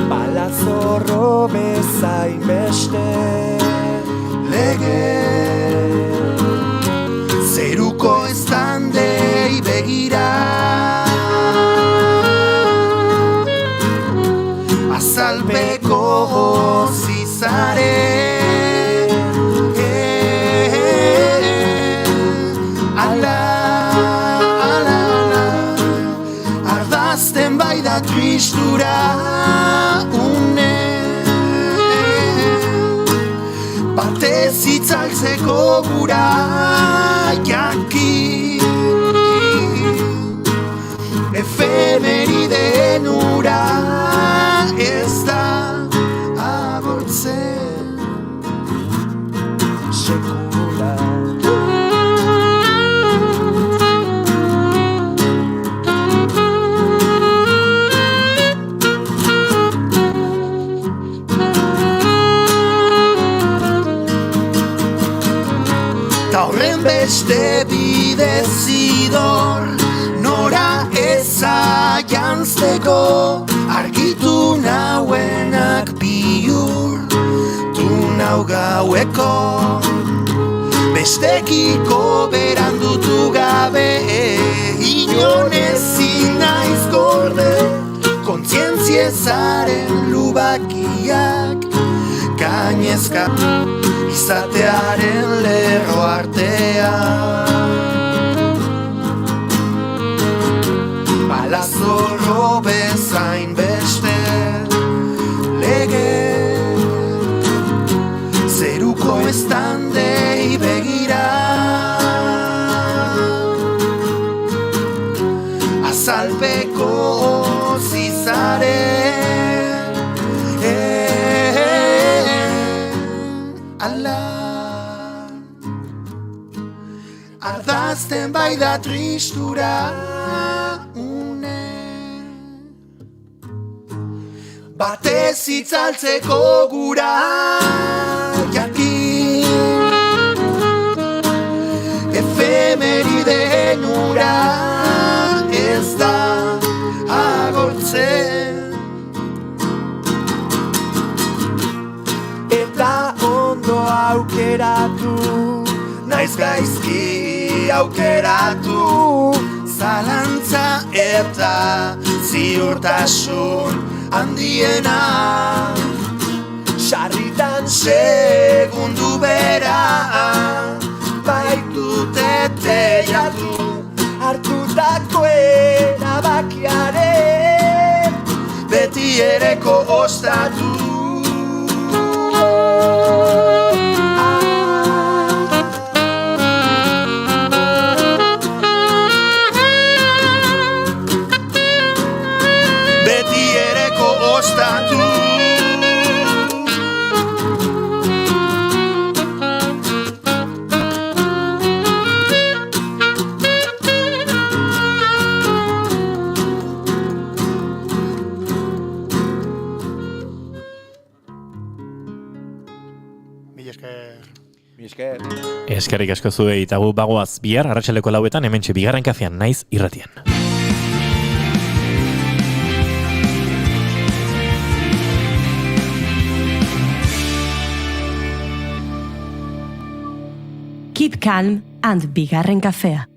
balazorro bezain beste lege zeruko estandei begira azalbeko gozizare ardazten bai da tristura une batez itzaltzeko gura jaki efemerideen ura ez da agortzen sekula. Ta horren beste bidezidor nora eza jantzeko argitu nauenak bihurtu nau gaueko bestekiko berandutu gabe inon ezin naiz idazle, kontzientziezaren lubakiak, gainezka izatearen lerro artean. Palazorro bezain beste lege, zeruko estandei begira, azalpeko zizare, ala ardazten bai da tristura, batez itzaltzeko gura jakin, efemeriden ura ez da agortzen, eta ondo aukeratu, naiz gaizki aukeratu, zalantza eta ziurtasun handiena, sarritan segundu bera, baitute teiatu, hartutako erabakiaren, beti ereko ostatu. Eskerrik asko zuei, eta gu bagoaz bihar, arratsaleko 4etan, hementxe bigarren kafean naiz irratian. Keep calm and bigarren kafea.